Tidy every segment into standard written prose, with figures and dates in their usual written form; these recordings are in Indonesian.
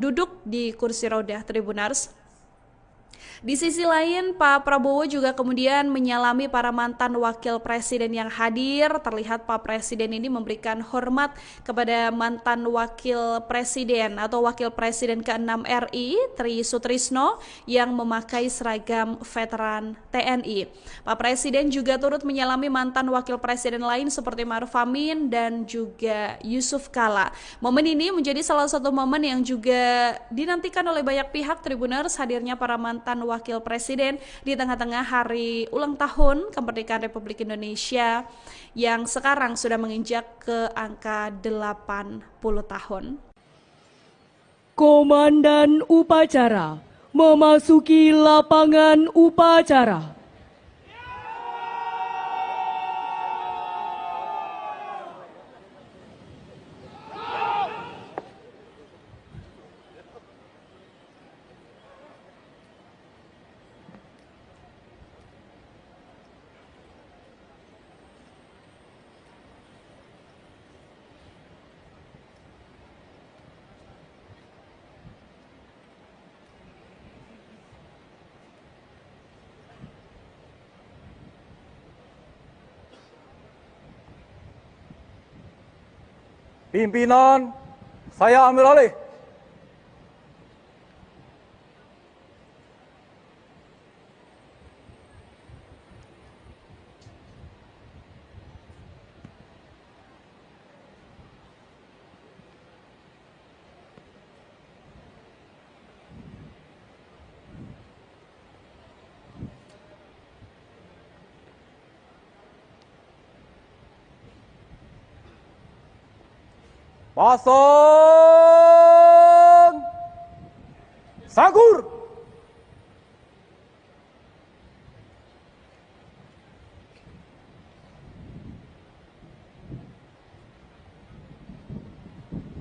duduk di kursi roda Tribuners. Di sisi lain, Pak Prabowo juga kemudian menyalami para mantan wakil presiden yang hadir. Terlihat Pak Presiden ini memberikan hormat kepada mantan wakil presiden atau wakil presiden ke-6 RI, Tri Sutrisno, yang memakai seragam veteran TNI. Pak Presiden juga turut menyalami mantan wakil presiden lain seperti Maruf Amin dan juga Yusuf Kala. Momen ini menjadi salah satu momen yang juga dinantikan oleh banyak pihak Tribuners, hadirnya para mantan wakil presiden di tengah-tengah hari ulang tahun kemerdekaan Republik Indonesia yang sekarang sudah menginjak ke angka 80 tahun. Komandan upacara memasuki lapangan upacara. Pimpinan, saya ambil alih. Pasang Sangkur.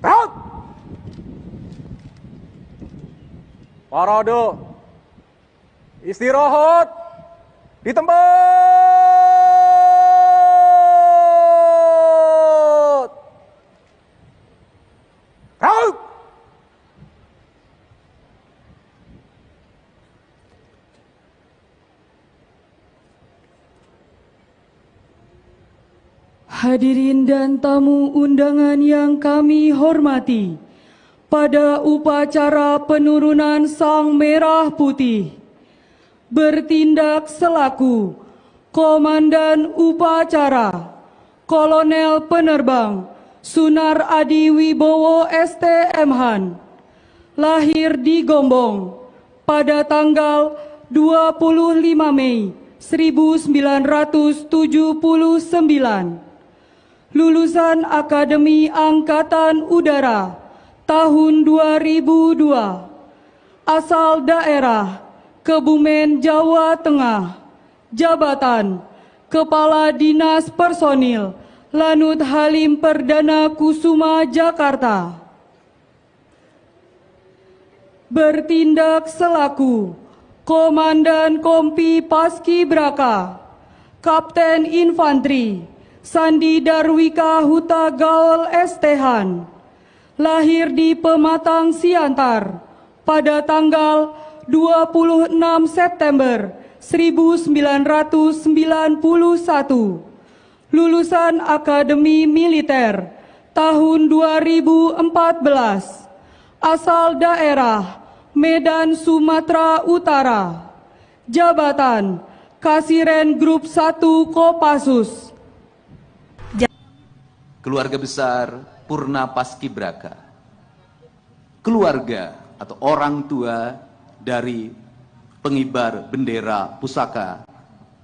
Berhenti. Parade. Istirahat di tempat. Berhenti. Hadirin dan tamu undangan yang kami hormati, pada upacara penurunan Sang Merah Putih, bertindak selaku Komandan Upacara Kolonel Penerbang Sunar Adi Wibowo STMhan, lahir di Gombong pada tanggal 25 Mei 1979. Lulusan Akademi Angkatan Udara tahun 2002, asal daerah Kebumen, Jawa Tengah, jabatan Kepala Dinas Personil Lanut Halim Perdana Kusuma, Jakarta. Bertindak selaku Komandan Kompi Paskibraka Kapten Infanteri Sandi Darwika Huta Gaul STHan, lahir di Pematang Siantar pada tanggal 26 September 1991, lulusan Akademi Militer tahun 2014, asal daerah Medan, Sumatera Utara, jabatan Kasiren Grup 1 Kopassus. Keluarga besar Purna Paskibraka, keluarga atau orang tua dari pengibar bendera pusaka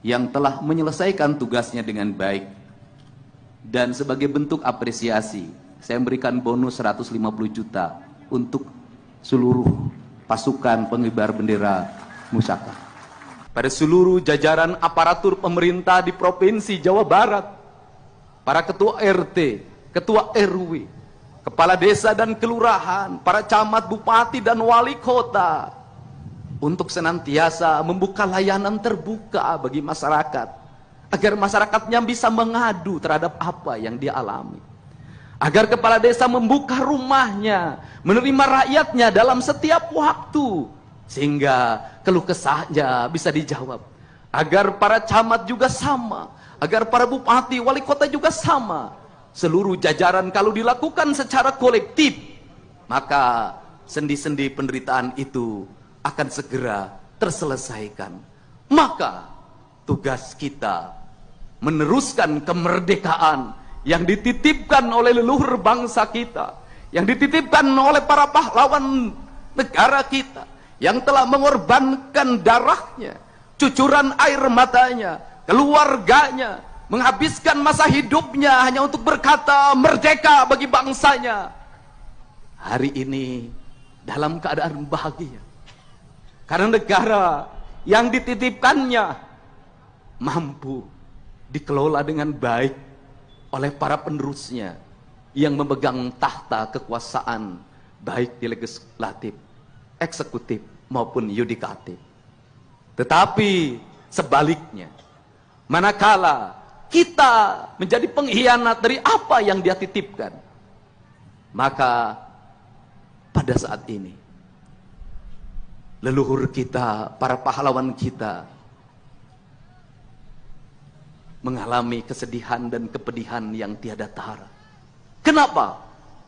yang telah menyelesaikan tugasnya dengan baik, dan sebagai bentuk apresiasi saya memberikan bonus 150 juta untuk seluruh pasukan pengibar bendera pusaka. Pada seluruh jajaran aparatur pemerintah di Provinsi Jawa Barat, para ketua RT, ketua RW, kepala desa dan kelurahan, para camat, bupati, dan wali kota, untuk senantiasa membuka layanan terbuka bagi masyarakat, agar masyarakatnya bisa mengadu terhadap apa yang dia alami. Agar kepala desa membuka rumahnya, menerima rakyatnya dalam setiap waktu, sehingga keluh kesahnya bisa dijawab. Agar para camat juga sama, agar para bupati, wali kota juga sama. Seluruh jajaran kalau dilakukan secara kolektif, maka sendi-sendi penderitaan itu akan segera terselesaikan. Maka tugas kita meneruskan kemerdekaan yang dititipkan oleh leluhur bangsa kita, yang dititipkan oleh para pahlawan negara kita, yang telah mengorbankan darahnya, cucuran air matanya, keluarganya, menghabiskan masa hidupnya hanya untuk berkata merdeka bagi bangsanya. Hari ini dalam keadaan bahagia karena negara yang dititipkannya mampu dikelola dengan baik oleh para penerusnya yang memegang tahta kekuasaan baik di legislatif, eksekutif maupun yudikatif. Tetapi sebaliknya, manakala kita menjadi pengkhianat dari apa yang dia titipkan, maka pada saat ini leluhur kita, para pahlawan kita mengalami kesedihan dan kepedihan yang tiada tara. Kenapa?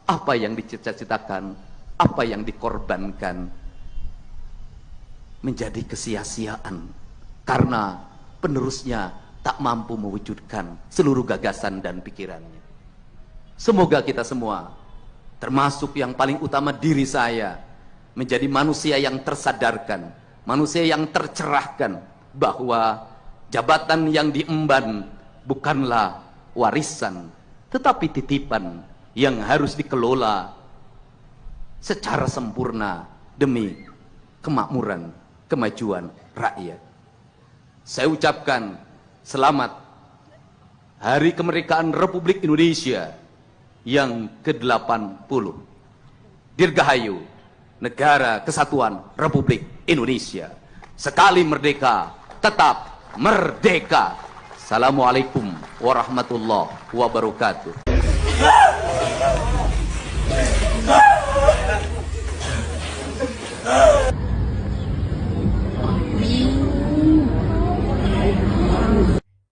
Apa yang dicita-citakan, apa yang dikorbankan menjadi kesia-siaan karena penerusnya tak mampu mewujudkan seluruh gagasan dan pikirannya. Semoga kita semua, termasuk yang paling utama diri saya, menjadi manusia yang tersadarkan, manusia yang tercerahkan bahwa jabatan yang diemban bukanlah warisan, tetapi titipan yang harus dikelola secara sempurna demi kemakmuran, kemajuan rakyat. Saya ucapkan selamat Hari Kemerdekaan Republik Indonesia yang ke-80. Dirgahayu Negara Kesatuan Republik Indonesia. Sekali merdeka, tetap merdeka. Assalamualaikum warahmatullahi wabarakatuh.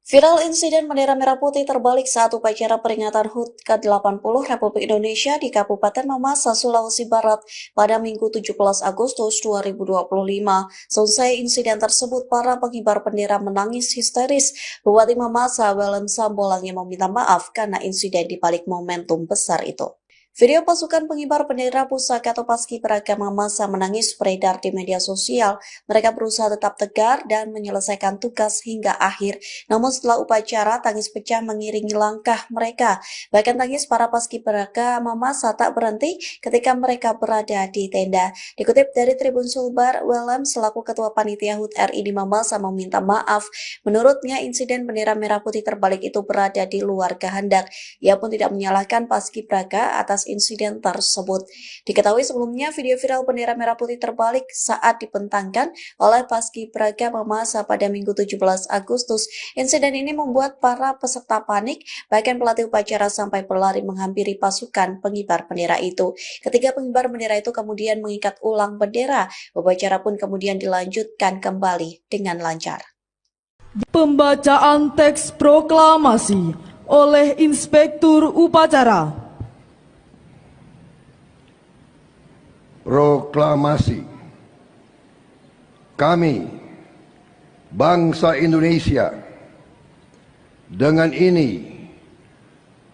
Viral insiden bendera merah putih terbalik saat upacara peringatan HUT ke-80 Republik Indonesia di Kabupaten Mamasa, Sulawesi Barat pada Minggu 17 Agustus 2025. Selesai insiden tersebut, para pengibar bendera menangis histeris. Bupati Mamasa, Wellen Sambolangi, meminta maaf karena insiden di balik momentum besar itu. Video pasukan pengibar bendera pusaka atau Paskibraka Mamasa menangis beredar di media sosial. Mereka berusaha tetap tegar dan menyelesaikan tugas hingga akhir. Namun setelah upacara, tangis pecah mengiringi langkah mereka. Bahkan tangis para Paskibraka Mamasa tak berhenti ketika mereka berada di tenda. Dikutip dari Tribun Sulbar, Wellem selaku Ketua Panitia HUT RI di Mamasa meminta maaf. Menurutnya insiden bendera merah putih terbalik itu berada di luar kehendak. Ia pun tidak menyalahkan Paskibraka atas insiden tersebut. Diketahui sebelumnya video viral bendera merah putih terbalik saat dibentangkan oleh Paskibraka Mamasa pada Minggu 17 Agustus. Insiden ini membuat para peserta panik, bahkan pelatih upacara sampai berlari menghampiri pasukan pengibar bendera itu. Ketiga pengibar bendera itu kemudian mengikat ulang bendera. Upacara pun kemudian dilanjutkan kembali dengan lancar. Pembacaan teks proklamasi oleh Inspektur Upacara. Proklamasi. Kami, bangsa Indonesia, dengan ini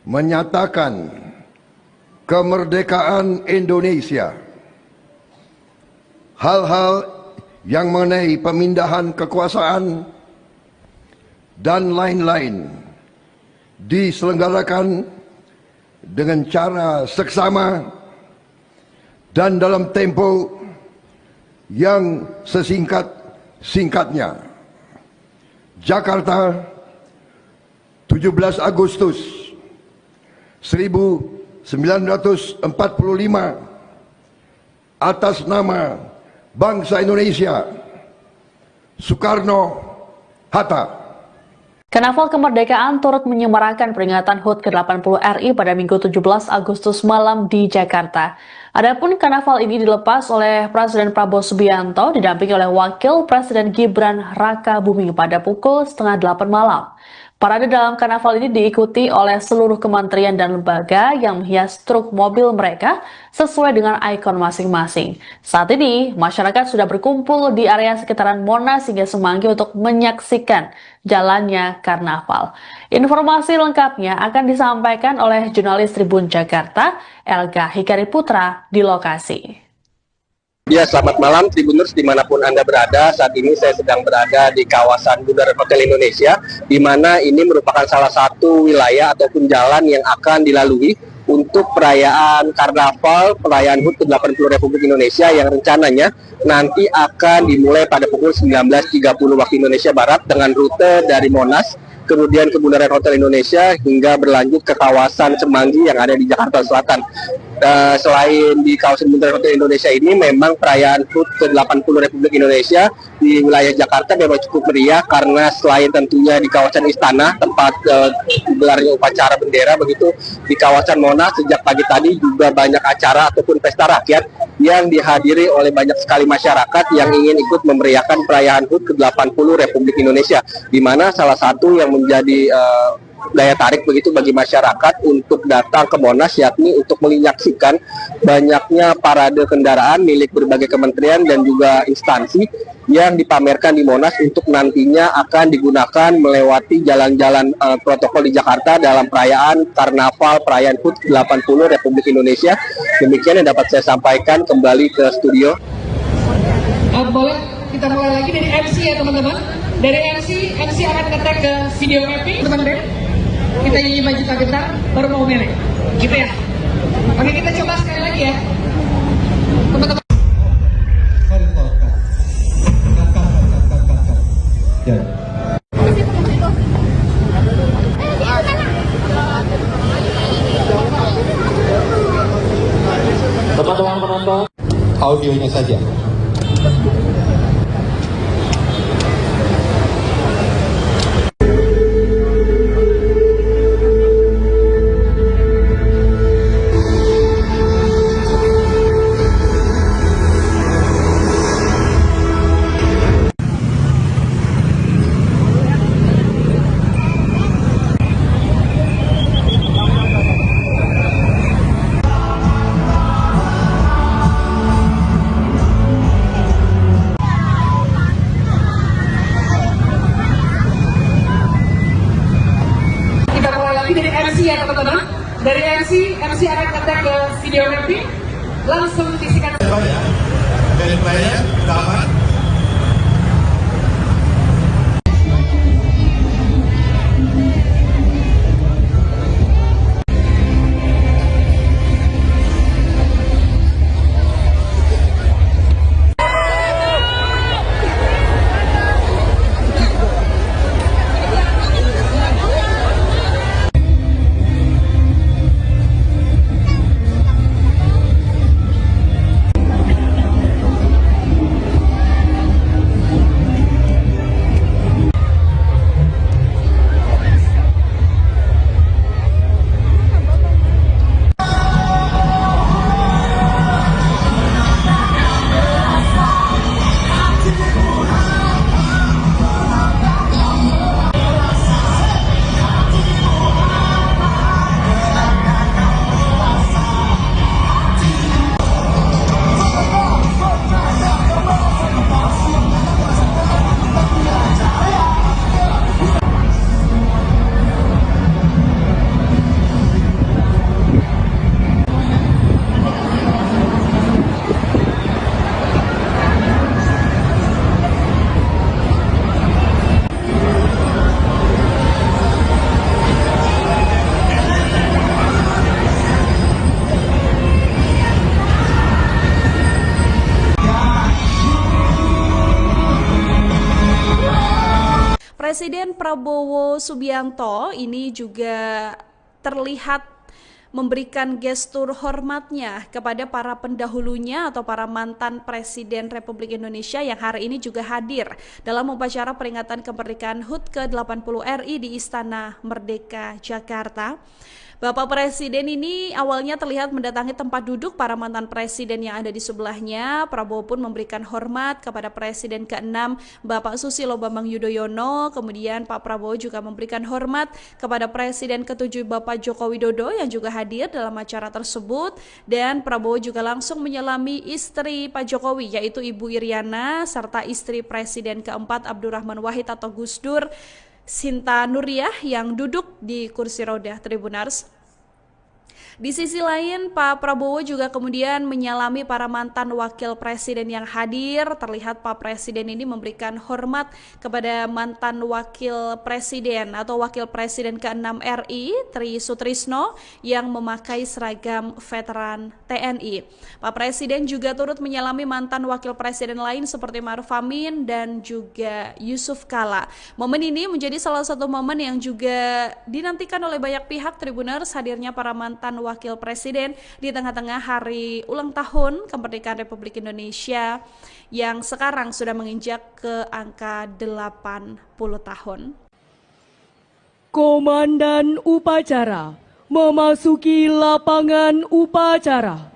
menyatakan kemerdekaan Indonesia. Hal-hal yang mengenai pemindahan kekuasaan dan lain-lain diselenggarakan dengan cara seksama dan dalam tempo yang sesingkat-singkatnya. Jakarta, 17 Agustus 1945, atas nama bangsa Indonesia, Soekarno-Hatta. Karnaval Kemerdekaan turut menyemarakan peringatan HUT ke-80 RI pada Minggu 17 Agustus malam di Jakarta. Adapun karnaval ini dilepas oleh Presiden Prabowo Subianto didampingi oleh Wakil Presiden Gibran Rakabuming pada pukul 7:30 malam. Parade dalam karnaval ini diikuti oleh seluruh kementerian dan lembaga yang menghias truk mobil mereka sesuai dengan ikon masing-masing. Saat ini, masyarakat sudah berkumpul di area sekitaran Monas hingga Semanggi untuk menyaksikan jalannya karnaval. Informasi lengkapnya akan disampaikan oleh jurnalis Tribun Jakarta, Elga Hikari Putra, di lokasi. Ya, selamat malam Tribuners dimanapun Anda berada. Saat ini saya sedang berada di kawasan Bundaran Hotel Indonesia, di mana ini merupakan salah satu wilayah ataupun jalan yang akan dilalui untuk perayaan Karnaval, perayaan HUT ke-80 Republik Indonesia yang rencananya nanti akan dimulai pada pukul 19.30 waktu Indonesia Barat dengan rute dari Monas, kemudian ke Bundaran Hotel Indonesia hingga berlanjut ke kawasan Semanggi yang ada di Jakarta Selatan. Selain di kawasan Bundaran Hotel Indonesia ini, memang perayaan HUT ke-80 Republik Indonesia di wilayah Jakarta memang cukup meriah karena selain tentunya di kawasan Istana tempat gelarnya upacara bendera, begitu di kawasan Monas sejak pagi tadi juga banyak acara ataupun pesta rakyat yang dihadiri oleh banyak sekali masyarakat yang ingin ikut memeriahkan perayaan HUT ke-80 Republik Indonesia, di mana salah satu yang menjadi daya tarik begitu bagi masyarakat untuk datang ke Monas, yakni untuk menyaksikan banyaknya parade kendaraan milik berbagai kementerian dan juga instansi yang dipamerkan di Monas untuk nantinya akan digunakan melewati jalan-jalan protokol di Jakarta dalam perayaan Karnaval perayaan HUT 80 Republik Indonesia. Demikian yang dapat saya sampaikan, kembali ke studio. Boleh kita mulai lagi dari MC ya teman-teman. Dari MC akan ngetek ke video mapping teman-teman. Kita nyanyi maju kita baru mau milih, gitu ya. Oke, kita coba sekali lagi ya, teman-teman. Teman-teman penonton, audionya saja. Dari MC akan ngetek ke video mapping, langsung disikat. Dari player, dapat. Presiden Prabowo Subianto ini juga terlihat memberikan gestur hormatnya kepada para pendahulunya atau para mantan Presiden Republik Indonesia yang hari ini juga hadir dalam upacara peringatan kemerdekaan HUT ke-80 RI di Istana Merdeka, Jakarta. Bapak Presiden ini awalnya terlihat mendatangi tempat duduk para mantan presiden yang ada di sebelahnya. Prabowo pun memberikan hormat kepada Presiden ke-6 Bapak Susilo Bambang Yudhoyono. Kemudian Pak Prabowo juga memberikan hormat kepada Presiden ke-7 Bapak Joko Widodo yang juga hadir dalam acara tersebut. Dan Prabowo juga langsung menyelami istri Pak Jokowi yaitu Ibu Iriana serta istri Presiden ke-4 Abdurrahman Wahid atau Gus Dur, Sinta Nuriyah yang duduk di kursi roda Tribuners. Di sisi lain, Pak Prabowo juga kemudian menyalami para mantan wakil presiden yang hadir. Terlihat Pak Presiden ini memberikan hormat kepada mantan wakil presiden atau wakil presiden ke-6 RI, Tri Sutrisno, yang memakai seragam veteran TNI. Pak Presiden juga turut menyalami mantan wakil presiden lain seperti Ma'ruf Amin dan juga Yusuf Kala. Momen ini menjadi salah satu momen yang juga dinantikan oleh banyak pihak Tribuners, hadirnya para mantan wakil presiden di tengah-tengah hari ulang tahun kemerdekaan Republik Indonesia yang sekarang sudah menginjak ke angka 80 tahun. Komandan upacara memasuki lapangan upacara.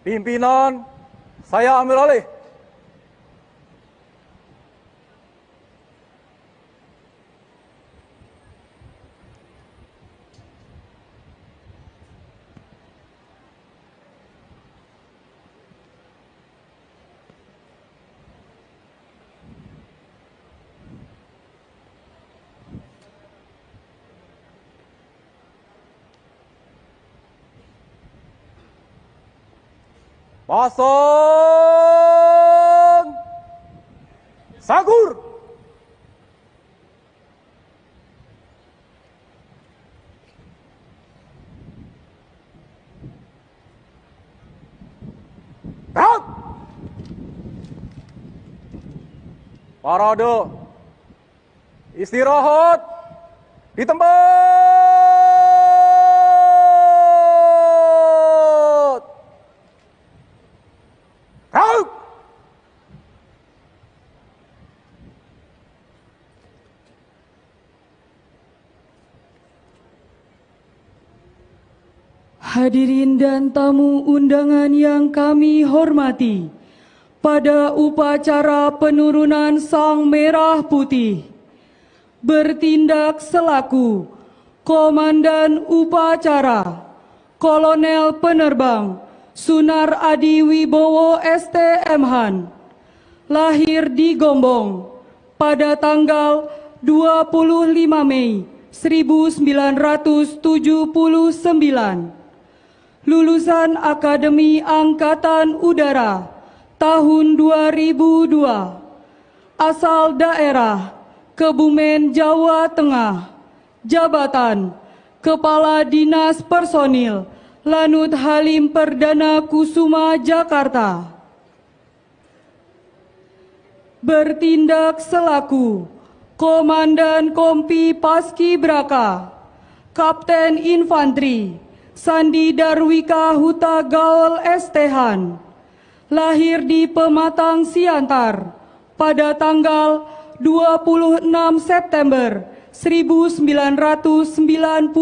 Pimpinan, saya ambil alih. Pasang Sagur. Gerak. Parade. Istirahat di tempat. Hadirin dan tamu undangan yang kami hormati, pada upacara penurunan Sang Merah Putih, bertindak selaku Komandan Upacara Kolonel Penerbang Sunar Adi Wibowo STM-Han, lahir di Gombong pada tanggal 25 Mei 1979. Lulusan Akademi Angkatan Udara tahun 2002, asal daerah Kebumen, Jawa Tengah, jabatan Kepala Dinas Personil Lanut Halim Perdana Kusuma, Jakarta. Bertindak selaku Komandan Kompi Paskibraka Kapten Infanteri Sandi Darwika Huta Gaul STH-Han, lahir di Pematang Siantar pada tanggal 26 September 1991,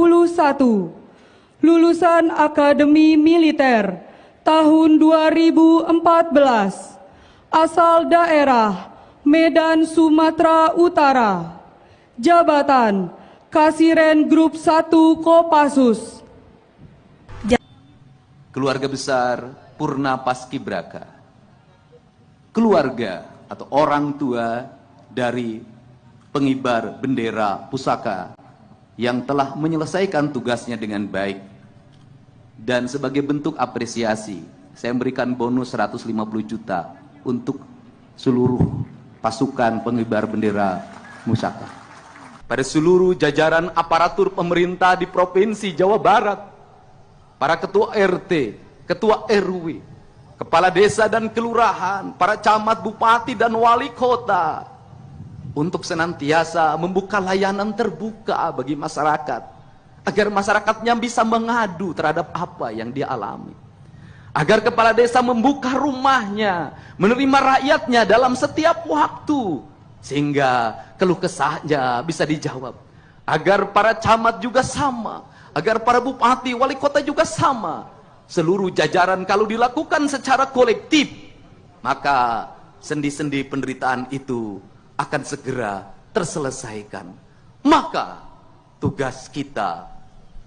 lulusan Akademi Militer tahun 2014, asal daerah Medan, Sumatera Utara, jabatan Kasiren Grup 1 Kopassus. Keluarga besar Purna Paskibraka, keluarga atau orang tua dari pengibar bendera pusaka yang telah menyelesaikan tugasnya dengan baik. Dan sebagai bentuk apresiasi, saya memberikan bonus 150 juta untuk seluruh pasukan pengibar bendera pusaka. Pada seluruh jajaran aparatur pemerintah di Provinsi Jawa Barat, para ketua RT, ketua RW, kepala desa dan kelurahan, para camat, bupati dan wali kota, untuk senantiasa membuka layanan terbuka bagi masyarakat, agar masyarakatnya bisa mengadu terhadap apa yang dia alami. Agar kepala desa membuka rumahnya, menerima rakyatnya dalam setiap waktu, sehingga keluh kesahnya bisa dijawab. Agar para camat juga sama, agar para bupati, wali kota juga sama. Seluruh jajaran kalau dilakukan secara kolektif, maka sendi-sendi penderitaan itu akan segera terselesaikan. Maka tugas kita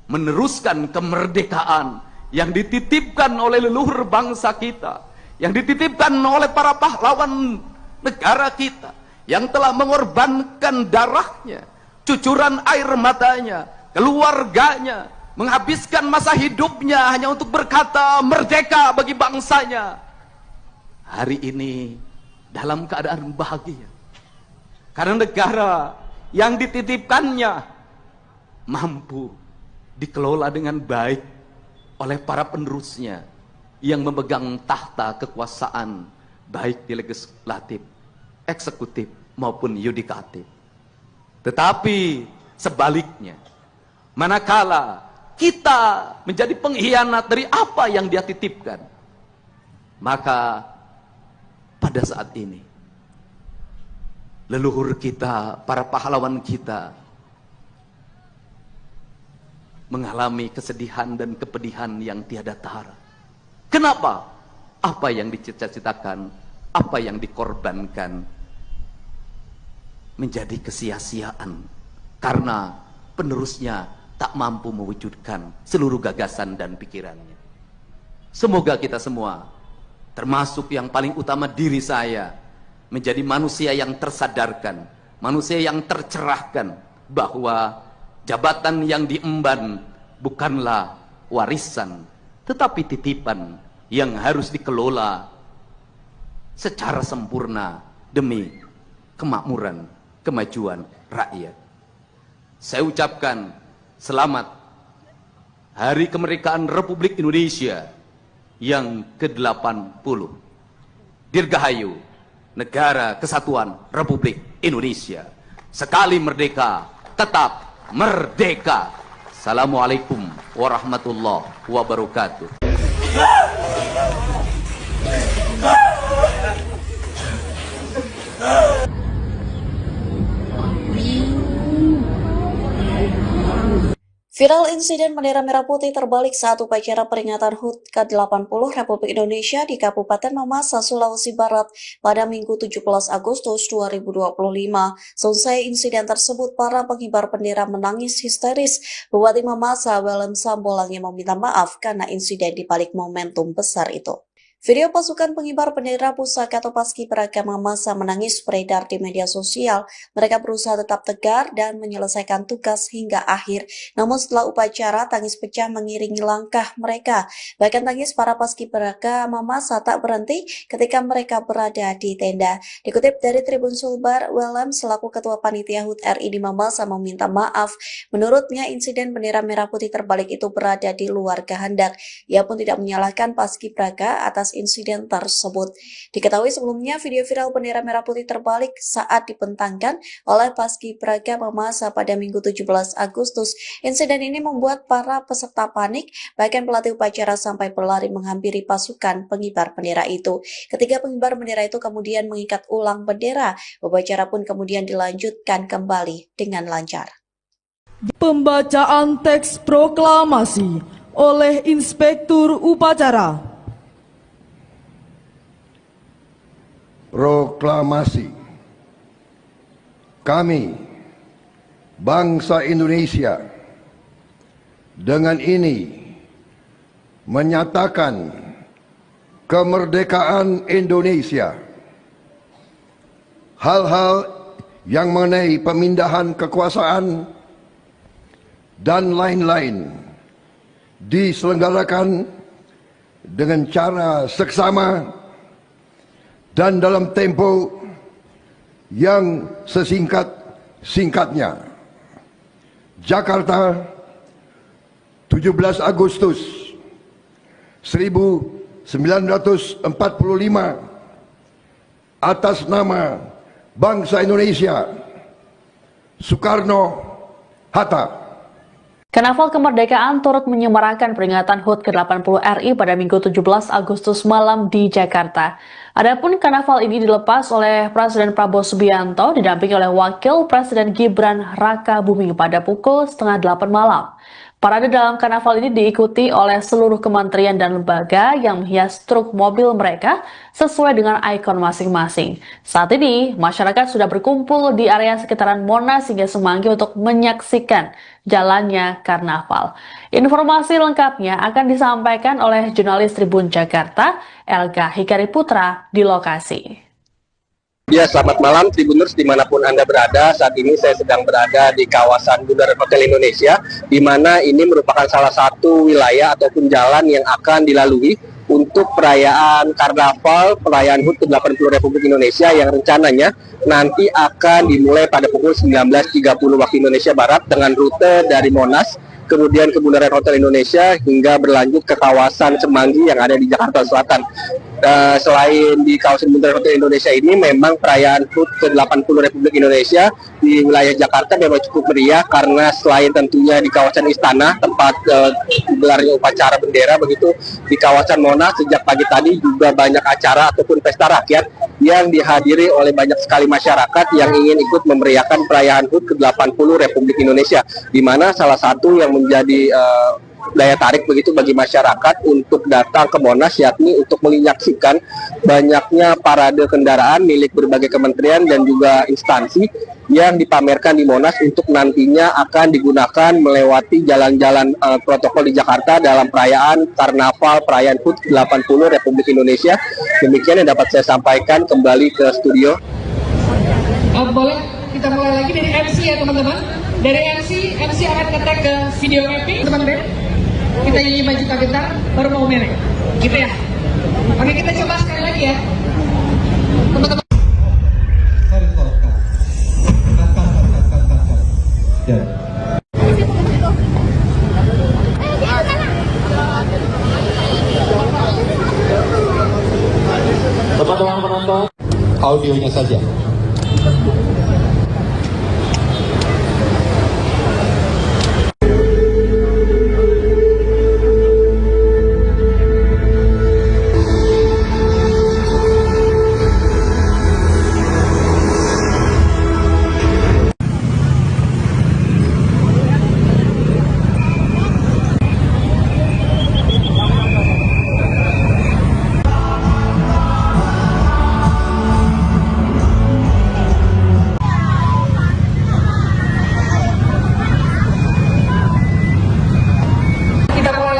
meneruskan kemerdekaan yang dititipkan oleh leluhur bangsa kita, yang dititipkan oleh para pahlawan negara kita, yang telah mengorbankan darahnya, cucuran air matanya, keluarganya, menghabiskan masa hidupnya hanya untuk berkata merdeka bagi bangsanya. Hari ini dalam keadaan bahagia, karena negara yang dititipkannya mampu dikelola dengan baik oleh para penerusnya yang memegang tahta kekuasaan, baik di legislatif, eksekutif maupun yudikatif. Tetapi sebaliknya, manakala kita menjadi pengkhianat dari apa yang dia titipkan, maka pada saat ini leluhur kita, para pahlawan kita mengalami kesedihan dan kepedihan yang tiada tara. Kenapa? Apa yang dicita-citakan, apa yang dikorbankan menjadi kesia-siaan karena penerusnya tak mampu mewujudkan seluruh gagasan dan pikirannya. Semoga kita semua, termasuk yang paling utama diri saya, menjadi manusia yang tersadarkan, manusia yang tercerahkan bahwa jabatan yang diemban bukanlah warisan, tetapi titipan yang harus dikelola secara sempurna demi kemakmuran, kemajuan rakyat. Saya ucapkan selamat Hari Kemerdekaan Republik Indonesia yang ke-80. Dirgahayu Negara Kesatuan Republik Indonesia. Sekali merdeka, tetap merdeka. Assalamualaikum warahmatullahi wabarakatuh. Viral insiden bendera merah putih terbalik saat upacara peringatan HUT ke-80 Republik Indonesia di Kabupaten Mamasa, Sulawesi Barat pada Minggu 17 Agustus 2025. Selesai insiden tersebut, para pengibar bendera menangis histeris. Bupati Mamasa, Welem Sambolangi, meminta maaf karena insiden di balik momentum besar itu. Video pasukan pengibar bendera pusaka atau Paskibraka Mamasa menangis beredar di media sosial. Mereka berusaha tetap tegar dan menyelesaikan tugas hingga akhir. Namun setelah upacara, tangis pecah mengiringi langkah mereka. Bahkan tangis para Paskibraka Mamasa tak berhenti ketika mereka berada di tenda. Dikutip dari Tribun Sulbar, Welem selaku Ketua Panitia HUT RI di Mamasa meminta maaf. Menurutnya, insiden bendera merah putih terbalik itu berada di luar kehendak. Ia pun tidak menyalahkan Paskibraka atas insiden tersebut. Diketahui sebelumnya video viral bendera merah putih terbalik saat dibentangkan oleh Paskibraka Mamasa pada Minggu 17 Agustus. Insiden ini membuat para peserta panik, bahkan pelatih upacara sampai berlari menghampiri pasukan pengibar bendera itu. Ketiga pengibar bendera itu kemudian mengikat ulang bendera. Upacara pun kemudian dilanjutkan kembali dengan lancar. Pembacaan teks proklamasi oleh Inspektur Upacara. Proklamasi. Kami, bangsa Indonesia, dengan ini menyatakan kemerdekaan Indonesia. Hal-hal yang mengenai pemindahan kekuasaan dan lain-lain diselenggarakan dengan cara seksama dan dalam tempo yang sesingkat-singkatnya. Jakarta, 17 Agustus 1945, atas nama bangsa Indonesia, Soekarno-Hatta. Karnaval Kemerdekaan turut menyemarakan peringatan HUT ke-80 RI pada Minggu 17 Agustus malam di Jakarta. Adapun karnaval ini dilepas oleh Presiden Prabowo Subianto didampingi oleh Wakil Presiden Gibran Rakabuming pada pukul 7:30 malam. Parade dalam karnaval ini diikuti oleh seluruh kementerian dan lembaga yang menghias truk mobil mereka sesuai dengan ikon masing-masing. Saat ini, masyarakat sudah berkumpul di area sekitaran Monas hingga Semanggi untuk menyaksikan jalannya karnaval. Informasi lengkapnya akan disampaikan oleh jurnalis Tribun Jakarta, Elga Hikari Putra, di lokasi. Ya, selamat malam Tribuners dimanapun Anda berada. Saat ini saya sedang berada di kawasan Bundaran Hotel Indonesia, di mana ini merupakan salah satu wilayah ataupun jalan yang akan dilalui untuk perayaan Karnaval, perayaan HUT ke-80 Republik Indonesia yang rencananya nanti akan dimulai pada pukul 19.30 waktu Indonesia Barat dengan rute dari Monas, kemudian ke Bundaran Hotel Indonesia hingga berlanjut ke kawasan Semanggi yang ada di Jakarta Selatan. Selain di kawasan Bundaran Hotel Indonesia ini, memang perayaan HUT ke-80 Republik Indonesia di wilayah Jakarta memang cukup meriah karena selain tentunya di kawasan Istana tempat gelarnya upacara bendera, begitu di kawasan Monas sejak pagi tadi juga banyak acara ataupun pesta rakyat yang dihadiri oleh banyak sekali masyarakat yang ingin ikut memeriahkan perayaan HUT ke-80 Republik Indonesia, di mana salah satu yang menjadi daya tarik begitu bagi masyarakat untuk datang ke Monas, yakni untuk menyaksikan banyaknya parade kendaraan milik berbagai kementerian dan juga instansi yang dipamerkan di Monas untuk nantinya akan digunakan melewati jalan-jalan protokol di Jakarta dalam perayaan Karnaval, perayaan HUT 80 Republik Indonesia. Demikian yang dapat saya sampaikan. Kembali ke studio. Boleh kita mulai lagi dari MC ya teman-teman. Dari MC akan ngetek ke video mapping teman-teman. Kita nyanyi maju bentar, baru mau merek, gitu ya. Oke, kita coba sekali lagi ya, teman-teman. Ya. Teman-teman penonton, audionya saja.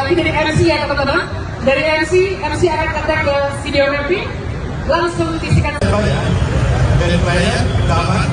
Dari MC ya teman-teman. Dari MC akan ngetek ke video mapping, langsung disikat. Dari player, dapat.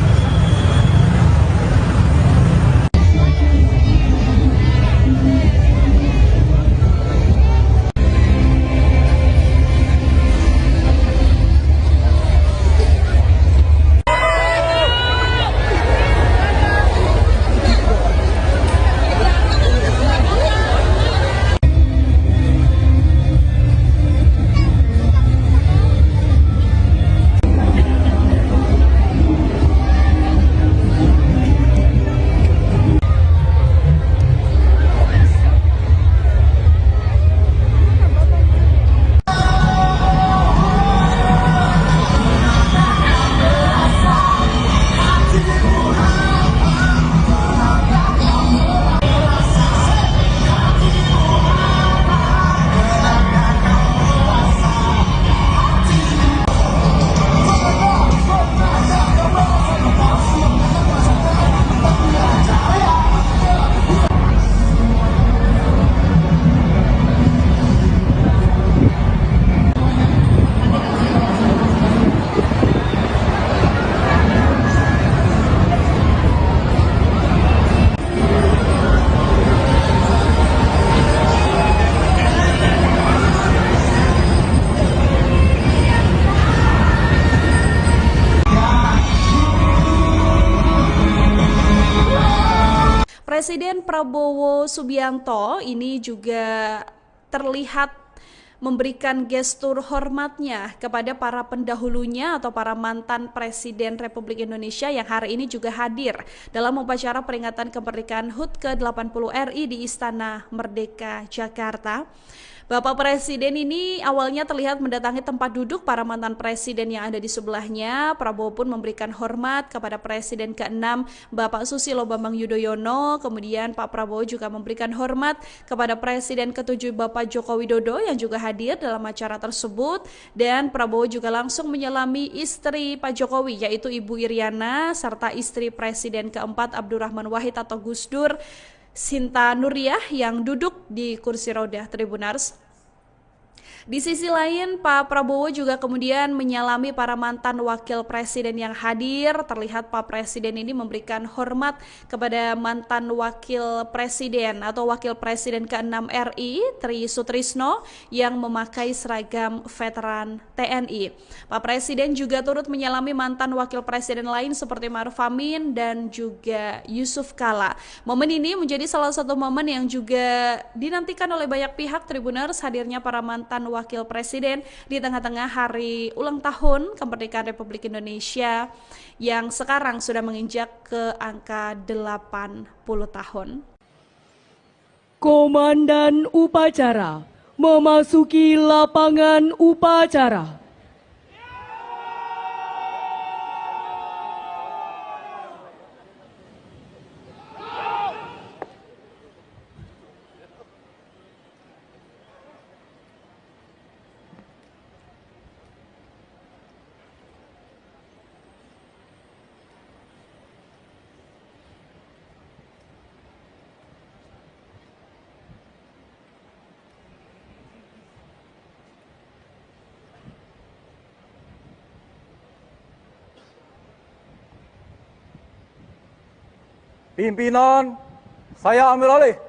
Presiden Prabowo Subianto ini juga terlihat memberikan gestur hormatnya kepada para pendahulunya atau para mantan Presiden Republik Indonesia yang hari ini juga hadir dalam upacara peringatan kemerdekaan HUT ke-80 RI di Istana Merdeka, Jakarta. Bapak Presiden ini awalnya terlihat mendatangi tempat duduk para mantan presiden yang ada di sebelahnya. Prabowo pun memberikan hormat kepada Presiden ke-6 Bapak Susilo Bambang Yudhoyono. Kemudian Pak Prabowo juga memberikan hormat kepada Presiden ke-7 Bapak Joko Widodo yang juga hadir dalam acara tersebut. Dan Prabowo juga langsung menyelami istri Pak Jokowi yaitu Ibu Iriana serta istri Presiden ke-4 Abdurrahman Wahid atau Gus Dur, Sinta Nuriyah yang duduk di kursi roda Tribunars. Di sisi lain, Pak Prabowo juga kemudian menyalami para mantan wakil presiden yang hadir. Terlihat Pak Presiden ini memberikan hormat kepada mantan wakil presiden atau wakil presiden ke-6 RI, Tri Sutrisno, yang memakai seragam veteran TNI. Pak Presiden juga turut menyalami mantan wakil presiden lain seperti Ma'ruf Amin dan juga Yusuf Kala. Momen ini menjadi salah satu momen yang juga dinantikan oleh banyak pihak Tribuners, hadirnya para mantan wakil presiden di tengah-tengah hari ulang tahun kemerdekaan Republik Indonesia yang sekarang sudah menginjak ke angka 80 tahun. Komandan upacara memasuki lapangan upacara. Pimpinan, saya ambil alih.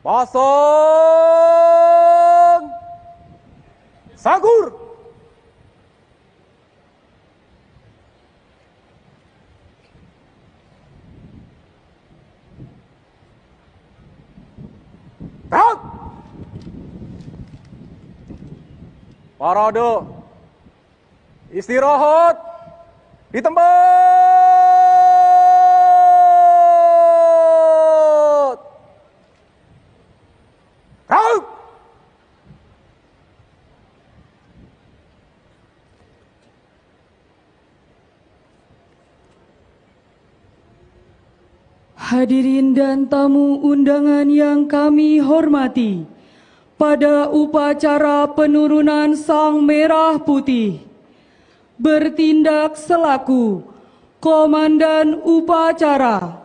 Pasang Sagur. Gerak. Parade. Istirahat di tempat. Hadirin dan tamu undangan yang kami hormati, pada upacara penurunan Sang Merah Putih, bertindak selaku Komandan Upacara,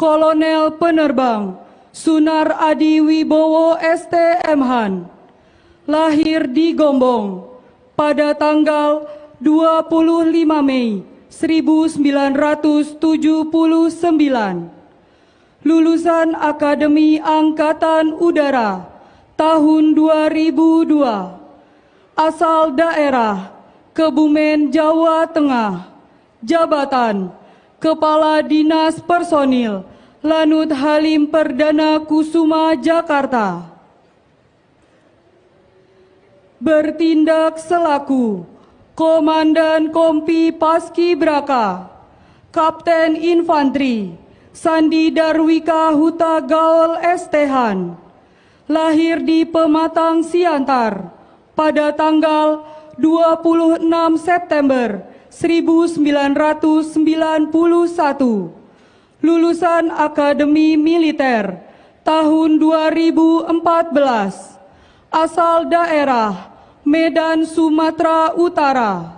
Kolonel Penerbang Sunar Adi Wibowo STMhan, lahir di Gombong pada tanggal 25 Mei 1979. Lulusan Akademi Angkatan Udara tahun 2002, asal daerah Kebumen, Jawa Tengah, jabatan Kepala Dinas Personil Lanut Halim Perdana Kusuma, Jakarta. Bertindak selaku Komandan Kompi Paskibraka, Kapten Infanteri Sandi Darwika Huta Gaul STHan, lahir di Pematang Siantar pada tanggal 26 September 1991, lulusan Akademi Militer tahun 2014, asal daerah Medan, Sumatera Utara,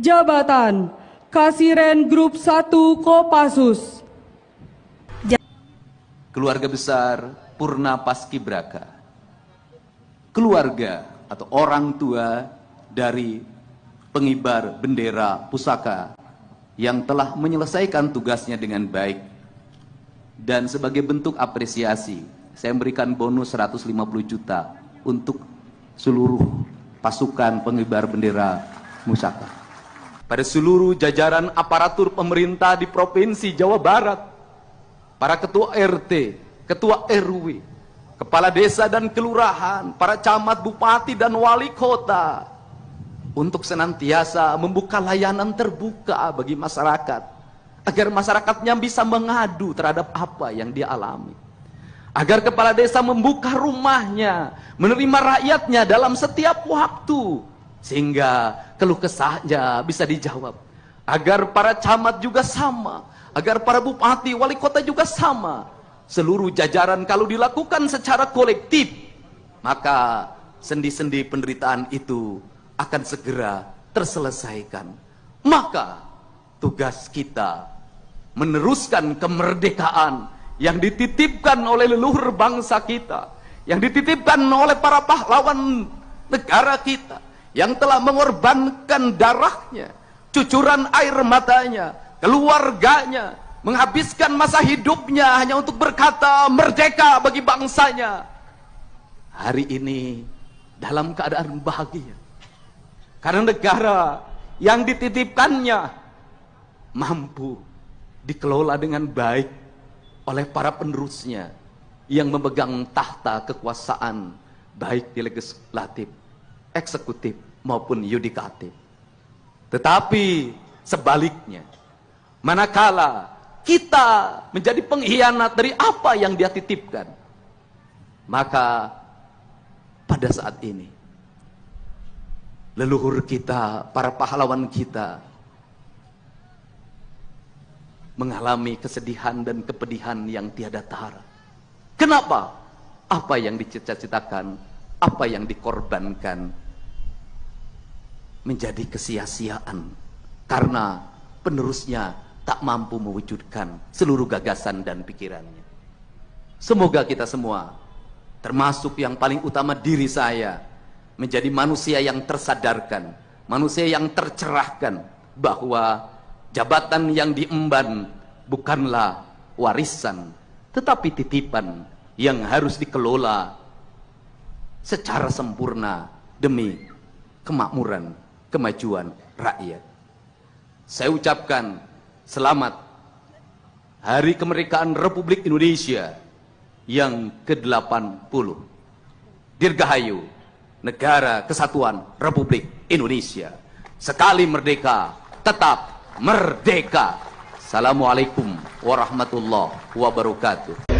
jabatan Kasiren Grup 1 Kopassus. Keluarga besar Purna Paskibraka, keluarga atau orang tua dari pengibar bendera pusaka yang telah menyelesaikan tugasnya dengan baik. Dan sebagai bentuk apresiasi, saya memberikan bonus 150 juta untuk seluruh pasukan pengibar bendera pusaka. Pada seluruh jajaran aparatur pemerintah di Provinsi Jawa Barat, para ketua RT, ketua RW, kepala desa dan kelurahan, para camat, bupati dan wali kota, untuk senantiasa membuka layanan terbuka bagi masyarakat, agar masyarakatnya bisa mengadu terhadap apa yang dia alami. Agar kepala desa membuka rumahnya, menerima rakyatnya dalam setiap waktu, sehingga keluh kesahnya bisa dijawab. Agar para camat juga sama, agar para bupati, wali kota juga sama. Seluruh jajaran kalau dilakukan secara kolektif, maka sendi-sendi penderitaan itu akan segera terselesaikan. Maka tugas kita meneruskan kemerdekaan yang dititipkan oleh leluhur bangsa kita, yang dititipkan oleh para pahlawan negara kita, yang telah mengorbankan darahnya, cucuran air matanya, keluarganya, menghabiskan masa hidupnya hanya untuk berkata merdeka bagi bangsanya. Hari ini dalam keadaan bahagia, karena negara yang dititipkannya mampu dikelola dengan baik oleh para penerusnya yang memegang tahta kekuasaan baik di legislatif, eksekutif maupun yudikatif. Tetapi sebaliknya, manakala kita menjadi pengkhianat dari apa yang dia titipkan, maka pada saat ini leluhur kita, para pahlawan kita mengalami kesedihan dan kepedihan yang tiada tara. Kenapa? Apa yang dicita-citakan, apa yang dikorbankan menjadi kesia-siaan karena penerusnya tak mampu mewujudkan seluruh gagasan dan pikirannya. Semoga kita semua, termasuk yang paling utama diri saya, menjadi manusia yang tersadarkan, manusia yang tercerahkan bahwa jabatan yang diemban bukanlah warisan, tetapi titipan yang harus dikelola secara sempurna demi kemakmuran, kemajuan rakyat. Saya ucapkan selamat Hari Kemerdekaan Republik Indonesia yang ke-80. Dirgahayu Negara Kesatuan Republik Indonesia. Sekali merdeka, tetap merdeka. Assalamualaikum warahmatullahi wabarakatuh.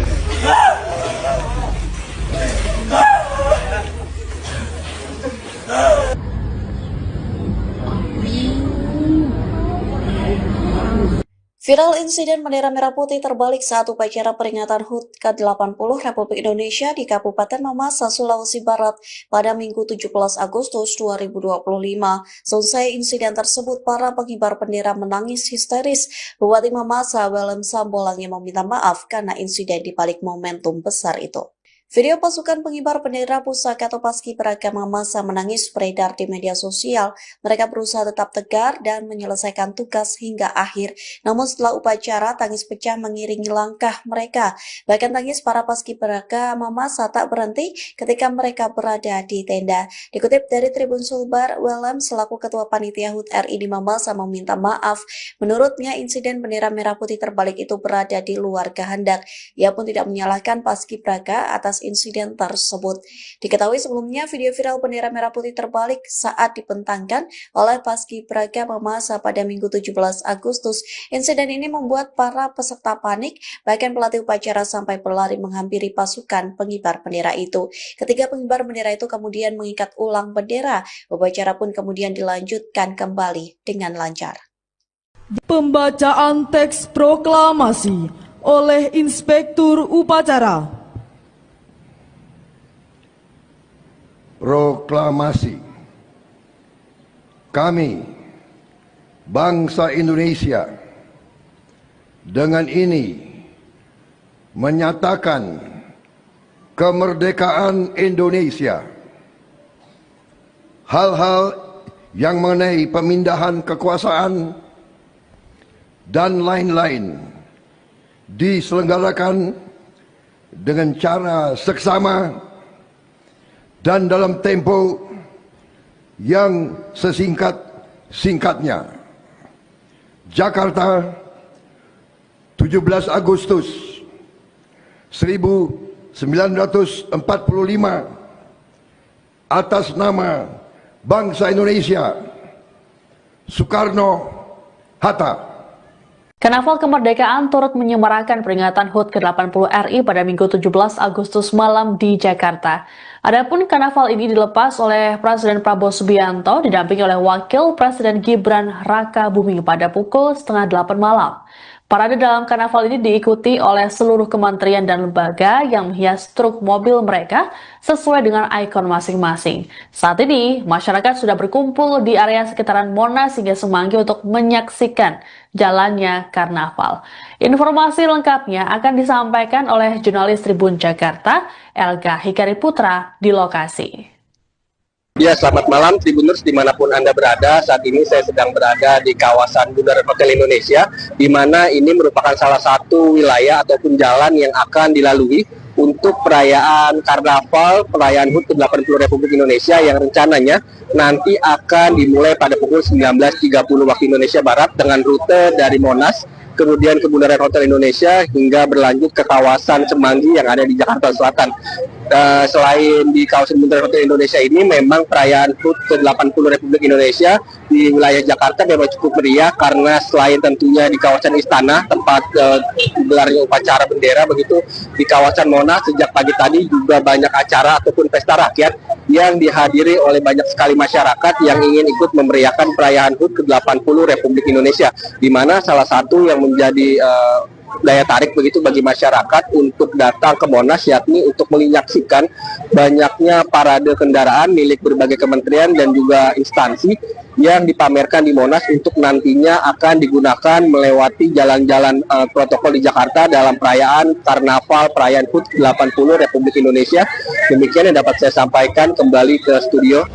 Viral insiden bendera merah putih terbalik saat upacara peringatan HUT ke-80 Republik Indonesia di Kabupaten Mamasa, Sulawesi Barat pada Minggu 17 Agustus 2025. Selesai insiden tersebut, para pengibar bendera menangis histeris. Bupati Mamasa, Welem Sambolangi, meminta maaf karena insiden di balik momentum besar itu. Video pasukan pengibar bendera pusaka atau Paskibraka Mamasa menangis beredar di media sosial. Mereka berusaha tetap tegar dan menyelesaikan tugas hingga akhir. Namun setelah upacara, tangis pecah mengiringi langkah mereka. Bahkan tangis para Paskibraka Mamasa tak berhenti ketika mereka berada di tenda. Dikutip dari Tribun Sulbar, Welem selaku Ketua Panitia HUT RI di Mamasa meminta maaf. Menurutnya, insiden bendera merah putih terbalik itu berada di luar kehendak. Ia pun tidak menyalahkan Paskibraka atas insiden tersebut. Diketahui sebelumnya video viral bendera merah putih terbalik saat dibentangkan oleh Paskibraka Mamasa pada Minggu 17 Agustus. Insiden ini membuat para peserta panik, bahkan pelatih upacara sampai berlari menghampiri pasukan pengibar bendera itu. Ketiga pengibar bendera itu kemudian mengikat ulang bendera. Upacara pun kemudian dilanjutkan kembali dengan lancar. Pembacaan teks proklamasi oleh Inspektur Upacara. Proklamasi. Kami, bangsa Indonesia, dengan ini menyatakan kemerdekaan Indonesia hal-hal yang mengenai pemindahan kekuasaan dan lain-lain diselenggarakan dengan cara seksama dan dalam tempo yang sesingkat-singkatnya. Jakarta, 17 Agustus 1945, atas nama bangsa Indonesia, Soekarno-Hatta. Karnaval Kemerdekaan turut menyemarakan peringatan HUT ke-80 RI pada Minggu 17 Agustus malam di Jakarta. Adapun karnaval ini dilepas oleh Presiden Prabowo Subianto didampingi oleh Wakil Presiden Gibran Rakabuming pada pukul 7:30 malam. Parade dalam karnaval ini diikuti oleh seluruh kementerian dan lembaga yang menghias truk mobil mereka sesuai dengan ikon masing-masing. Saat ini, masyarakat sudah berkumpul di area sekitaran Monas hingga Semanggi untuk menyaksikan jalannya karnaval. Informasi lengkapnya akan disampaikan oleh jurnalis Tribun Jakarta, Elga Hikari Putra, di lokasi. Ya, selamat malam Tribuners dimanapun Anda berada. Saat ini saya sedang berada di kawasan Bundaran Hotel Indonesia, di mana ini merupakan salah satu wilayah ataupun jalan yang akan dilalui untuk perayaan Karnaval, perayaan HUT ke-80 Republik Indonesia yang rencananya nanti akan dimulai pada pukul 19.30 waktu Indonesia Barat dengan rute dari Monas, kemudian ke Bundaran Hotel Indonesia hingga berlanjut ke kawasan Semanggi yang ada di Jakarta Selatan. Selain di kawasan Bundaran Hotel Indonesia ini, memang perayaan HUT ke-80 Republik Indonesia di wilayah Jakarta memang cukup meriah karena selain tentunya di kawasan Istana tempat gelarnya upacara bendera, begitu di kawasan Monas sejak pagi tadi juga banyak acara ataupun pesta rakyat yang dihadiri oleh banyak sekali masyarakat yang ingin ikut memeriahkan perayaan HUT ke-80 Republik Indonesia, di mana salah satu yang menjadi daya tarik begitu bagi masyarakat untuk datang ke Monas, yakni untuk menyaksikan banyaknya parade kendaraan milik berbagai kementerian dan juga instansi yang dipamerkan di Monas untuk nantinya akan digunakan melewati jalan-jalan protokol di Jakarta dalam perayaan Karnaval perayaan HUT 80 Republik Indonesia. Demikian yang dapat saya sampaikan. Kembali ke studio.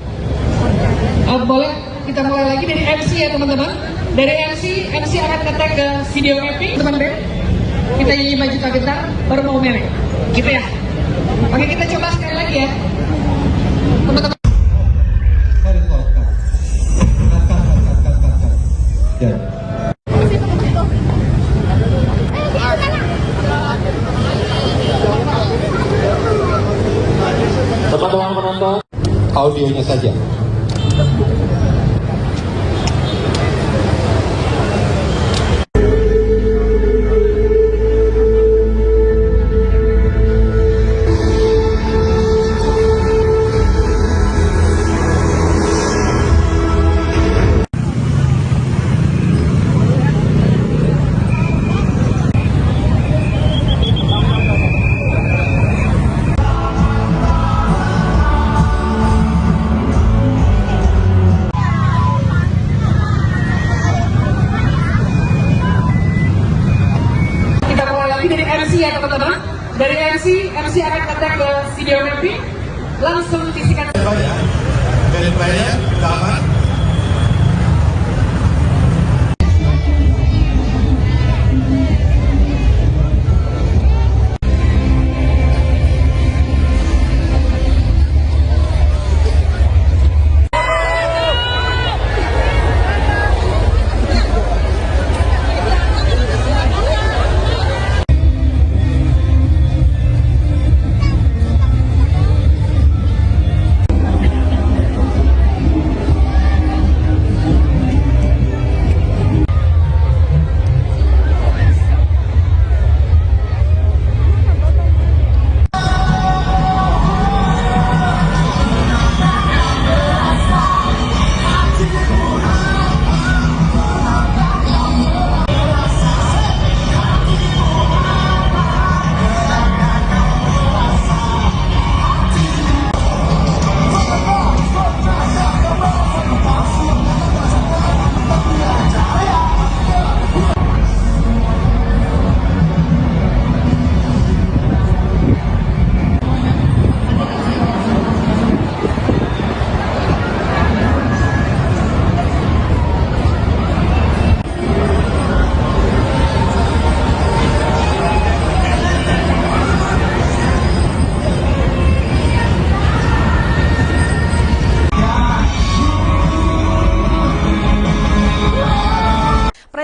Boleh kita mulai lagi dari MC ya teman-teman. Dari MC akan ngetek ke video mapping teman-teman. Kita nyanyi maju gentar baru mau merek gitu ya. Oke, kita coba sekali lagi ya teman-teman. Teman-teman penonton, audionya saja. Dari MC akan ngetek ke video mapping, langsung disikat. Dari taman.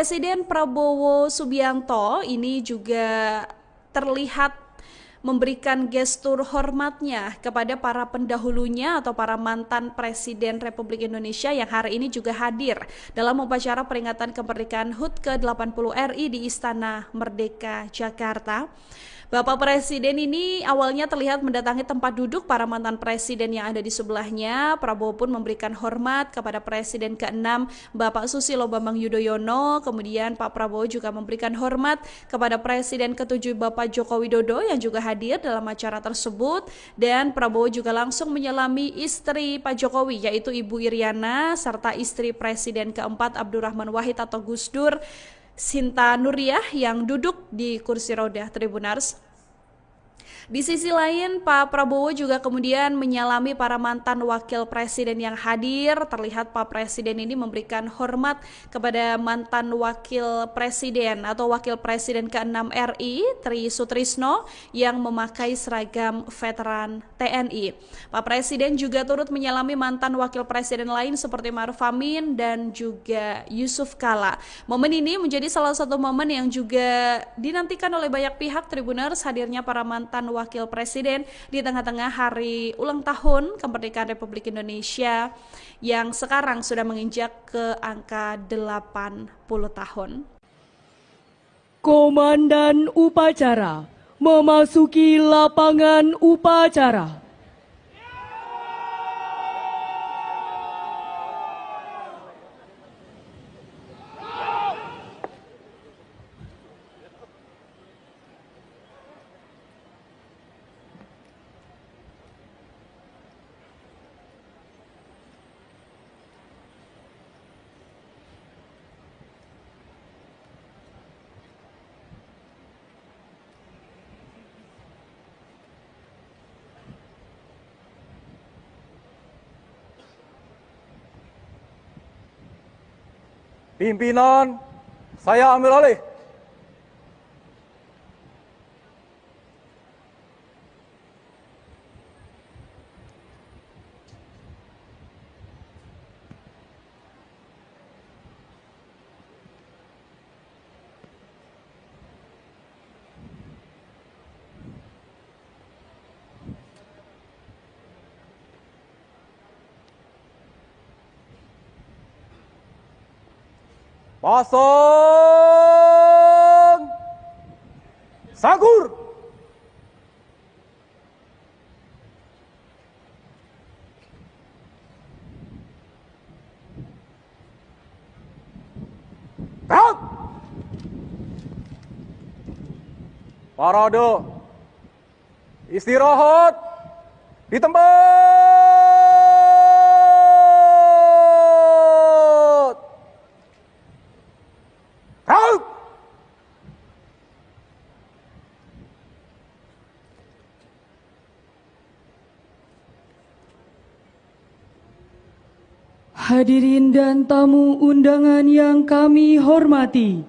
Presiden Prabowo Subianto ini juga terlihat memberikan gestur hormatnya kepada para pendahulunya atau para mantan Presiden Republik Indonesia yang hari ini juga hadir dalam upacara peringatan kemerdekaan HUT ke-80 RI di Istana Merdeka, Jakarta. Bapak Presiden ini awalnya terlihat mendatangi tempat duduk para mantan presiden yang ada di sebelahnya. Prabowo pun memberikan hormat kepada Presiden ke-6 Bapak Susilo Bambang Yudhoyono. Kemudian Pak Prabowo juga memberikan hormat kepada Presiden ke-7 Bapak Joko Widodo yang juga hadir dalam acara tersebut. Dan Prabowo juga langsung menyelami istri Pak Jokowi yaitu Ibu Iriana serta istri Presiden ke-4 Abdurrahman Wahid atau Gus Dur, Sinta Nuriyah yang duduk di kursi roda Tribunars. Di sisi lain, Pak Prabowo juga kemudian menyalami para mantan wakil presiden yang hadir. Terlihat Pak Presiden ini memberikan hormat kepada mantan wakil presiden atau wakil presiden ke-6 RI, Tri Sutrisno, yang memakai seragam veteran TNI. Pak Presiden juga turut menyalami mantan wakil presiden lain seperti Maruf Amin dan juga Yusuf Kala. Momen ini menjadi salah satu momen yang juga dinantikan oleh banyak pihak Tribuners, hadirnya para mantan wakil presiden di tengah-tengah hari ulang tahun kemerdekaan Republik Indonesia yang sekarang sudah menginjak ke angka 80 tahun. Komandan upacara memasuki lapangan upacara. Pimpinan, saya ambil alih. Pasang Sangkur. Gerak. Parade. Istirahat di tempat. Hadirin dan tamu undangan yang kami hormati,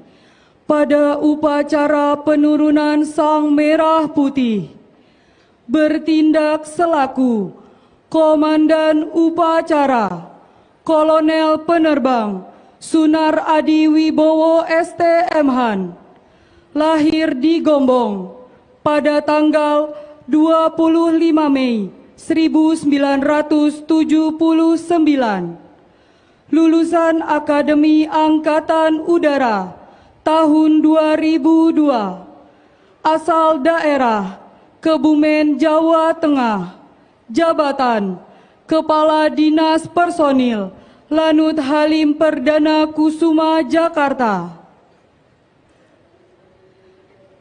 pada upacara penurunan Sang Merah Putih, bertindak selaku Komandan Upacara Kolonel Penerbang Sunar Adi Wibowo STM-Han, lahir di Gombong pada tanggal 25 Mei 1979. Lulusan Akademi Angkatan Udara tahun 2002, asal daerah Kebumen, Jawa Tengah, jabatan Kepala Dinas Personil Lanut Halim Perdana Kusuma, Jakarta.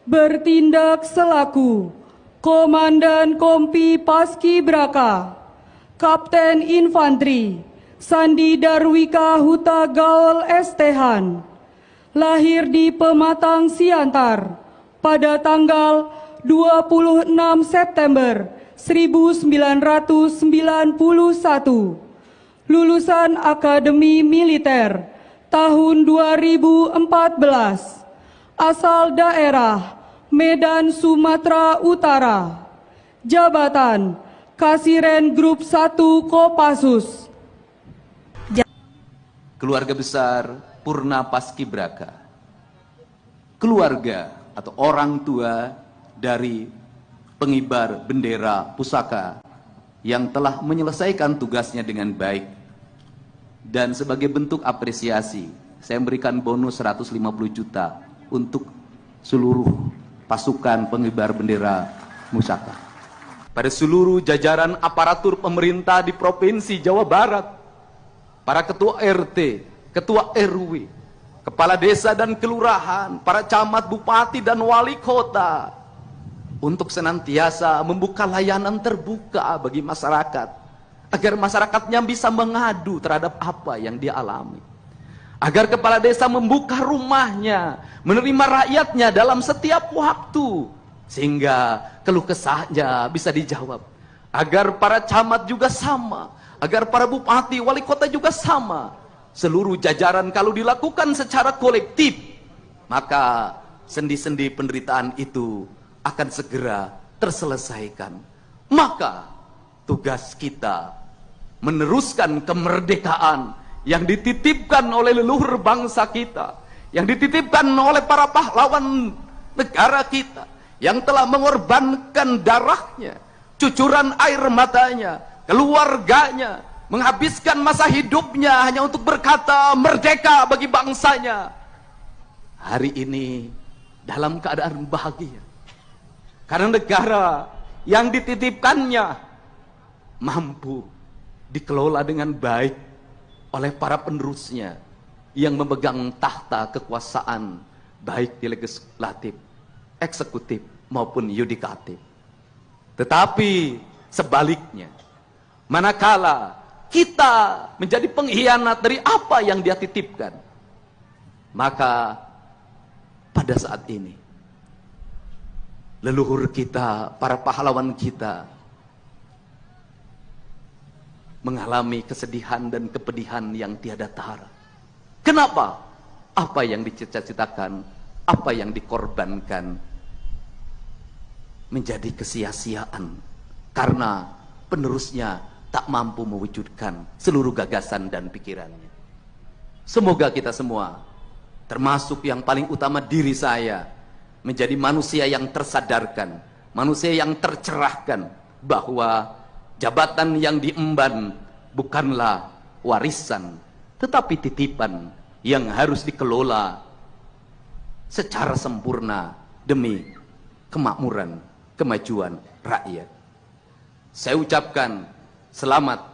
Bertindak selaku Komandan Kompi Paskibraka Kapten Infanteri Sandi Darwika Huta Gaul STH-Han, lahir di Pematang Siantar pada tanggal 26 September 1991, lulusan Akademi Militer tahun 2014, asal daerah Medan, Sumatera Utara, jabatan Kasiren Grup 1 Kopassus. Keluarga besar Purna Paskibraka keluarga atau orang tua dari pengibar bendera pusaka yang telah menyelesaikan tugasnya dengan baik, dan sebagai bentuk apresiasi saya memberikan bonus 150 juta untuk seluruh pasukan pengibar bendera pusaka. Pada seluruh jajaran aparatur pemerintah di Provinsi Jawa Barat, para ketua RT, ketua RW, kepala desa dan kelurahan, para camat, bupati dan wali kota, untuk senantiasa membuka layanan terbuka bagi masyarakat, agar masyarakatnya bisa mengadu terhadap apa yang dia alami. Agar kepala desa membuka rumahnya, menerima rakyatnya dalam setiap waktu, sehingga keluh kesahnya bisa dijawab. Agar para camat juga sama, agar para bupati, wali kota juga sama. Seluruh jajaran kalau dilakukan secara kolektif, maka sendi-sendi penderitaan itu akan segera terselesaikan. Maka tugas kita meneruskan kemerdekaan yang dititipkan oleh leluhur bangsa kita, yang dititipkan oleh para pahlawan negara kita, yang telah mengorbankan darahnya, cucuran air matanya, keluarganya, menghabiskan masa hidupnya hanya untuk berkata merdeka bagi bangsanya. Hari ini dalam keadaan bahagia, karena negara yang dititipkannya mampu dikelola dengan baik oleh para penerusnya yang memegang tahta kekuasaan, baik di legislatif, eksekutif maupun yudikatif. Tetapi sebaliknya, manakala kita menjadi pengkhianat dari apa yang dia titipkan, maka pada saat ini leluhur kita, para pahlawan kita mengalami kesedihan dan kepedihan yang tiada tara. Kenapa? Apa yang dicita-citakan, apa yang dikorbankan menjadi kesia-siaan karena penerusnya tak mampu mewujudkan seluruh gagasan dan pikirannya. Semoga kita semua, termasuk yang paling utama diri saya, menjadi manusia yang tersadarkan, manusia yang tercerahkan bahwa jabatan yang diemban bukanlah warisan, tetapi titipan yang harus dikelola secara sempurna demi kemakmuran, kemajuan rakyat. Saya ucapkan selamat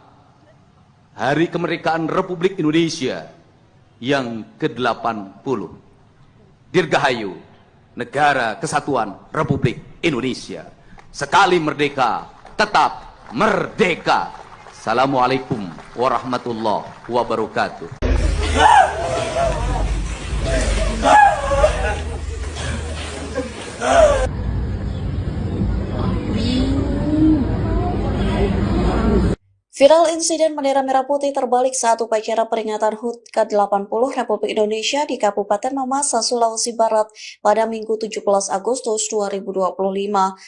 Hari Kemerdekaan Republik Indonesia yang ke-80. Dirgahayu Negara Kesatuan Republik Indonesia. Sekali merdeka, tetap merdeka. Assalamualaikum warahmatullahi wabarakatuh. Viral insiden bendera merah putih terbalik saat upacara peringatan HUT ke-80 Republik Indonesia di Kabupaten Mamasa, Sulawesi Barat pada Minggu 17 Agustus 2025.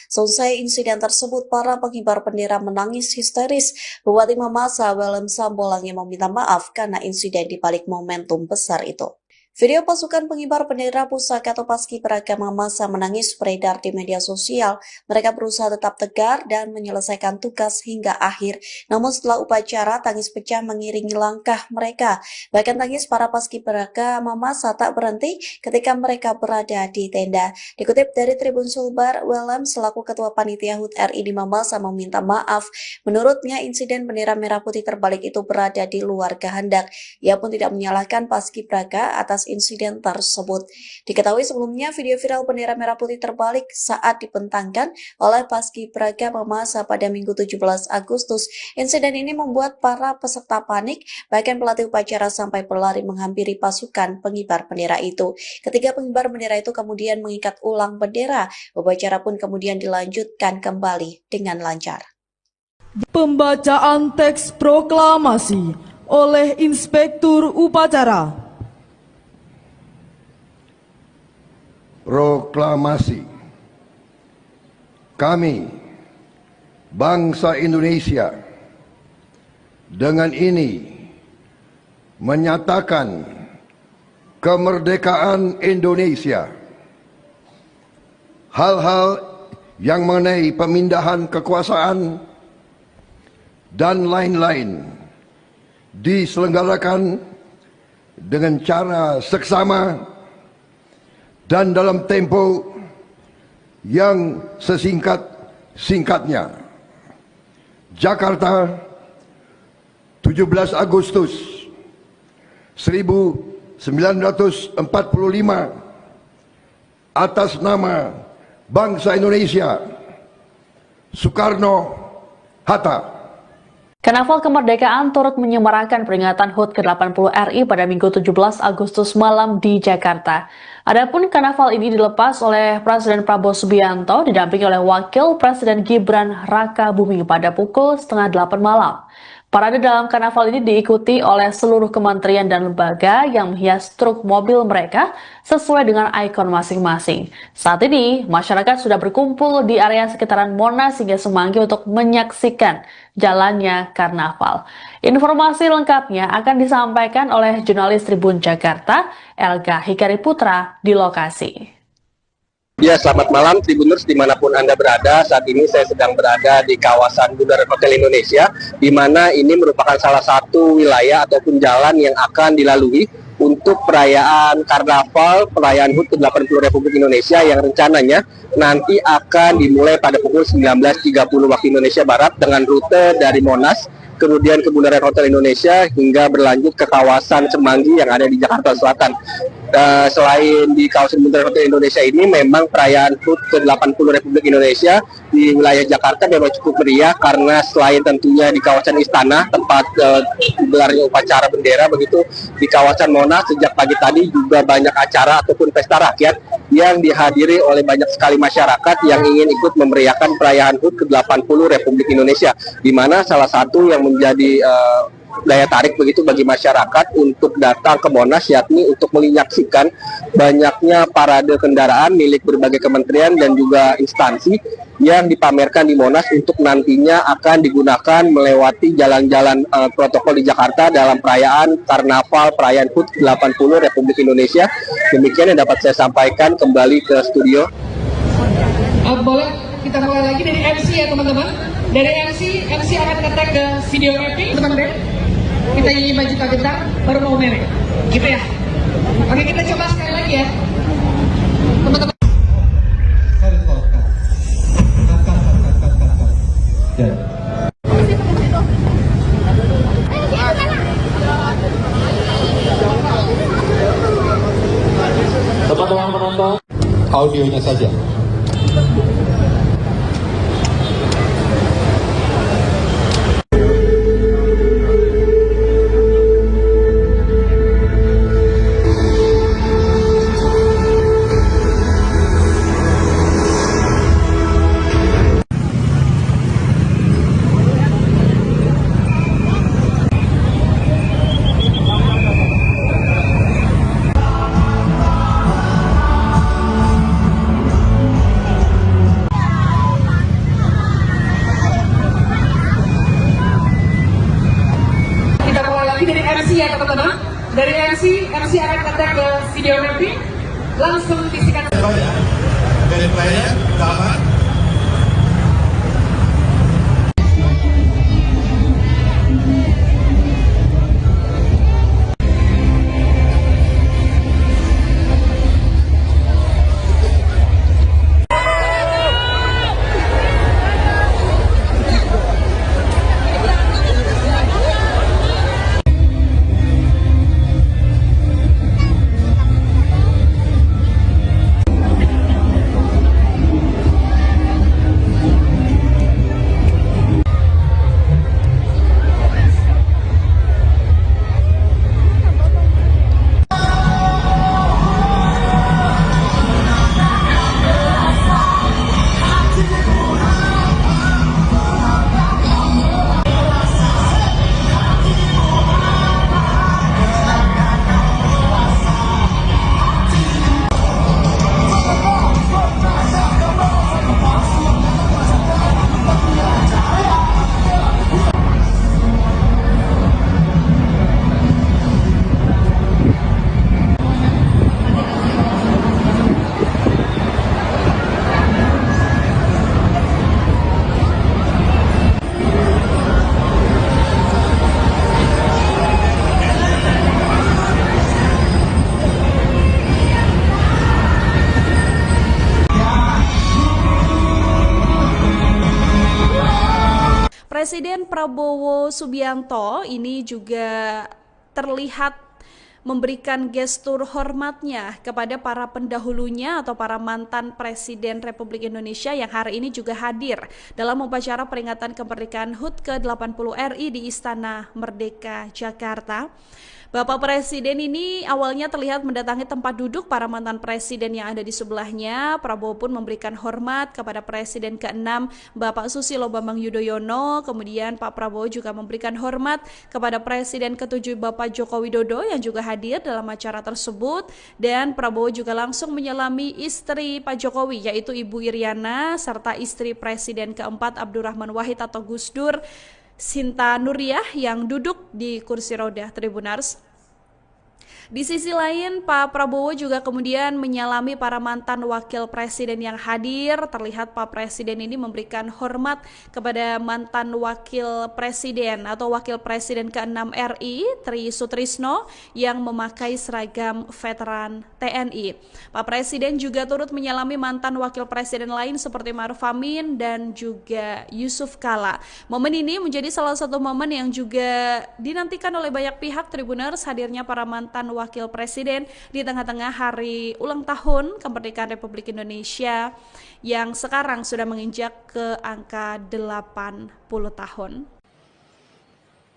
Selesai insiden tersebut, para pengibar bendera menangis histeris. Bupati Mamasa, Welem Sambolangi, meminta maaf karena insiden di balik momentum besar itu. Video pasukan pengibar bendera pusaka atau Paskibraka Mamasa menangis beredar di media sosial. Mereka berusaha tetap tegar dan menyelesaikan tugas hingga akhir. Namun setelah upacara, tangis pecah mengiringi langkah mereka. Bahkan tangis para Paskibraka Mamasa tak berhenti ketika mereka berada di tenda. Dikutip dari Tribun Sulbar, Welem selaku Ketua Panitia HUT RI di Mamasa meminta maaf. Menurutnya, insiden bendera merah putih terbalik itu berada di luar kehendak. Ia pun tidak menyalahkan Paskibraka atas insiden tersebut. Diketahui sebelumnya video viral bendera merah putih terbalik saat dibentangkan oleh Paskibraka Mamasa pada Minggu 17 Agustus. Insiden ini membuat para peserta panik, bahkan pelatih upacara sampai berlari menghampiri pasukan pengibar bendera itu. Ketiga pengibar bendera itu kemudian mengikat ulang bendera. Upacara pun kemudian dilanjutkan kembali dengan lancar. Pembacaan teks proklamasi oleh Inspektur Upacara. Proklamasi. Kami, bangsa Indonesia, dengan ini menyatakan kemerdekaan Indonesia hal-hal yang mengenai pemindahan kekuasaan dan lain-lain diselenggarakan dengan cara seksama dan dalam tempo yang sesingkat-singkatnya. Jakarta, 17 Agustus 1945, atas nama bangsa Indonesia, Soekarno-Hatta. Karnaval Kemerdekaan turut menyemarakan peringatan HUT ke-80 RI pada Minggu 17 Agustus malam di Jakarta. Adapun karnaval ini dilepas oleh Presiden Prabowo Subianto didampingi oleh Wakil Presiden Gibran Rakabuming pada pukul 7:30 malam. Parade dalam karnaval ini diikuti oleh seluruh kementerian dan lembaga yang menghias truk mobil mereka sesuai dengan ikon masing-masing. Saat ini, masyarakat sudah berkumpul di area sekitaran Monas hingga Semanggi untuk menyaksikan jalannya karnaval. Informasi lengkapnya akan disampaikan oleh jurnalis Tribun Jakarta, Elga Hikari Putra, di lokasi. Ya, selamat malam Tribuners dimanapun Anda berada. Saat ini saya sedang berada di kawasan Bundaran Hotel Indonesia, di mana ini merupakan salah satu wilayah ataupun jalan yang akan dilalui untuk perayaan Karnaval, perayaan HUT ke-80 Republik Indonesia yang rencananya nanti akan dimulai pada pukul 19.30 waktu Indonesia Barat dengan rute dari Monas, kemudian ke Bundaran Hotel Indonesia hingga berlanjut ke kawasan Semanggi yang ada di Jakarta Selatan. Selain di kawasan Bundaran Hotel Indonesia ini, memang perayaan HUT ke-80 Republik Indonesia di wilayah Jakarta memang cukup meriah karena selain tentunya di kawasan Istana tempat gelarnya upacara bendera, begitu di kawasan Monas sejak pagi tadi juga banyak acara ataupun pesta rakyat yang dihadiri oleh banyak sekali masyarakat yang ingin ikut memeriahkan perayaan HUT ke-80 Republik Indonesia, di mana salah satu yang menjadi daya tarik begitu bagi masyarakat untuk datang ke Monas, yakni untuk menyaksikan banyaknya parade kendaraan milik berbagai kementerian dan juga instansi yang dipamerkan di Monas untuk nantinya akan digunakan melewati jalan-jalan protokol di Jakarta dalam perayaan Karnaval perayaan HUT 80 Republik Indonesia. Demikian yang dapat saya sampaikan. Kembali ke studio. Boleh kita mulai lagi dari MC ya teman-teman. Dari MC akan ngetek ke video mapping teman-teman. Kita nyanyi maju tak gentar, baru mau merek. Gitu ya. Oke, kita coba sekali lagi ya. Teman-teman. Teman-teman penonton, audionya saja. Dari MC akan ngetek ke video mapping, langsung disikat. Dari player, dapat. Presiden Prabowo Subianto ini juga terlihat memberikan gestur hormatnya kepada para pendahulunya atau para mantan Presiden Republik Indonesia yang hari ini juga hadir dalam upacara peringatan kemerdekaan HUT ke-80 RI di Istana Merdeka, Jakarta. Bapak Presiden ini awalnya terlihat mendatangi tempat duduk para mantan presiden yang ada di sebelahnya. Prabowo pun memberikan hormat kepada Presiden ke-6 Bapak Susilo Bambang Yudhoyono. Kemudian Pak Prabowo juga memberikan hormat kepada Presiden ke-7 Bapak Joko Widodo yang juga hadir dalam acara tersebut. Dan Prabowo juga langsung menyelami istri Pak Jokowi yaitu Ibu Iriana serta istri Presiden ke-4 Abdurrahman Wahid atau Gus Dur, Sinta Nuriyah yang duduk di kursi roda Tribunars. Di sisi lain, Pak Prabowo juga kemudian menyalami para mantan wakil presiden yang hadir. Terlihat Pak Presiden ini memberikan hormat kepada mantan wakil presiden atau wakil presiden ke-6 RI, Tri Sutrisno, yang memakai seragam veteran TNI. Pak Presiden juga turut menyalami mantan wakil presiden lain seperti Ma'ruf Amin dan juga Yusuf Kala. Momen ini menjadi salah satu momen yang juga dinantikan oleh banyak pihak Tribuners, hadirnya para mantan wakil presiden di tengah-tengah hari ulang tahun kemerdekaan Republik Indonesia yang sekarang sudah menginjak ke angka 80 tahun.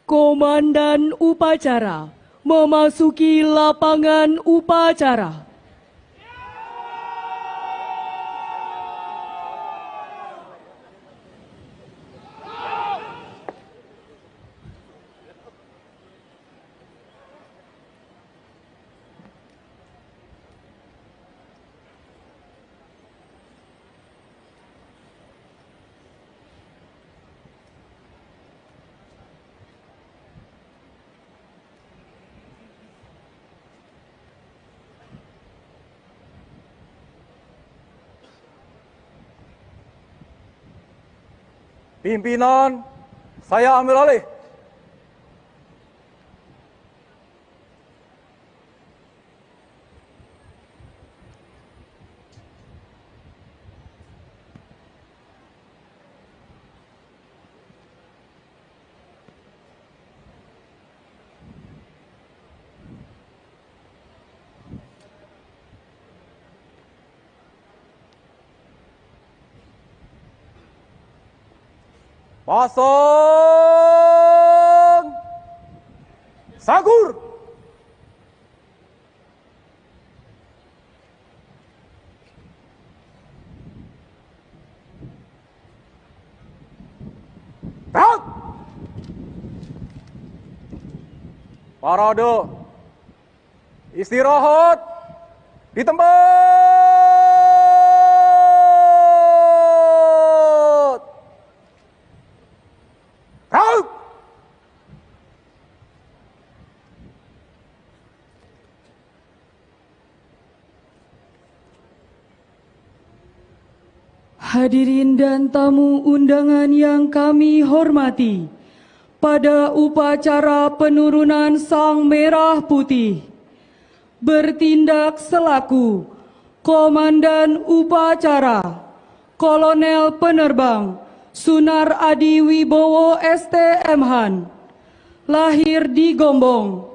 Komandan upacara memasuki lapangan upacara. Pimpinan, saya ambil alih. Pasang Sanggur. Gerak. Parade. Istirahat di tempat. Hadirin dan tamu undangan yang kami hormati, pada upacara penurunan Sang Merah Putih, bertindak selaku Komandan Upacara Kolonel Penerbang Sunar Adi Wibowo STM-Han, lahir di Gombong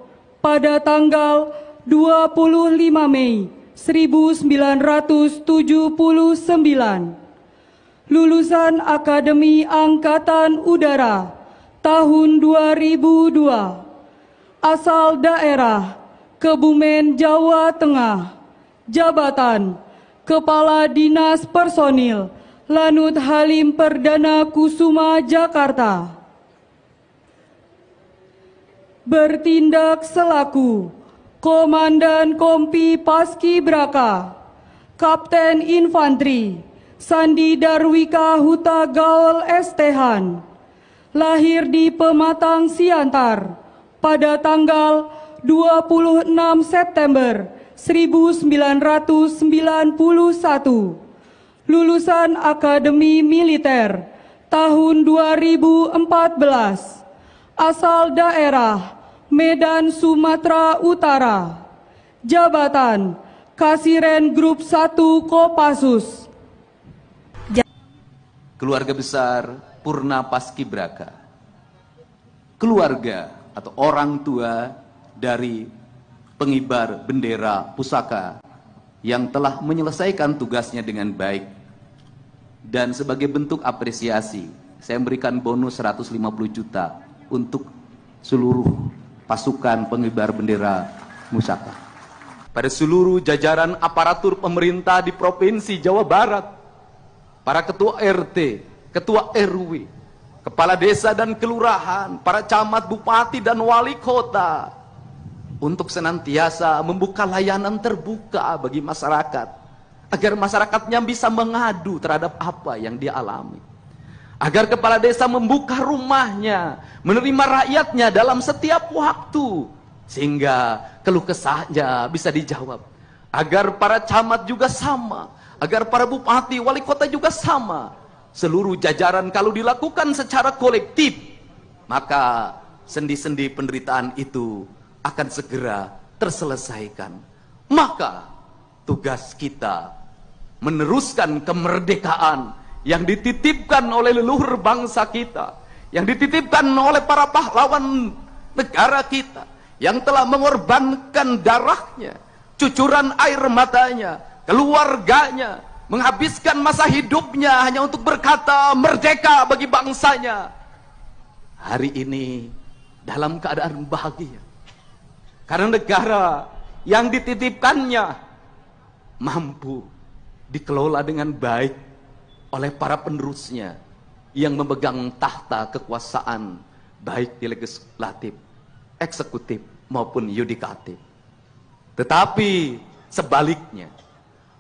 pada tanggal 25 Mei 1979. Lulusan Akademi Angkatan Udara tahun 2002, asal daerah Kebumen, Jawa Tengah, jabatan Kepala Dinas Personil Lanut Halim Perdana Kusuma, Jakarta. Bertindak selaku Komandan Kompi Paskibraka Kapten Infanteri Sandi Darwika Huta Gaul STH-Han, lahir di Pematang Siantar pada tanggal 26 September 1991, lulusan Akademi Militer tahun 2014, asal daerah Medan, Sumatera Utara, jabatan Kasiren Grup 1 Kopassus. Keluarga besar Purna Paskibraka, keluarga atau orang tua dari pengibar bendera pusaka yang telah menyelesaikan tugasnya dengan baik. Dan sebagai bentuk apresiasi, saya memberikan bonus 150 juta untuk seluruh pasukan pengibar bendera pusaka. Pada seluruh jajaran aparatur pemerintah di Provinsi Jawa Barat, para ketua RT, ketua RW, kepala desa dan kelurahan, para camat, bupati dan wali kota, untuk senantiasa membuka layanan terbuka bagi masyarakat, agar masyarakatnya bisa mengadu terhadap apa yang dia alami. Agar kepala desa membuka rumahnya, menerima rakyatnya dalam setiap waktu, sehingga keluh kesahnya bisa dijawab. Agar para camat juga sama, agar para bupati, wali kota juga sama. Seluruh jajaran kalau dilakukan secara kolektif, maka sendi-sendi penderitaan itu akan segera terselesaikan. Maka tugas kita meneruskan kemerdekaan yang dititipkan oleh leluhur bangsa kita, yang dititipkan oleh para pahlawan negara kita, yang telah mengorbankan darahnya, cucuran air matanya, keluarganya, menghabiskan masa hidupnya hanya untuk berkata merdeka bagi bangsanya. Hari ini dalam keadaan bahagia, karena negara yang dititipkannya mampu dikelola dengan baik oleh para penerusnya yang memegang tahta kekuasaan baik di legislatif, eksekutif maupun yudikatif. Tetapi sebaliknya,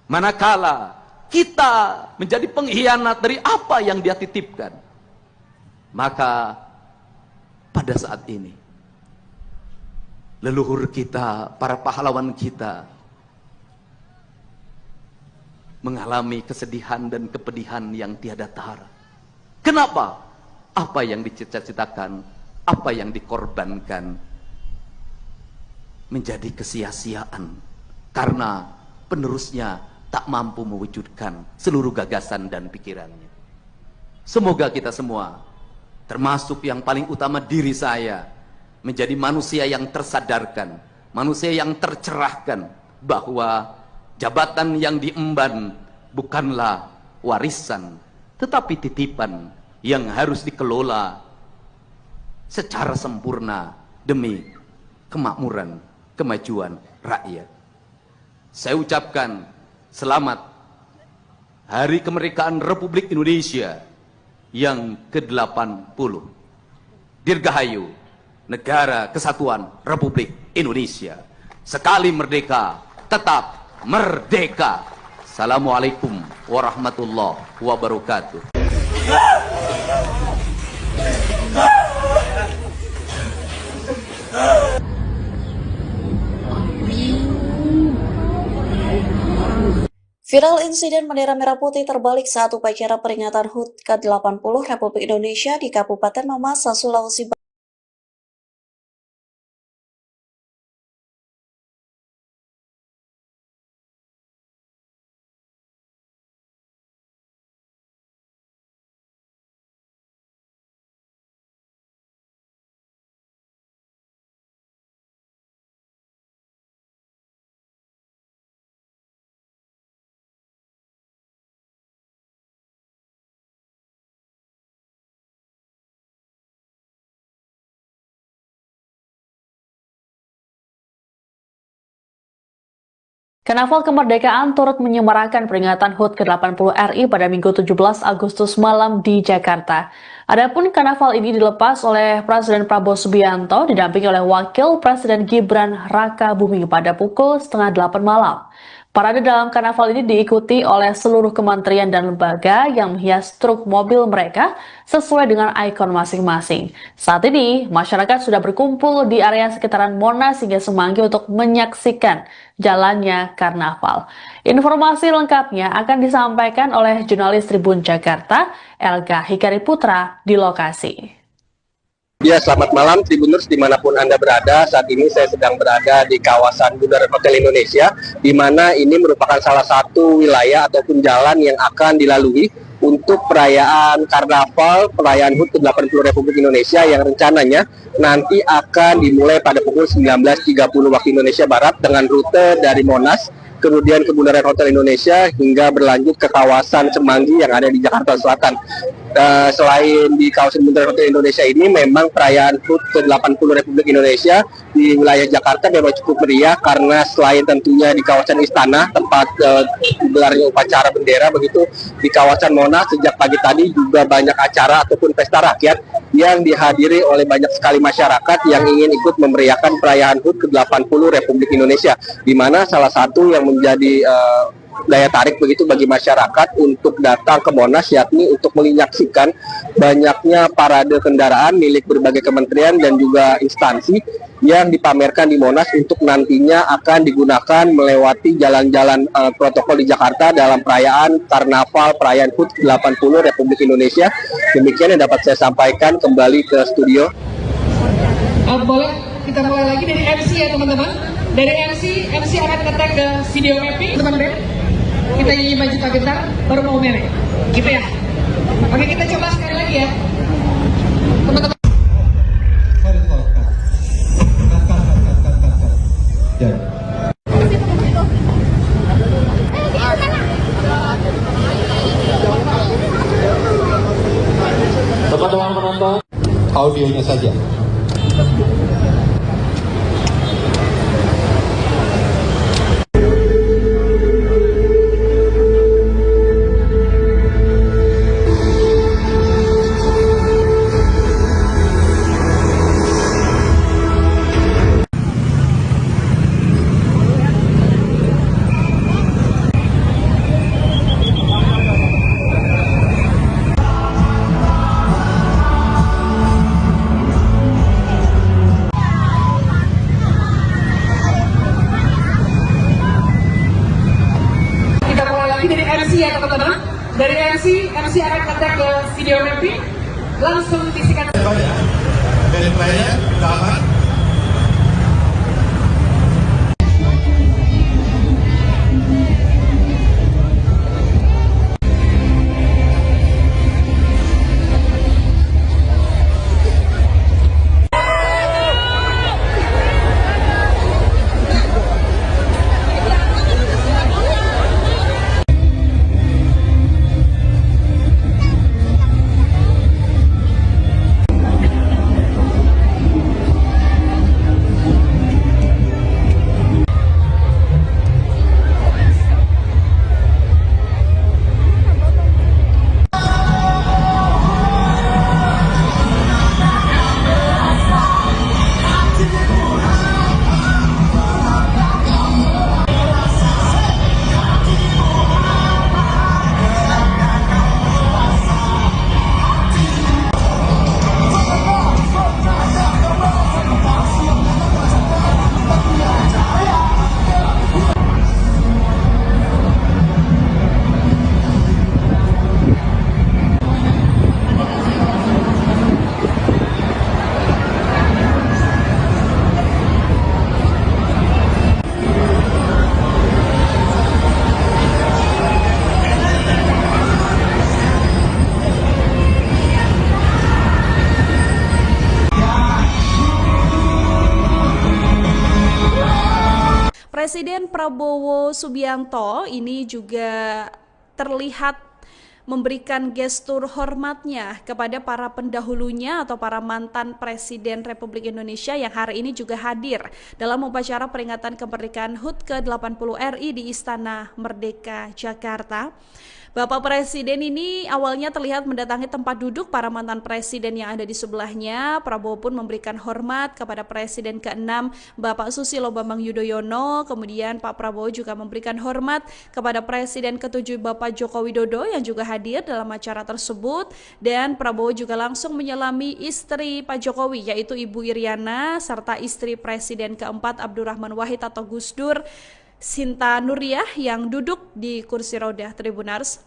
manakala kita menjadi pengkhianat dari apa yang dia titipkan, maka pada saat ini leluhur kita, para pahlawan kita mengalami kesedihan dan kepedihan yang tiada tara. Kenapa? Apa yang dicita-citakan, apa yang dikorbankan menjadi kesia-siaan karena penerusnya tak mampu mewujudkan seluruh gagasan dan pikirannya. Semoga kita semua, termasuk yang paling utama diri saya, menjadi manusia yang tersadarkan, manusia yang tercerahkan bahwa jabatan yang diemban bukanlah warisan, tetapi titipan yang harus dikelola secara sempurna demi kemakmuran, kemajuan rakyat. Saya ucapkan selamat Hari Kemerdekaan Republik Indonesia yang ke-80. Dirgahayu Negara Kesatuan Republik Indonesia. Sekali merdeka, tetap merdeka. Assalamualaikum warahmatullahi wabarakatuh. Viral insiden bendera merah putih terbalik saat upacara peringatan HUT ke-80 Republik Indonesia di Kabupaten Mamasa, Sulawesi Barat. Karnaval Kemerdekaan turut menyemarakan peringatan HUT ke-80 RI pada Minggu 17 Agustus malam di Jakarta. Adapun karnaval ini dilepas oleh Presiden Prabowo Subianto didampingi oleh Wakil Presiden Gibran Rakabuming pada pukul 7:30 malam. Parade dalam karnaval ini diikuti oleh seluruh kementerian dan lembaga yang menghias truk mobil mereka sesuai dengan ikon masing-masing. Saat ini, masyarakat sudah berkumpul di area sekitaran Monas hingga Semanggi untuk menyaksikan jalannya karnaval. Informasi lengkapnya akan disampaikan oleh jurnalis Tribun Jakarta, Elga Hikari Putra, di lokasi. Ya, selamat malam Tribuners dimanapun Anda berada. Saat ini saya sedang berada di kawasan Bundaran Hotel Indonesia, di mana ini merupakan salah satu wilayah ataupun jalan yang akan dilalui untuk perayaan Karnaval, perayaan HUT ke-80 Republik Indonesia yang rencananya nanti akan dimulai pada pukul 19.30 waktu Indonesia Barat dengan rute dari Monas, kemudian ke Bundaran Hotel Indonesia hingga berlanjut ke kawasan Semanggi yang ada di Jakarta Selatan. Selain di kawasan Bundaran Hotel Indonesia ini, memang perayaan HUT ke-80 Republik Indonesia di wilayah Jakarta memang cukup meriah karena selain tentunya di kawasan Istana tempat gelarnya upacara bendera, begitu di kawasan Monas sejak pagi tadi juga banyak acara ataupun pesta rakyat yang dihadiri oleh banyak sekali masyarakat yang ingin ikut memeriahkan perayaan HUT ke-80 Republik Indonesia, di mana salah satu yang menjadi daya tarik begitu bagi masyarakat untuk datang ke Monas, yakni untuk menyaksikan banyaknya parade kendaraan milik berbagai kementerian dan juga instansi yang dipamerkan di Monas untuk nantinya akan digunakan melewati jalan-jalan protokol di Jakarta dalam perayaan Karnaval, perayaan HUT 80 Republik Indonesia. Demikian yang dapat saya sampaikan. Kembali ke studio. Boleh kita mulai lagi dari MC ya teman-teman. Dari MC akan ngetek ke video mapping teman-teman. Kita nyanyi maju tak gentar, baru mau merek. Gitu ya. Oke, kita coba sekali lagi ya. Teman-teman. Teman-teman penonton, audionya saja. Ya teman-teman, dari MC akan ngetek ke video mapping, langsung disikat. Dari player, dapat. Presiden Prabowo Subianto ini juga terlihat memberikan gestur hormatnya kepada para pendahulunya atau para mantan Presiden Republik Indonesia yang hari ini juga hadir dalam upacara peringatan kemerdekaan HUT ke-80 RI di Istana Merdeka, Jakarta. Bapak Presiden ini awalnya terlihat mendatangi tempat duduk para mantan presiden yang ada di sebelahnya. Prabowo pun memberikan hormat kepada Presiden ke-6 Bapak Susilo Bambang Yudhoyono. Kemudian Pak Prabowo juga memberikan hormat kepada Presiden ke-7 Bapak Joko Widodo yang juga hadir dalam acara tersebut. Dan Prabowo juga langsung menyelami istri Pak Jokowi yaitu Ibu Iriana serta istri Presiden ke-4 Abdurrahman Wahid atau Gus Dur, Sinta Nuriyah yang duduk di kursi roda Tribunars.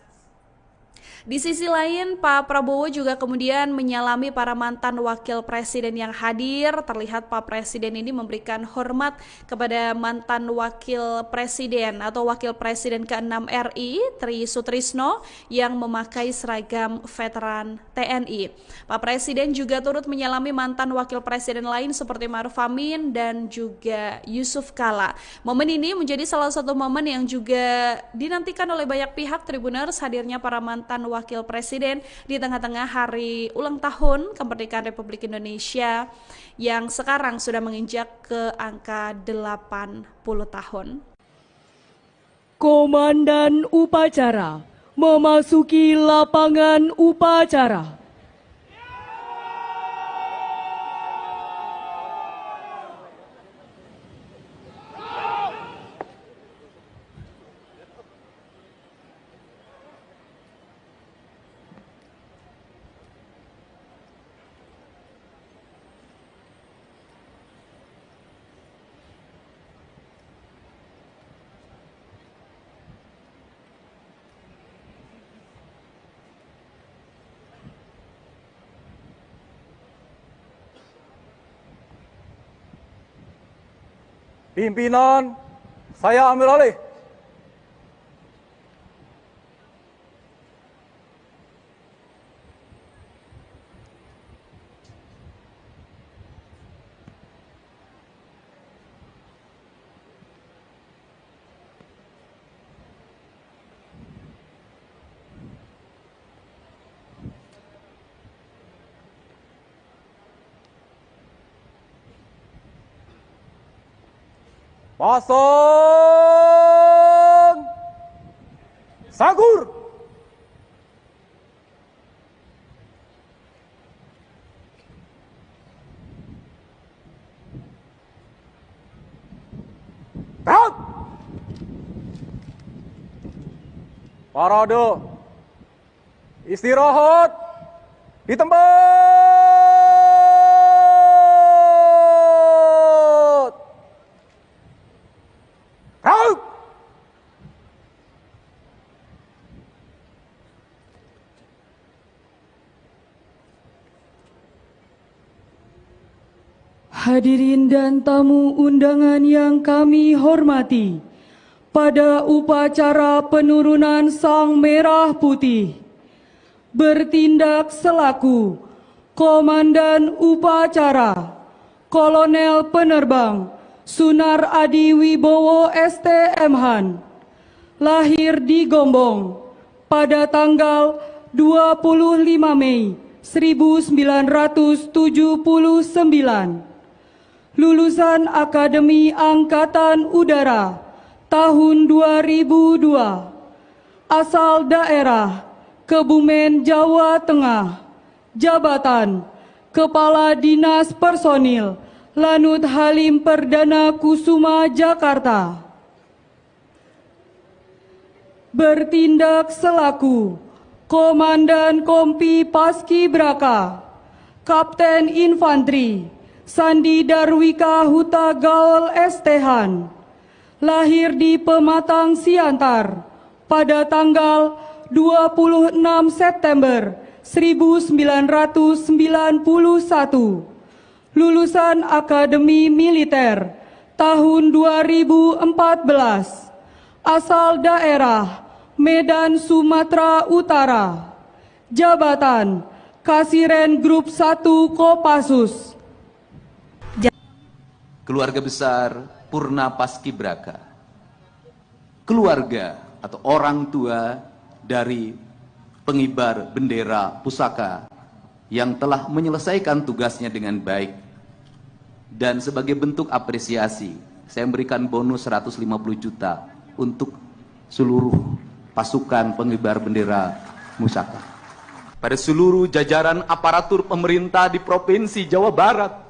Di sisi lain, Pak Prabowo juga kemudian menyalami para mantan wakil presiden yang hadir. Terlihat Pak Presiden ini memberikan hormat kepada mantan wakil presiden atau wakil presiden ke-6 RI, Tri Sutrisno, yang memakai seragam veteran TNI. Pak Presiden juga turut menyalami mantan wakil presiden lain seperti Ma'ruf Amin dan juga Yusuf Kala. Momen ini menjadi salah satu momen yang juga dinantikan oleh banyak pihak Tribuners, hadirnya para mantan wakil presiden di tengah-tengah hari ulang tahun kemerdekaan Republik Indonesia yang sekarang sudah menginjak ke angka 80 tahun. Komandan upacara memasuki lapangan upacara. Pimpinan, saya ambil alih. Pasang Sagur. Berhak. Parade. Istirahat di tempat. Hadirin dan tamu undangan yang kami hormati, pada upacara penurunan Sang Merah Putih, bertindak selaku Komandan Upacara, Kolonel Penerbang Sunar Adi Wibowo STMhan, lahir di Gombong pada tanggal 25 Mei 1979. Lulusan Akademi Angkatan Udara tahun 2002, asal daerah Kebumen, Jawa Tengah, jabatan Kepala Dinas Personil Lanut Halim Perdana Kusuma, Jakarta. Bertindak selaku Komandan Kompi Paskibraka, Kapten Infanteri Sandi Darwika Huta Gaul STHan, lahir di Pematang Siantar pada tanggal 26 September 1991, lulusan Akademi Militer tahun 2014, asal daerah Medan, Sumatera Utara, jabatan Kasiren Grup 1 Kopassus. Keluarga besar Purna Paskibraka, keluarga atau orang tua dari pengibar bendera pusaka yang telah menyelesaikan tugasnya dengan baik, dan sebagai bentuk apresiasi saya memberikan bonus 150 juta untuk seluruh pasukan pengibar bendera pusaka. Pada seluruh jajaran aparatur pemerintah di Provinsi Jawa Barat,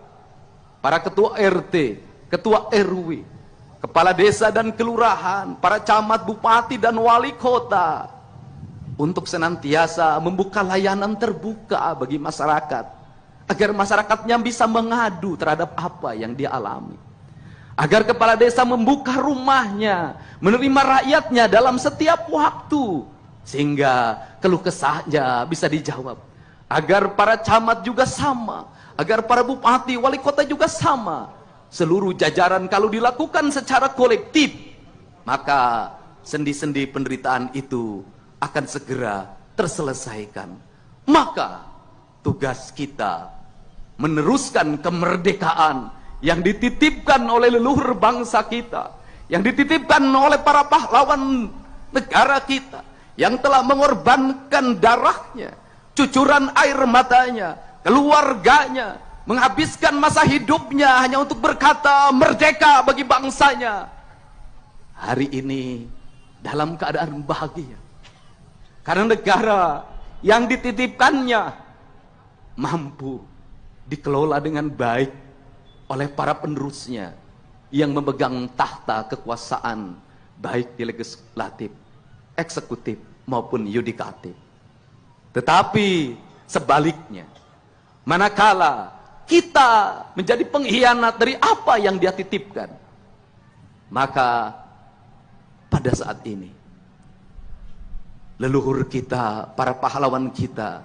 para ketua RT, ketua RW, kepala desa dan kelurahan, para camat, bupati dan wali kota, untuk senantiasa membuka layanan terbuka bagi masyarakat, agar masyarakatnya bisa mengadu terhadap apa yang dia alami, agar kepala desa membuka rumahnya, menerima rakyatnya dalam setiap waktu, sehingga keluh kesahnya bisa dijawab. Agar para camat juga sama, agar para bupati, wali kota juga sama. Seluruh jajaran kalau dilakukan secara kolektif, maka sendi-sendi penderitaan itu akan segera terselesaikan. Maka tugas kita meneruskan kemerdekaan yang dititipkan oleh leluhur bangsa kita, yang dititipkan oleh para pahlawan negara kita, yang telah mengorbankan darahnya, cucuran air matanya, keluarganya, menghabiskan masa hidupnya hanya untuk berkata merdeka bagi bangsanya. Hari ini dalam keadaan bahagia karena negara yang dititipkannya mampu dikelola dengan baik oleh para penerusnya yang memegang tahta kekuasaan baik di legislatif, eksekutif maupun yudikatif. Tetapi sebaliknya, manakala kita menjadi pengkhianat dari apa yang dia titipkan, maka pada saat ini leluhur kita, para pahlawan kita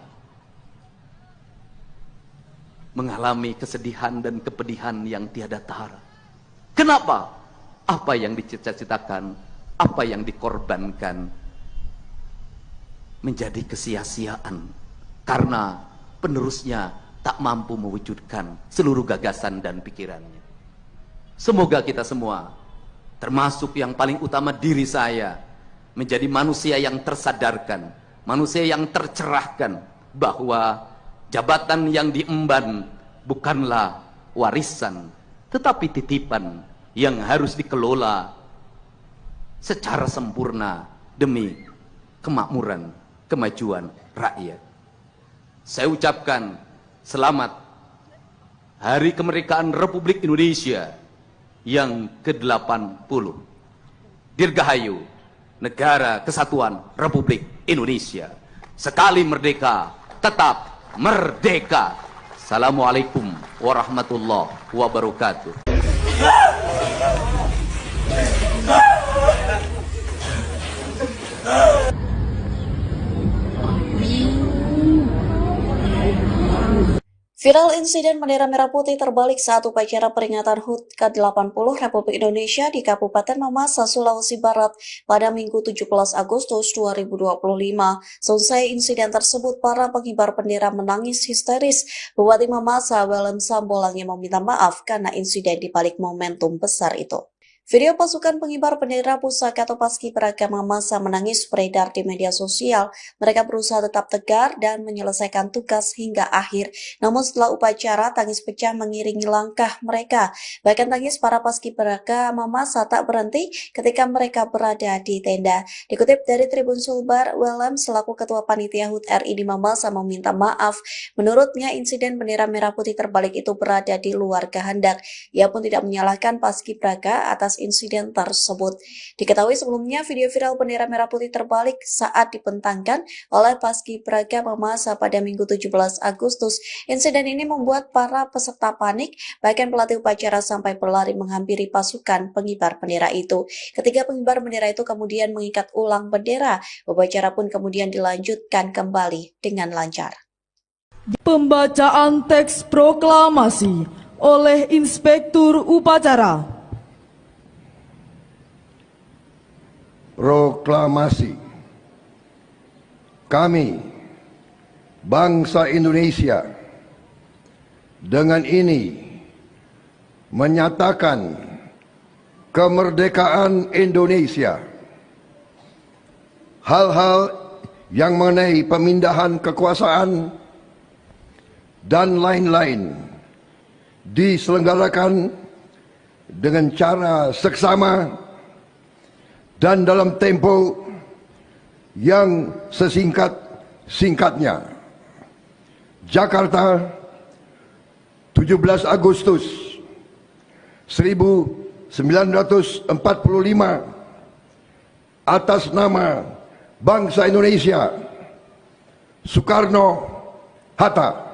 mengalami kesedihan dan kepedihan yang tiada tara. Kenapa? Apa yang dicita-citakan, apa yang dikorbankan menjadi kesia-siaan karena penerusnya tak mampu mewujudkan seluruh gagasan dan pikirannya. Semoga kita semua, termasuk yang paling utama diri saya, menjadi manusia yang tersadarkan, manusia yang tercerahkan bahwa jabatan yang diemban bukanlah warisan, tetapi titipan yang harus dikelola secara sempurna demi kemakmuran, kemajuan rakyat. Saya ucapkan selamat Hari Kemerdekaan Republik Indonesia yang ke-80. Dirgahayu Negara Kesatuan Republik Indonesia. Sekali merdeka, tetap merdeka. Assalamualaikum warahmatullahi wabarakatuh. Viral insiden bendera merah putih terbalik saat upacara peringatan HUT ke-80 Republik Indonesia di Kabupaten Mamasa, Sulawesi Barat pada Minggu 17 Agustus 2025. Selesai insiden tersebut, para pengibar bendera menangis histeris. Bupati Mamasa, Wellen Sambolang, yang meminta maaf karena insiden di balik momentum besar itu. Video pasukan pengibar bendera pusaka atau Paskibraka Mamasa menangis beredar di media sosial. Mereka berusaha tetap tegar dan menyelesaikan tugas hingga akhir. Namun setelah upacara, tangis pecah mengiringi langkah mereka. Bahkan tangis para Paskibraka Mamasa tak berhenti ketika mereka berada di tenda. Dikutip dari Tribun Sulbar, Wellem selaku Ketua Panitia HUT RI di Mamasa meminta maaf. Menurutnya, insiden bendera merah putih terbalik itu berada di luar kehendak. Ia pun tidak menyalahkan Paskibraka atas insiden tersebut. Diketahui sebelumnya video viral bendera merah putih terbalik saat dibentangkan oleh Paskibraka Mamasa pada Minggu 17 Agustus. Insiden ini membuat para peserta panik, bahkan pelatih upacara sampai berlari menghampiri pasukan pengibar bendera itu. Ketika pengibar bendera itu kemudian mengikat ulang bendera, upacara pun kemudian dilanjutkan kembali dengan lancar. Pembacaan teks proklamasi oleh Inspektur Upacara. Proklamasi. Kami, bangsa Indonesia, dengan ini menyatakan kemerdekaan Indonesia. Hal-hal yang mengenai pemindahan kekuasaan dan lain-lain diselenggarakan dengan cara seksama dan dalam tempo yang sesingkat-singkatnya. Jakarta, 17 Agustus 1945, atas nama bangsa Indonesia, Soekarno-Hatta.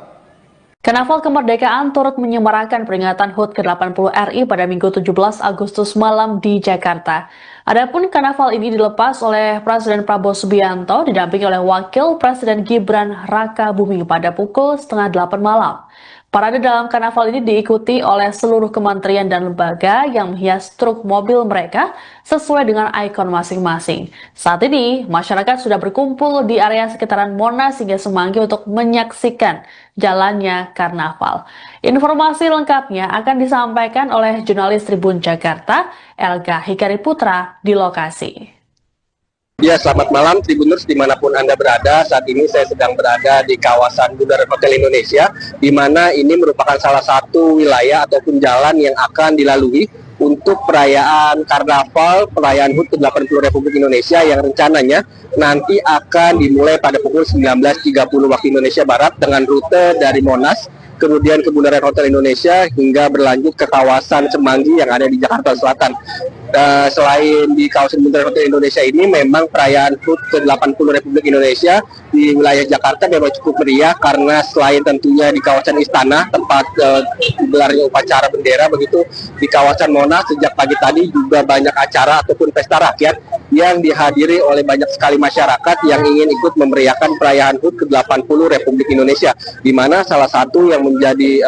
Karnaval Kemerdekaan turut menyemarakan peringatan HUT ke-80 RI pada Minggu 17 Agustus malam di Jakarta. Adapun karnaval ini dilepas oleh Presiden Prabowo Subianto didampingi oleh Wakil Presiden Gibran Rakabuming pada pukul 7:30 malam. Parade dalam karnaval ini diikuti oleh seluruh kementerian dan lembaga yang menghias truk mobil mereka sesuai dengan ikon masing-masing. Saat ini, masyarakat sudah berkumpul di area sekitaran Monas hingga Semanggi untuk menyaksikan jalannya karnaval. Informasi lengkapnya akan disampaikan oleh jurnalis Tribun Jakarta, Elga Hikari Putra, di lokasi. Ya, selamat malam Tribuners dimanapun Anda berada. Saat ini saya sedang berada di kawasan Bundaran Hotel Indonesia, di mana ini merupakan salah satu wilayah ataupun jalan yang akan dilalui untuk perayaan Karnaval, perayaan HUT ke-80 Republik Indonesia yang rencananya nanti akan dimulai pada pukul 19.30 waktu Indonesia Barat dengan rute dari Monas, kemudian ke Bundaran Hotel Indonesia hingga berlanjut ke kawasan Semanggi yang ada di Jakarta Selatan. Selain di kawasan Bundaran Hotel Indonesia ini, memang perayaan HUT ke-80 Republik Indonesia di wilayah Jakarta memang cukup meriah karena selain tentunya di kawasan Istana tempat digelarnya upacara bendera, begitu di kawasan Monas sejak pagi tadi juga banyak acara ataupun pesta rakyat yang dihadiri oleh banyak sekali masyarakat yang ingin ikut memeriahkan perayaan HUT ke-80 Republik Indonesia, di mana salah satu yang menjadi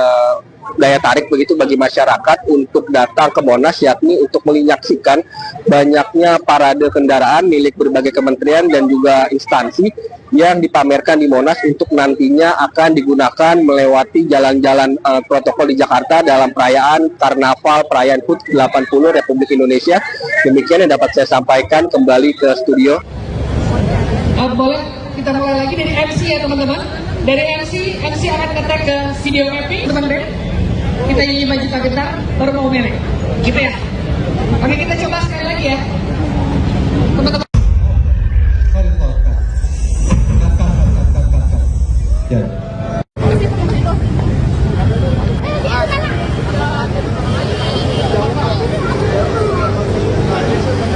daya tarik begitu bagi masyarakat untuk datang ke Monas, yakni untuk menyaksikan banyaknya parade kendaraan milik berbagai kementerian dan juga instansi yang dipamerkan di Monas untuk nantinya akan digunakan melewati jalan-jalan protokol di Jakarta dalam perayaan Karnaval perayaan HUT 80 Republik Indonesia. Demikian yang dapat saya sampaikan, kembali ke studio. Boleh kita mulai lagi dari MC ya teman-teman. Dari MC akan ngetek ke video mapping teman-teman. Kita nyanyi maju tak gentar, baru mau merek. Gitu ya. Oke, kita coba sekali lagi ya. Teman-teman. Ya.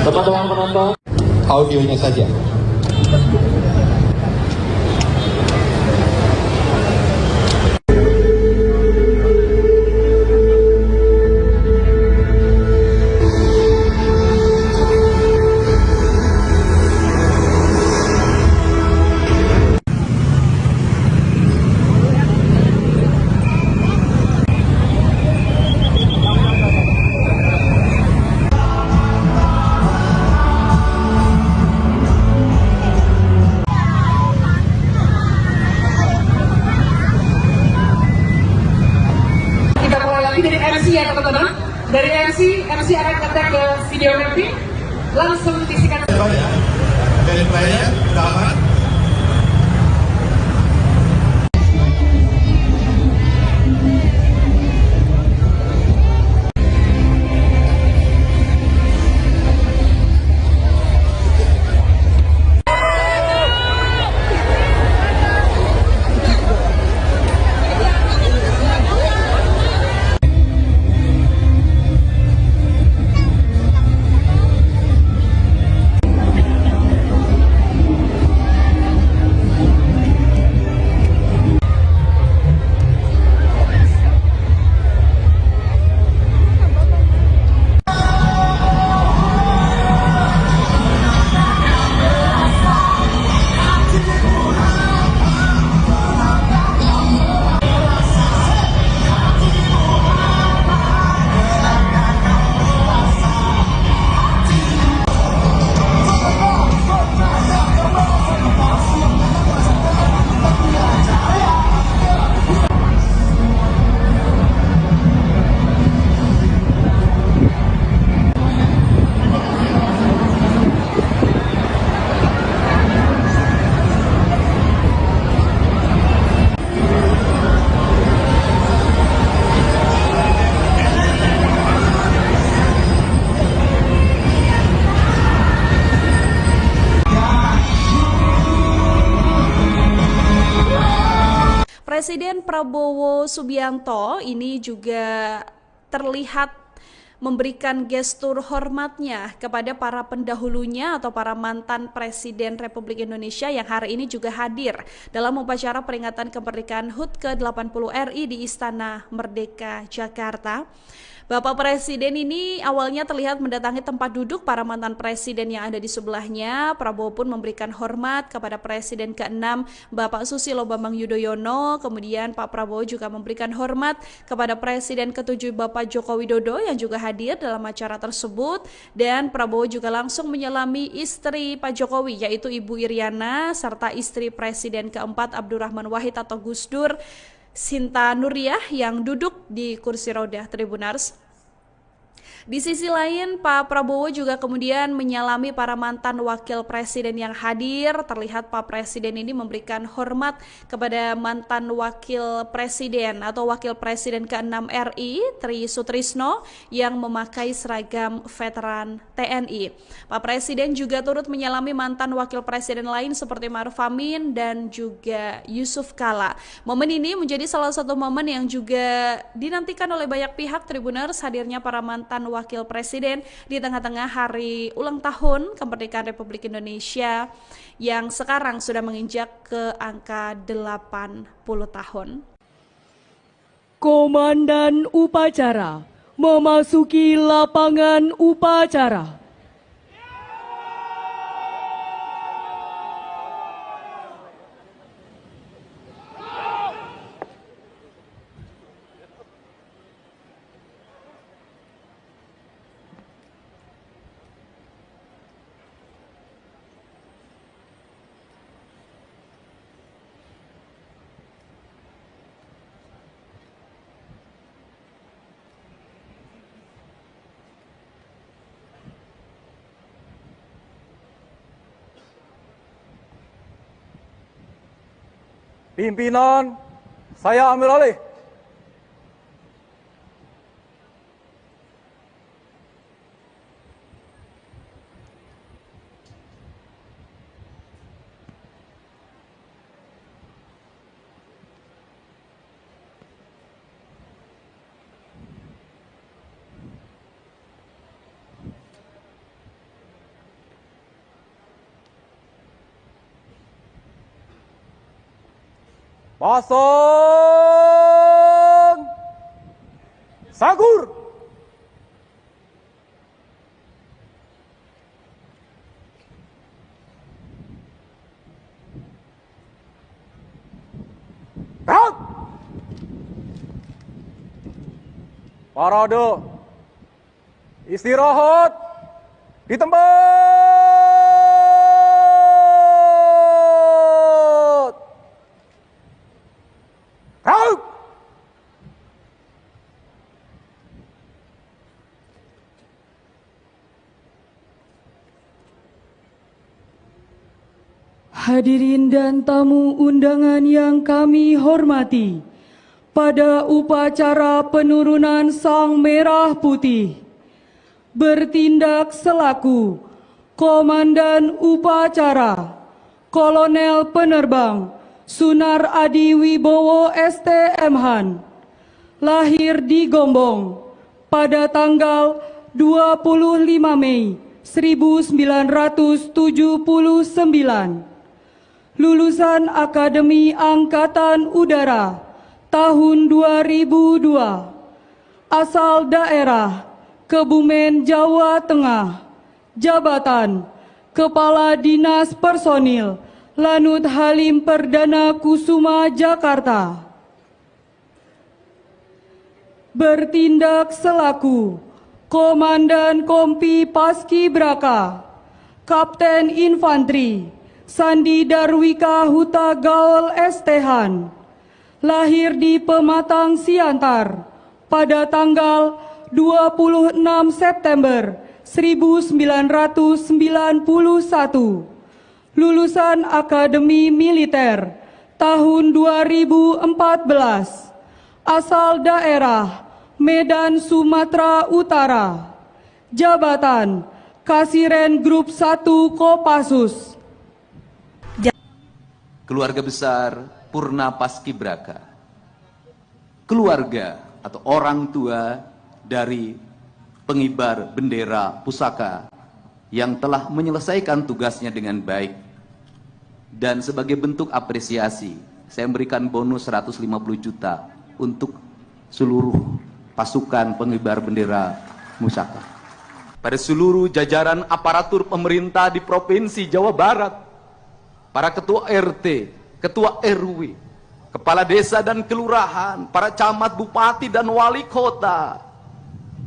Teman-teman penonton, audionya saja. Dari MC ya teman-teman. Dari MC akan ngetek ke video mapping. Langsung disikat. Dari player, dapat. Presiden Prabowo Subianto ini juga terlihat memberikan gestur hormatnya kepada para pendahulunya atau para mantan Presiden Republik Indonesia yang hari ini juga hadir dalam upacara peringatan kemerdekaan HUT ke-80 RI di Istana Merdeka, Jakarta. Bapak Presiden ini awalnya terlihat mendatangi tempat duduk para mantan presiden yang ada di sebelahnya. Prabowo pun memberikan hormat kepada Presiden ke-6 Bapak Susilo Bambang Yudhoyono. Kemudian Pak Prabowo juga memberikan hormat kepada Presiden ke-7 Bapak Joko Widodo yang juga hadir dalam acara tersebut. Dan Prabowo juga langsung menyelami istri Pak Jokowi yaitu Ibu Iriana serta istri Presiden ke-4 Abdurrahman Wahid atau Gus Dur, Sinta Nuriyah yang duduk di kursi roda Tribunars. Di sisi lain, Pak Prabowo juga kemudian menyalami para mantan wakil presiden yang hadir. Terlihat Pak Presiden ini memberikan hormat kepada mantan wakil presiden atau wakil presiden ke-6 RI, Tri Sutrisno, yang memakai seragam veteran TNI. Pak Presiden juga turut menyalami mantan wakil presiden lain seperti Ma'ruf Amin dan juga Yusuf Kala. Momen ini menjadi salah satu momen yang juga dinantikan oleh banyak pihak Tribuners, hadirnya para mantan wakil presiden di tengah-tengah hari ulang tahun kemerdekaan Republik Indonesia yang sekarang sudah menginjak ke angka 80 tahun. Komandan upacara memasuki lapangan upacara. Pimpinan, saya ambil alih. Pasang Sagur. Gerak. Parade. Istirahat di tempat. Hadirin dan tamu undangan yang kami hormati, pada upacara penurunan Sang Merah Putih, bertindak selaku Komandan Upacara Kolonel Penerbang Sunar Adi Wibowo STM-Han, lahir di Gombong pada tanggal 25 Mei 1979. Lulusan Akademi Angkatan Udara tahun 2002, asal daerah Kebumen, Jawa Tengah, jabatan Kepala Dinas Personil Lanut Halim Perdana Kusuma, Jakarta. Bertindak selaku Komandan Kompi Paskibraka Kapten Infanteri Sandi Darwika Huta Gaul ST-Han, lahir di Pematang, Siantar pada tanggal 26 September 1991, lulusan Akademi Militer tahun 2014, asal daerah Medan, Sumatera Utara, jabatan Kasiren Grup 1 Kopassus. Keluarga besar Purna Paskibraka, keluarga atau orang tua dari pengibar bendera pusaka yang telah menyelesaikan tugasnya dengan baik. Dan sebagai bentuk apresiasi, saya memberikan bonus 150 juta untuk seluruh pasukan pengibar bendera pusaka. Pada seluruh jajaran aparatur pemerintah di Provinsi Jawa Barat, para ketua RT, ketua RW, kepala desa dan kelurahan, para camat, bupati dan wali kota,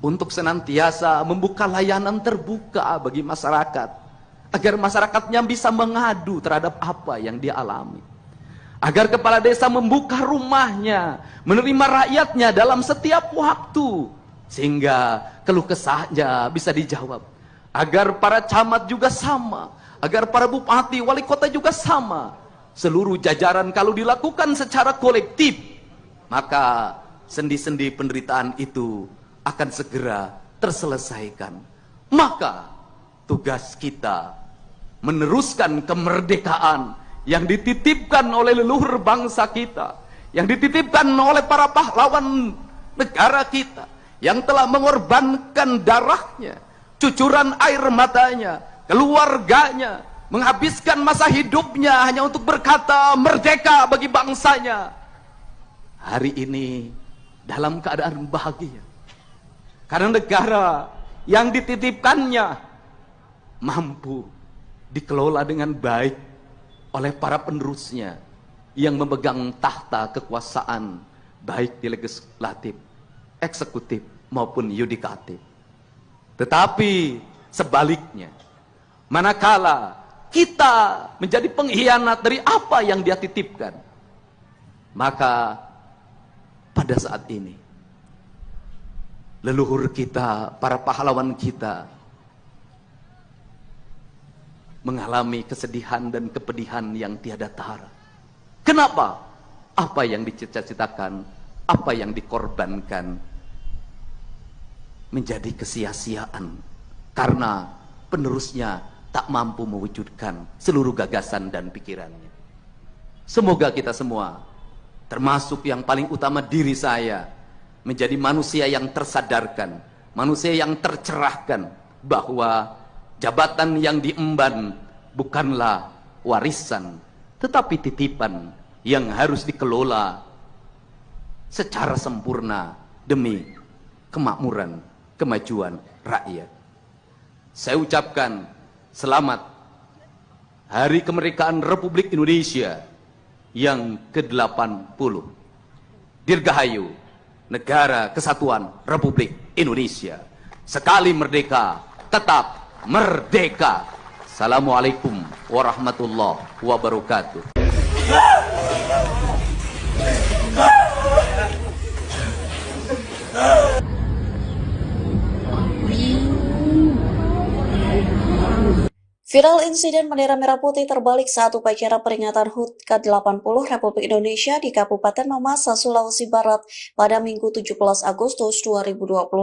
untuk senantiasa membuka layanan terbuka bagi masyarakat, agar masyarakatnya bisa mengadu terhadap apa yang dia alami. Agar kepala desa membuka rumahnya, menerima rakyatnya dalam setiap waktu, sehingga keluh kesahnya bisa dijawab. Agar para camat juga sama, agar para bupati, wali kota juga sama. Seluruh jajaran kalau dilakukan secara kolektif, maka sendi-sendi penderitaan itu akan segera terselesaikan. Maka tugas kita meneruskan kemerdekaan yang dititipkan oleh leluhur bangsa kita, yang dititipkan oleh para pahlawan negara kita, yang telah mengorbankan darahnya, cucuran air matanya, keluarganya, menghabiskan masa hidupnya hanya untuk berkata merdeka bagi bangsanya. Hari ini dalam keadaan bahagia, karena negara yang dititipkannya mampu dikelola dengan baik oleh para penerusnya yang memegang tahta kekuasaan baik di legislatif, eksekutif maupun yudikatif. Tetapi sebaliknya, manakala kita menjadi pengkhianat dari apa yang dia titipkan, maka pada saat ini leluhur kita, para pahlawan kita mengalami kesedihan dan kepedihan yang tiada tara. Kenapa? Apa yang dicita-citakan, apa yang dikorbankan menjadi kesia-siaan karena penerusnya tak mampu mewujudkan seluruh gagasan dan pikirannya. Semoga kita semua, termasuk yang paling utama diri saya, menjadi manusia yang tersadarkan, manusia yang tercerahkan bahwa jabatan yang diemban bukanlah warisan, tetapi titipan yang harus dikelola secara sempurna demi kemakmuran, kemajuan rakyat. Saya ucapkan selamat Hari Kemerdekaan Republik Indonesia yang ke-80. Dirgahayu Negara Kesatuan Republik Indonesia. Sekali merdeka, tetap merdeka. Assalamualaikum warahmatullahi wabarakatuh. Viral insiden bendera merah putih terbalik saat upacara peringatan HUT ke-80 Republik Indonesia di Kabupaten Mamasa, Sulawesi Barat pada Minggu 17 Agustus 2025.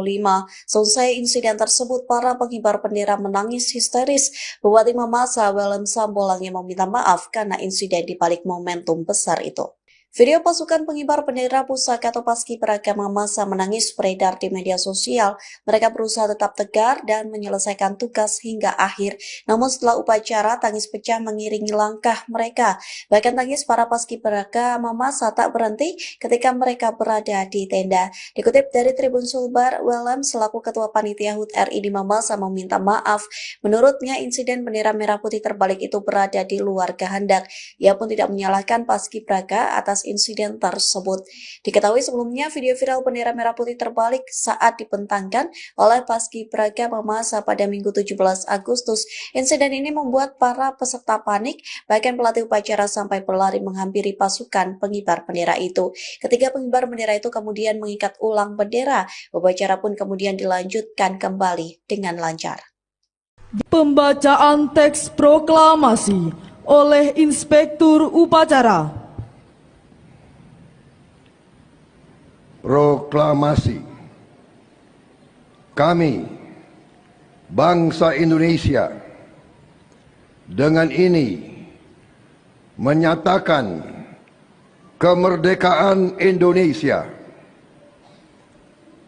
Selesai insiden tersebut, para pengibar bendera menangis histeris. Bupati Mamasa, Welem Sambolangi, meminta maaf karena insiden di balik momentum besar itu. Video pasukan pengibar bendera pusaka atau Paskibraka Mamasa menangis beredar di media sosial. Mereka berusaha tetap tegar dan menyelesaikan tugas hingga akhir. Namun setelah upacara, tangis pecah mengiringi langkah mereka. Bahkan tangis para Paskibraka Mamasa tak berhenti ketika mereka berada di tenda. Dikutip dari Tribun Sulbar, Welem selaku Ketua Panitia HUT RI di Mamasa meminta maaf. Menurutnya, insiden bendera merah putih terbalik itu berada di luar kehendak. Ia pun tidak menyalahkan Paskibraka atas insiden tersebut. Diketahui sebelumnya video viral bendera merah putih terbalik saat dibentangkan oleh Paskibraka Mamasa pada Minggu 17 Agustus. Insiden ini membuat para peserta panik, bahkan pelatih upacara sampai berlari menghampiri pasukan pengibar bendera itu. Ketiga pengibar bendera itu kemudian mengikat ulang bendera. Upacara pun kemudian dilanjutkan kembali dengan lancar. Pembacaan teks proklamasi oleh Inspektur Upacara. Proklamasi. Kami, bangsa Indonesia, dengan ini menyatakan kemerdekaan Indonesia.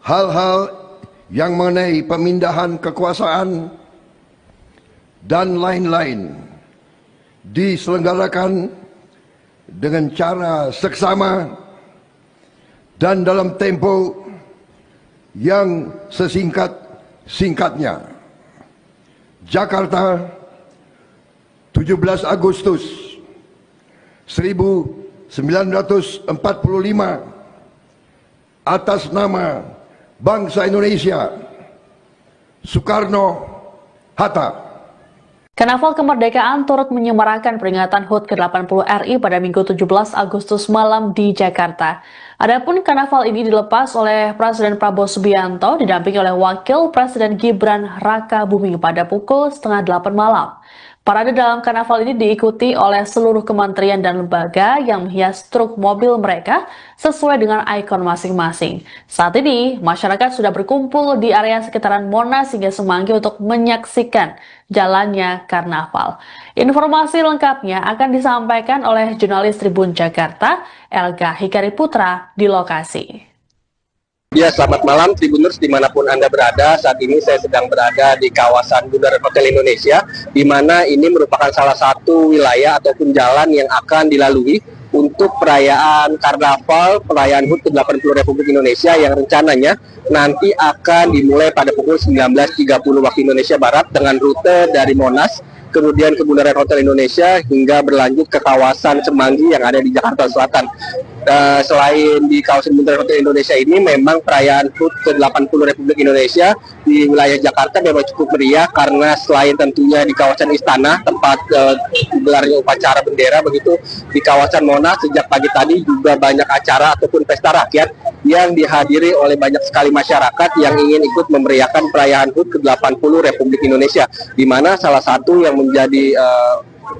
Hal-hal yang mengenai pemindahan kekuasaan dan lain-lain diselenggarakan dengan cara seksama dan dalam tempo yang sesingkat-singkatnya. Jakarta, 17 Agustus 1945, atas nama bangsa Indonesia, Soekarno-Hatta. Karnaval Kemerdekaan turut menyemarakan peringatan HUT ke-80 RI pada Minggu 17 Agustus malam di Jakarta. Adapun karnaval ini dilepas oleh Presiden Prabowo Subianto didampingi oleh Wakil Presiden Gibran Rakabuming pada pukul 7:30 malam. Parade dalam karnaval ini diikuti oleh seluruh kementerian dan lembaga yang menghias truk mobil mereka sesuai dengan ikon masing-masing. Saat ini, masyarakat sudah berkumpul di area sekitaran Monas hingga Semanggi untuk menyaksikan jalannya karnaval. Informasi lengkapnya akan disampaikan oleh jurnalis Tribun Jakarta, Elga Hikari Putra, di lokasi. Ya, selamat malam Tribuners dimanapun Anda berada. Saat ini saya sedang berada di kawasan Bundaran Hotel Indonesia, di mana ini merupakan salah satu wilayah ataupun jalan yang akan dilalui untuk perayaan Karnaval, perayaan HUT ke-80 Republik Indonesia yang rencananya nanti akan dimulai pada pukul 19.30 waktu Indonesia Barat dengan rute dari Monas, kemudian ke Bundaran Hotel Indonesia hingga berlanjut ke kawasan Semanggi yang ada di Jakarta Selatan. Selain di kawasan Bundaran Hotel Indonesia ini, memang perayaan HUT ke-80 Republik Indonesia di wilayah Jakarta memang cukup meriah karena selain tentunya di kawasan Istana tempat gelarnya upacara bendera, begitu di kawasan Monas sejak pagi tadi juga banyak acara ataupun pesta rakyat yang dihadiri oleh banyak sekali masyarakat yang ingin ikut memeriahkan perayaan HUT ke-80 Republik Indonesia, di mana salah satu yang menjadi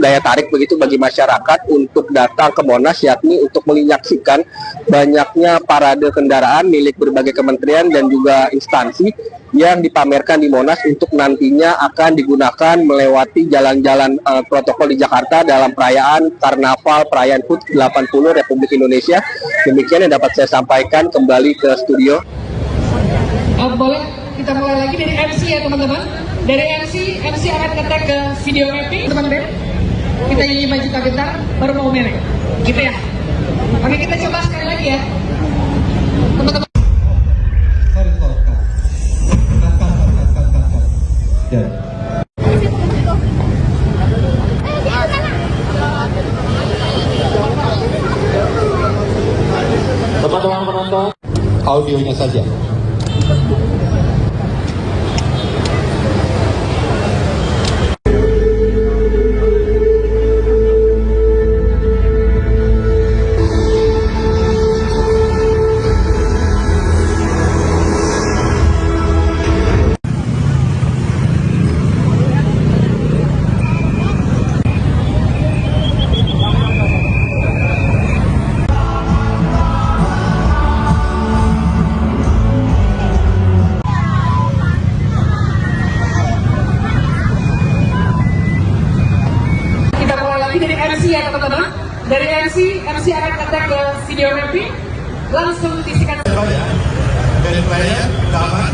daya tarik begitu bagi masyarakat untuk datang ke Monas, yakni untuk menyaksikan banyaknya parade kendaraan milik berbagai kementerian dan juga instansi yang dipamerkan di Monas untuk nantinya akan digunakan melewati jalan-jalan protokol di Jakarta dalam perayaan Karnaval, perayaan HUT 80 Republik Indonesia. Demikian yang dapat saya sampaikan. Kembali ke studio. Boleh kita mulai lagi dari MC ya teman-teman. Dari MC akan ngetek ke video mapping teman-teman. Kita nyanyi maju bentar, baru mau merek. Gitu ya. Oke, kita coba sekali lagi ya. Teman-teman. Ya. Teman-teman penonton, audionya saja. Dari MC akan ngetek ke video mapping, langsung disikat. Dari player, dapat.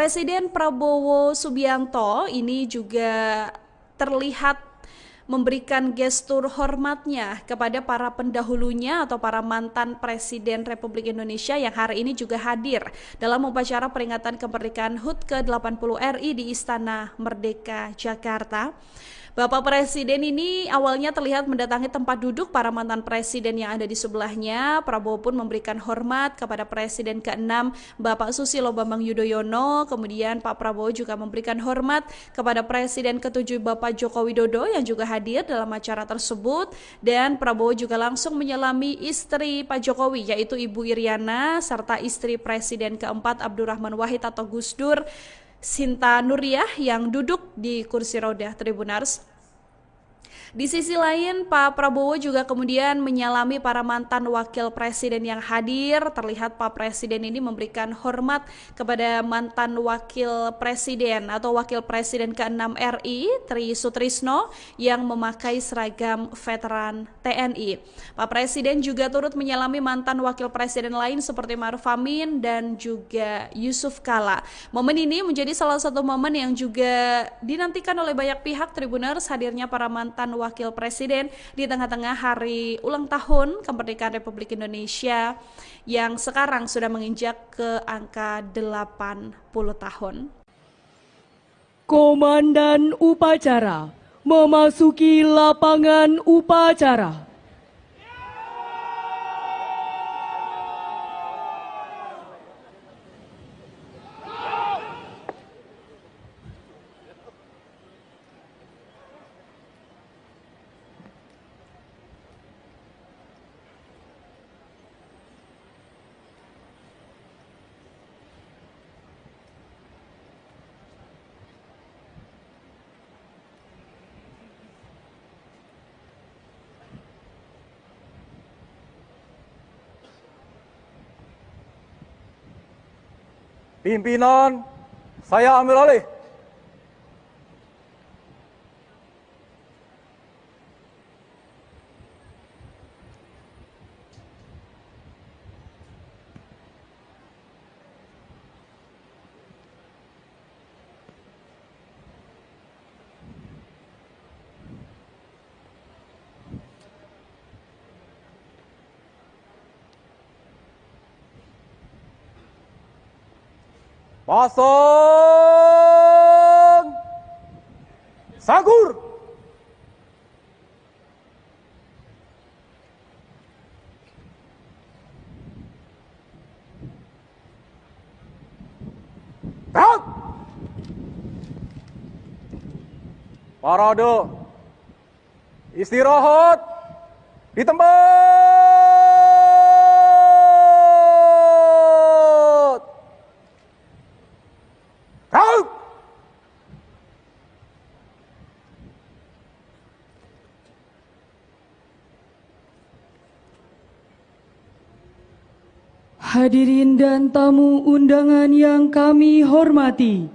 Presiden Prabowo Subianto ini juga terlihat memberikan gestur hormatnya kepada para pendahulunya atau para mantan Presiden Republik Indonesia yang hari ini juga hadir dalam upacara peringatan kemerdekaan HUT ke-80 RI di Istana Merdeka, Jakarta. Bapak Presiden ini awalnya terlihat mendatangi tempat duduk para mantan presiden yang ada di sebelahnya. Prabowo pun memberikan hormat kepada Presiden ke-6 Bapak Susilo Bambang Yudhoyono. Kemudian Pak Prabowo juga memberikan hormat kepada Presiden ke-7 Bapak Joko Widodo yang juga hadir dalam acara tersebut. Dan Prabowo juga langsung menyelami istri Pak Jokowi yaitu Ibu Iriana serta istri Presiden ke-4 Abdurrahman Wahid atau Gus Dur, Sinta Nuriyah yang duduk di kursi roda Tribuners. Di sisi lain, Pak Prabowo juga kemudian menyalami para mantan wakil presiden yang hadir. Terlihat Pak Presiden ini memberikan hormat kepada mantan wakil presiden atau wakil presiden ke-6 RI, Tri Sutrisno, yang memakai seragam veteran TNI. Pak Presiden juga turut menyalami mantan wakil presiden lain seperti Maruf Amin dan juga Yusuf Kala. Momen ini menjadi salah satu momen yang juga dinantikan oleh banyak pihak Tribuners, hadirnya para mantan wakil presiden di tengah-tengah hari ulang tahun kemerdekaan Republik Indonesia yang sekarang sudah menginjak ke angka 80 tahun. Komandan upacara memasuki lapangan upacara. Pimpinan, saya ambil alih. Pasang Sagur. Gerak. Parade. Istirahat di tempat. Hadirin dan tamu undangan yang kami hormati,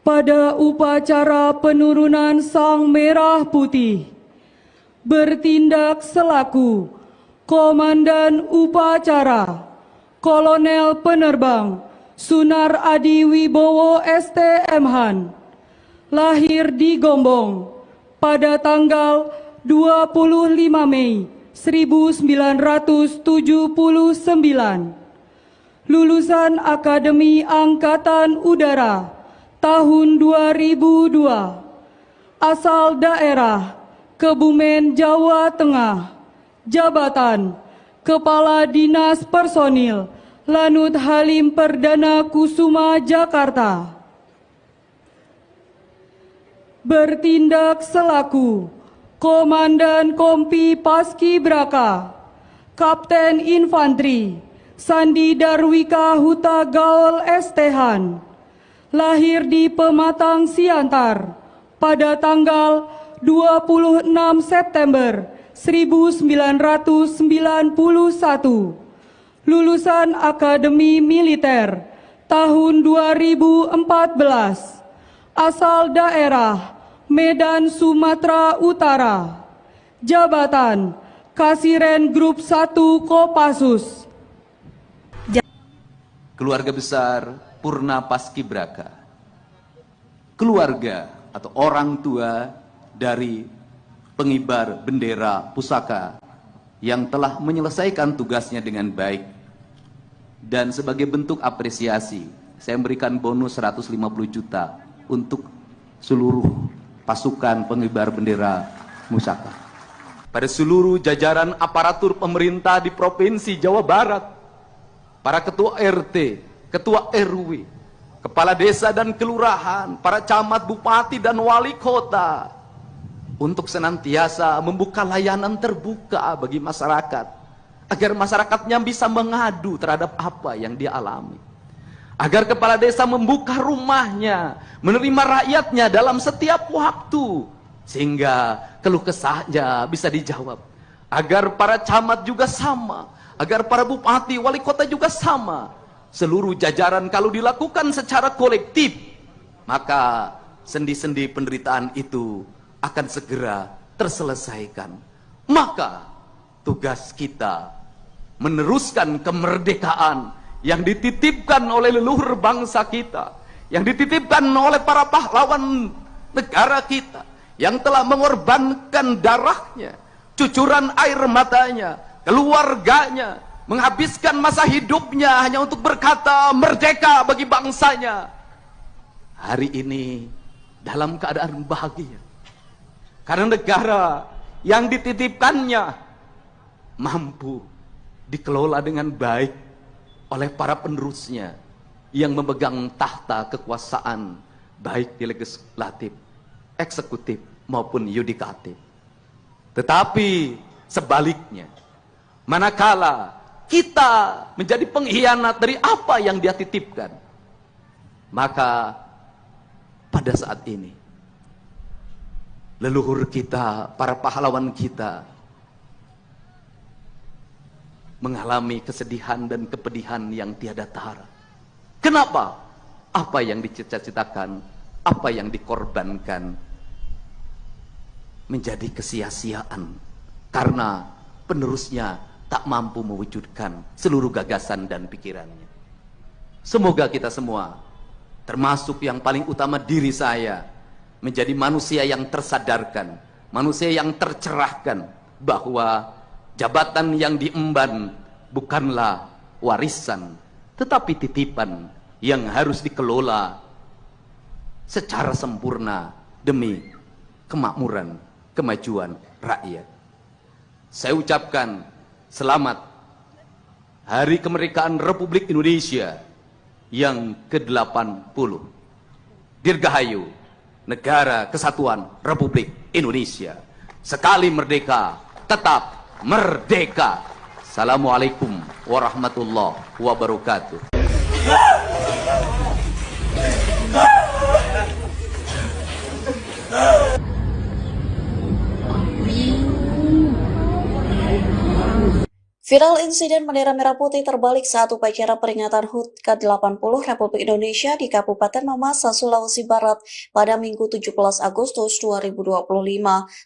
pada upacara penurunan Sang Merah Putih, bertindak selaku Komandan Upacara, Kolonel Penerbang Sunar Adi Wibowo STM-Han, lahir di Gombong pada tanggal 25 Mei 1979. Lulusan Akademi Angkatan Udara tahun 2002, asal daerah Kebumen, Jawa Tengah, jabatan Kepala Dinas Personil Lanut Halim Perdana Kusuma, Jakarta. Bertindak selaku Komandan Kompi Paskibraka, Kapten Infanteri Sandi Darwika Huta Gaul STH-Han, lahir di Pematang Siantar pada tanggal 26 September 1991, lulusan Akademi Militer tahun 2014, asal daerah Medan, Sumatera Utara, jabatan Kasiren Grup 1 Kopassus. Keluarga besar Purna Paskibraka, keluarga atau orang tua dari pengibar bendera pusaka yang telah menyelesaikan tugasnya dengan baik. Dan sebagai bentuk apresiasi, saya memberikan bonus 150 juta untuk seluruh pasukan pengibar bendera pusaka. Pada seluruh jajaran aparatur pemerintah di Provinsi Jawa Barat, para ketua RT, ketua RW, kepala desa dan kelurahan, para camat, bupati dan wali kota, untuk senantiasa membuka layanan terbuka bagi masyarakat, agar masyarakatnya bisa mengadu terhadap apa yang dia alami. Agar kepala desa membuka rumahnya, menerima rakyatnya dalam setiap waktu, sehingga keluh kesahnya bisa dijawab. Agar para camat juga sama, agar para bupati, wali kota juga sama. Seluruh jajaran kalau dilakukan secara kolektif, maka sendi-sendi penderitaan itu akan segera terselesaikan. Maka tugas kita meneruskan kemerdekaan yang dititipkan oleh leluhur bangsa kita, yang dititipkan oleh para pahlawan negara kita, yang telah mengorbankan darahnya, cucuran air matanya, keluarganya, menghabiskan masa hidupnya hanya untuk berkata merdeka bagi bangsanya. Hari ini dalam keadaan bahagia, karena negara yang dititipkannya mampu dikelola dengan baik oleh para penerusnya yang memegang tahta kekuasaan baik di legislatif, eksekutif maupun yudikatif. Tetapi sebaliknya, manakala kita menjadi pengkhianat dari apa yang dia titipkan, maka pada saat ini leluhur kita, para pahlawan kita mengalami kesedihan dan kepedihan yang tiada tara. Kenapa? Apa yang dicita-citakan, apa yang dikorbankan menjadi kesia-siaan karena penerusnya tak mampu mewujudkan seluruh gagasan dan pikirannya. Semoga kita semua, termasuk yang paling utama diri saya, menjadi manusia yang tersadarkan, manusia yang tercerahkan bahwa jabatan yang diemban bukanlah warisan, tetapi titipan yang harus dikelola secara sempurna demi kemakmuran, kemajuan rakyat. Saya ucapkan selamat Hari Kemerdekaan Republik Indonesia yang ke-80. Dirgahayu Negara Kesatuan Republik Indonesia. Sekali merdeka, tetap merdeka. Assalamualaikum warahmatullahi wabarakatuh. Viral insiden bendera merah putih terbalik saat upacara peringatan HUT ke-80 Republik Indonesia di Kabupaten Mamasa, Sulawesi Barat pada Minggu 17 Agustus 2025.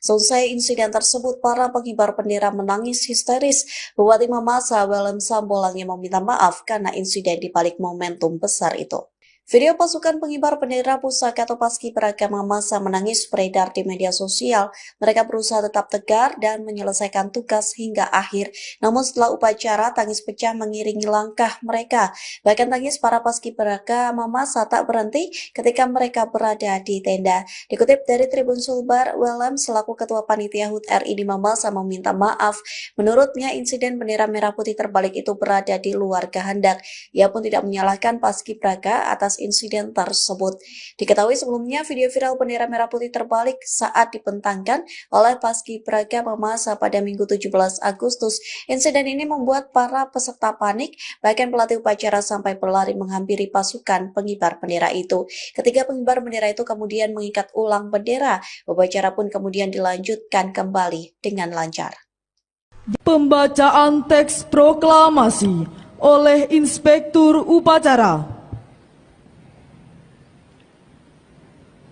Selesai insiden tersebut, para pengibar bendera menangis histeris. Bupati Mamasa, Welem Sambolangi, meminta maaf karena insiden di balik momentum besar itu. Video pasukan pengibar bendera pusaka atau Paskibraka Mamasa menangis beredar di media sosial. Mereka berusaha tetap tegar dan menyelesaikan tugas hingga akhir. Namun setelah upacara, tangis pecah mengiringi langkah mereka. Bahkan tangis para Paskibraka Mamasa tak berhenti ketika mereka berada di tenda. Dikutip dari Tribun Sulbar, Welem selaku Ketua Panitia HUT RI di Mamasa meminta maaf. Menurutnya, insiden bendera merah putih terbalik itu berada di luar kehendak. Ia pun tidak menyalahkan Paskibraka atas insiden tersebut. Diketahui sebelumnya video viral bendera merah putih terbalik saat dibentangkan oleh Paskibraka Mamasa pada Minggu 17 Agustus. Insiden ini membuat para peserta panik, bahkan pelatih upacara sampai berlari menghampiri pasukan pengibar bendera itu. Ketika pengibar bendera itu kemudian mengikat ulang bendera, upacara pun kemudian dilanjutkan kembali dengan lancar. Pembacaan teks proklamasi oleh Inspektur Upacara.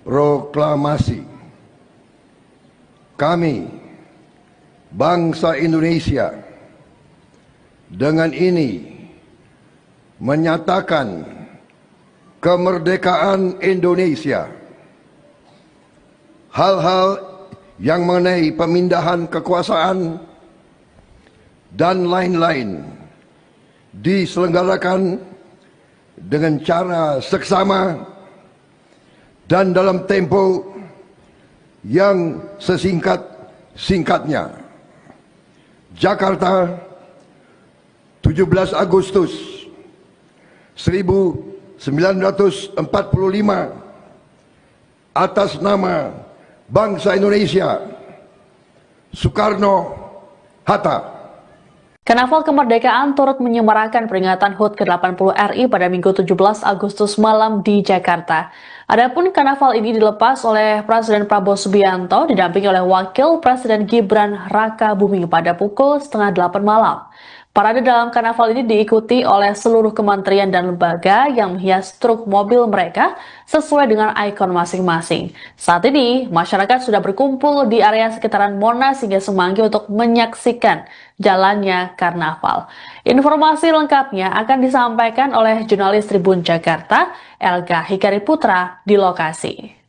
Proklamasi. Kami, bangsa Indonesia, dengan ini menyatakan kemerdekaan Indonesia hal-hal yang mengenai pemindahan kekuasaan dan lain-lain diselenggarakan dengan cara seksama dan dalam tempo yang sesingkat-singkatnya. Jakarta, 17 Agustus 1945, atas nama bangsa Indonesia, Soekarno-Hatta. Karnaval Kemerdekaan turut menyemarakan peringatan HUT ke-80 RI pada Minggu 17 Agustus malam di Jakarta. Adapun karnaval ini dilepas oleh Presiden Prabowo Subianto didampingi oleh Wakil Presiden Gibran Rakabuming pada pukul 7:30 malam. Parade dalam karnaval ini diikuti oleh seluruh kementerian dan lembaga yang menghias truk mobil mereka sesuai dengan ikon masing-masing. Saat ini, masyarakat sudah berkumpul di area sekitaran Monas hingga Semanggi untuk menyaksikan jalannya karnaval. Informasi lengkapnya akan disampaikan oleh jurnalis Tribun Jakarta, Elga Hikari Putra, di lokasi.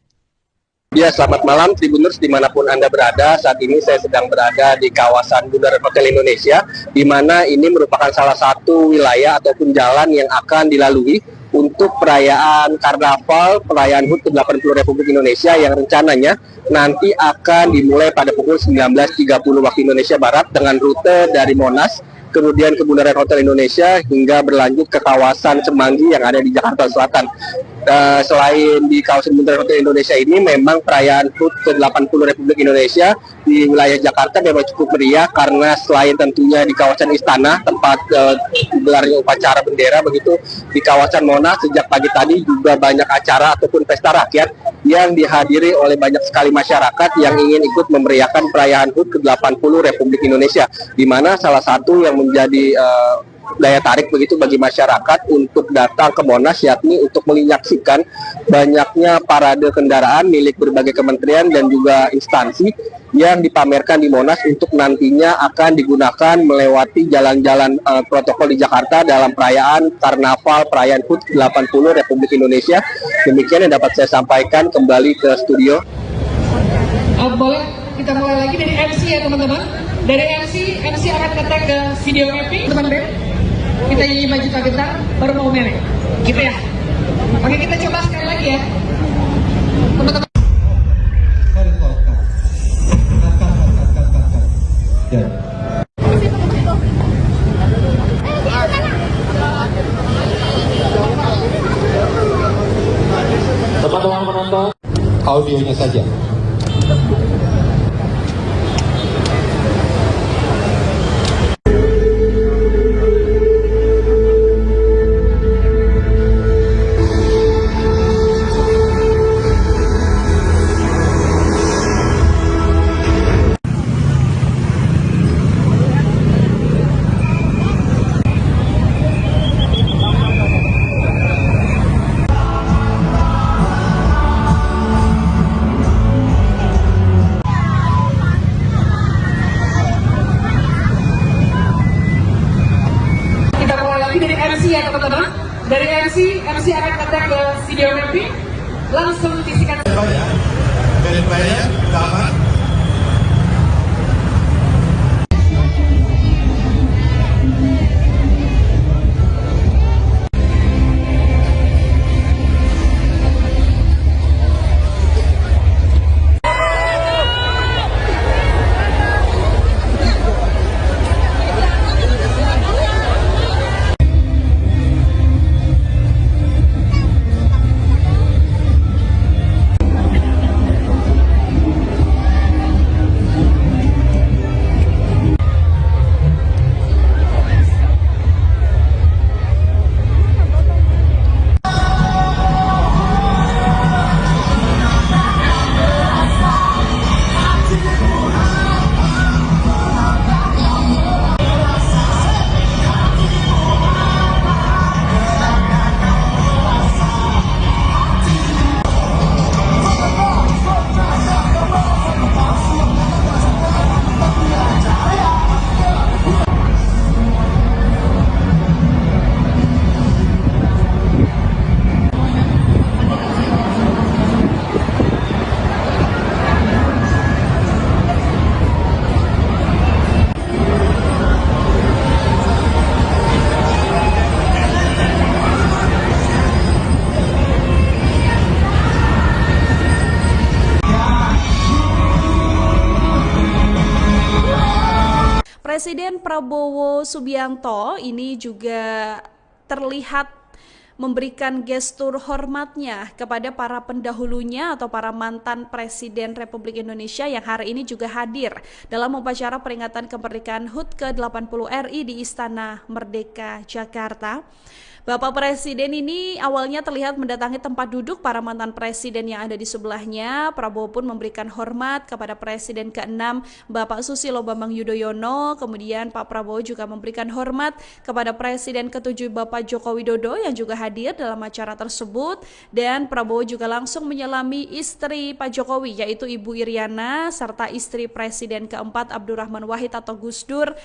Ya, selamat malam Tribuners dimanapun Anda berada. Saat ini saya sedang berada di kawasan Bundaran Hotel Indonesia, di mana ini merupakan salah satu wilayah ataupun jalan yang akan dilalui untuk perayaan Karnaval, perayaan HUT ke-80 Republik Indonesia yang rencananya nanti akan dimulai pada pukul 19.30 waktu Indonesia Barat dengan rute dari Monas, kemudian ke Bundaran Hotel Indonesia hingga berlanjut ke kawasan Semanggi yang ada di Jakarta Selatan. Selain di kawasan Bundaran Hotel Indonesia ini, memang perayaan HUT ke-80 Republik Indonesia di wilayah Jakarta memang cukup meriah karena selain tentunya di kawasan Istana tempat gelarnya upacara bendera, begitu di kawasan Monas sejak pagi tadi juga banyak acara ataupun pesta rakyat yang dihadiri oleh banyak sekali masyarakat yang ingin ikut memeriahkan perayaan HUT ke-80 Republik Indonesia, di mana salah satu yang menjadi daya tarik begitu bagi masyarakat untuk datang ke Monas, yakni untuk menyaksikan banyaknya parade kendaraan milik berbagai kementerian dan juga instansi yang dipamerkan di Monas untuk nantinya akan digunakan melewati jalan-jalan protokol di Jakarta dalam perayaan Karnaval perayaan HUT 80 Republik Indonesia. Demikian yang dapat saya sampaikan. Kembali ke studio. Boleh kita mulai lagi dari MC ya teman-teman. Dari MC akan ngetek ke video mapping teman-teman. Kita nyanyi maju tak gentar, baru mau merek. Gitu ya. Oke, kita coba sekali lagi ya. Teman-teman. Ya. Teman-teman penonton, audionya saja. Ya teman-teman, dari MC akan ngetek ke video mapping, langsung disikat. Dari taman. Presiden Prabowo Subianto ini juga terlihat memberikan gestur hormatnya kepada para pendahulunya atau para mantan Presiden Republik Indonesia yang hari ini juga hadir dalam upacara peringatan kemerdekaan HUT ke-80 RI di Istana Merdeka, Jakarta. Bapak Presiden ini awalnya terlihat mendatangi tempat duduk para mantan presiden yang ada di sebelahnya. Prabowo pun memberikan hormat kepada Presiden ke-6 Bapak Susilo Bambang Yudhoyono. Kemudian Pak Prabowo juga memberikan hormat kepada Presiden ke-7 Bapak Joko Widodo yang juga hadir dalam acara tersebut. Dan Prabowo juga langsung menyelami istri Pak Jokowi yaitu Ibu Iriana serta istri Presiden ke-4 Abdurrahman Wahid atau Gus Dur,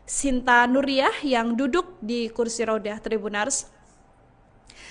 Sinta Nuriyah yang duduk di kursi roda Tribunars.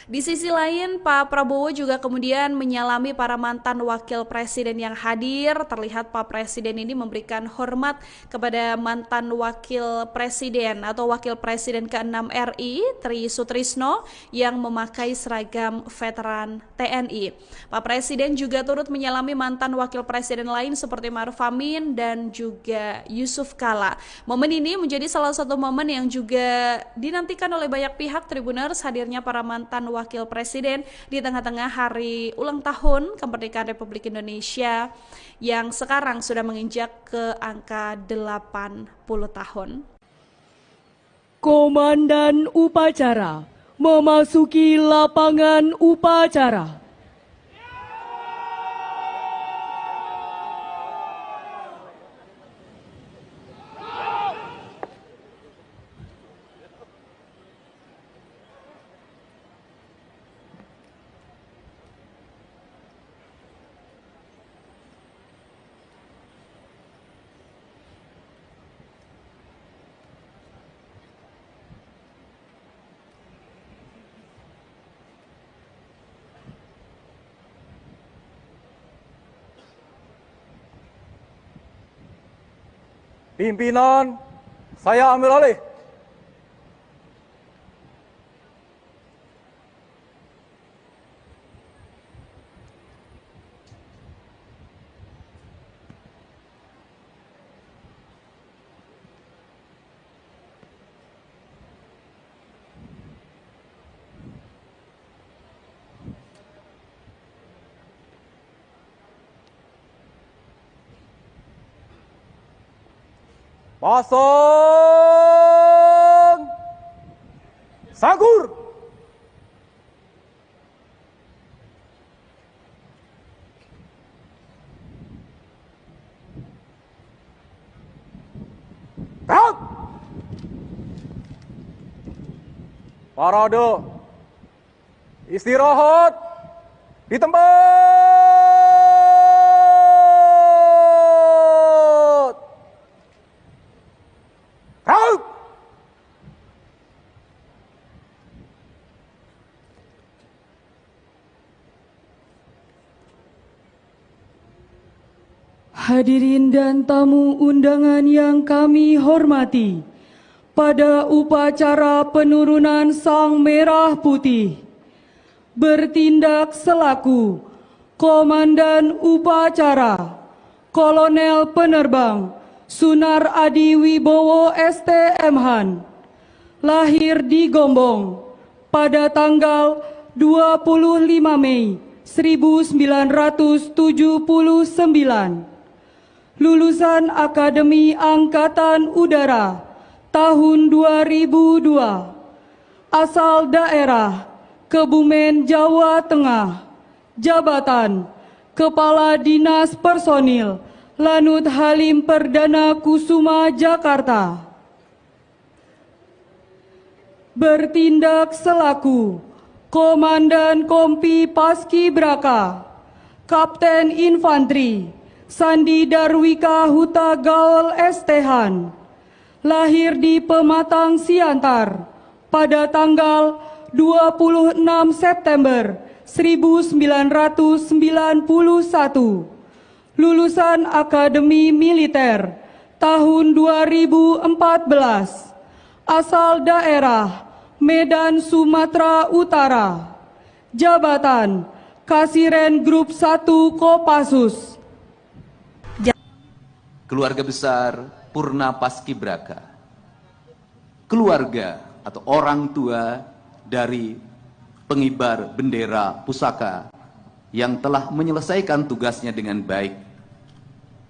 Di sisi lain, Pak Prabowo juga kemudian menyalami para mantan wakil presiden yang hadir. Terlihat Pak Presiden ini memberikan hormat kepada mantan wakil presiden atau wakil presiden ke-6 RI, Tri Sutrisno, yang memakai seragam veteran TNI. Pak Presiden juga turut menyalami mantan wakil presiden lain seperti Ma'ruf Amin dan juga Yusuf Kala. Momen ini menjadi salah satu momen yang juga dinantikan oleh banyak pihak Tribuners, hadirnya para mantan wakil presiden di tengah-tengah hari ulang tahun kemerdekaan Republik Indonesia yang sekarang sudah menginjak ke angka 80 tahun. Komandan upacara memasuki lapangan upacara. Pimpinan, saya ambil alih. Pasang Sangkur. Gerak. Parade. Istirahat di tempat. Gerak. Hadirin dan tamu undangan yang kami hormati, pada upacara penurunan Sang Merah Putih, bertindak selaku Komandan Upacara Kolonel Penerbang Sunar Adi Wibowo STMhan, lahir di Gombong pada tanggal 25 Mei 1979. Lulusan Akademi Angkatan Udara tahun 2002, asal daerah Kebumen, Jawa Tengah, jabatan Kepala Dinas Personil Lanut Halim Perdana Kusuma, Jakarta. Bertindak selaku Komandan Kompi Paskibraka Kapten Infanteri Sandi Darwika Huta Gaul STHan, lahir di Pematang Siantar pada tanggal 26 September 1991, lulusan Akademi Militer tahun 2014, asal daerah Medan, Sumatera Utara, jabatan Kasiren Grup 1 Kopassus. Keluarga besar Purna Paskibraka keluarga atau orang tua dari pengibar bendera pusaka yang telah menyelesaikan tugasnya dengan baik.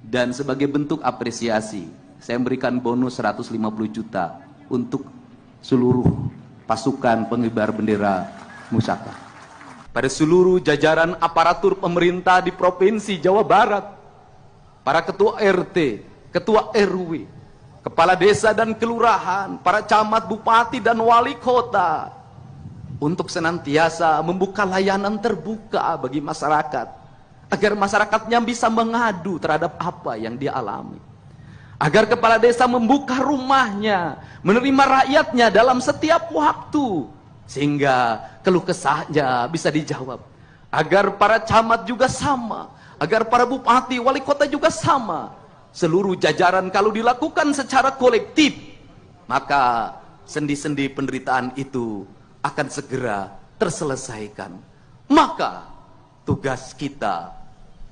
Dan sebagai bentuk apresiasi, saya memberikan bonus 150 juta untuk seluruh pasukan pengibar bendera pusaka. Pada seluruh jajaran aparatur pemerintah di Provinsi Jawa Barat, para ketua RT, ketua RW, kepala desa dan kelurahan, para camat, bupati dan wali kota, untuk senantiasa membuka layanan terbuka bagi masyarakat, agar masyarakatnya bisa mengadu terhadap apa yang dia alami. Agar kepala desa membuka rumahnya, menerima rakyatnya dalam setiap waktu, sehingga keluh kesahnya bisa dijawab. Agar para camat juga sama, agar para bupati, wali kota juga sama. Seluruh jajaran kalau dilakukan secara kolektif, maka sendi-sendi penderitaan itu akan segera terselesaikan. Maka tugas kita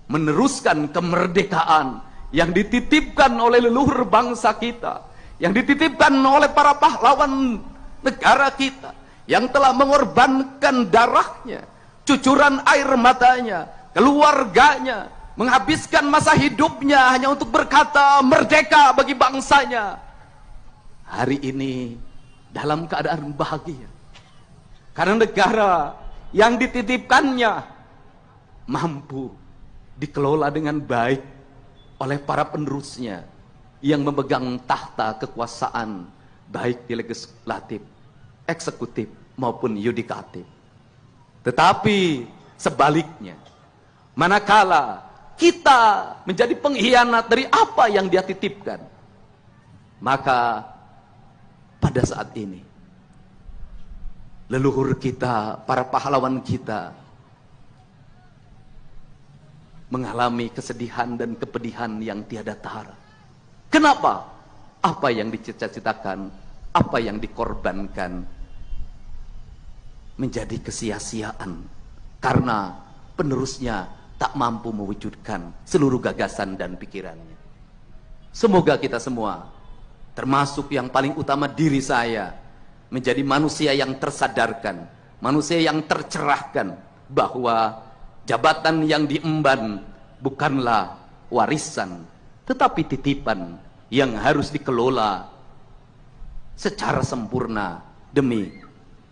meneruskan kemerdekaan yang dititipkan oleh leluhur bangsa kita, yang dititipkan oleh para pahlawan negara kita, yang telah mengorbankan darahnya, cucuran air matanya, keluarganya, menghabiskan masa hidupnya hanya untuk berkata merdeka bagi bangsanya. Hari ini dalam keadaan bahagia, karena negara yang dititipkannya mampu dikelola dengan baik oleh para penerusnya yang memegang tahta kekuasaan, baik di legislatif, eksekutif maupun yudikatif. Tetapi sebaliknya, manakala kita menjadi pengkhianat dari apa yang dia titipkan, maka pada saat ini leluhur kita, para pahlawan kita mengalami kesedihan dan kepedihan yang tiada tara. Kenapa? Apa yang dicita-citakan, apa yang dikorbankan menjadi kesia-siaan karena penerusnya tak mampu mewujudkan seluruh gagasan dan pikirannya. Semoga kita semua, termasuk yang paling utama diri saya, menjadi manusia yang tersadarkan, manusia yang tercerahkan bahwa jabatan yang diemban bukanlah warisan, tetapi titipan yang harus dikelola secara sempurna demi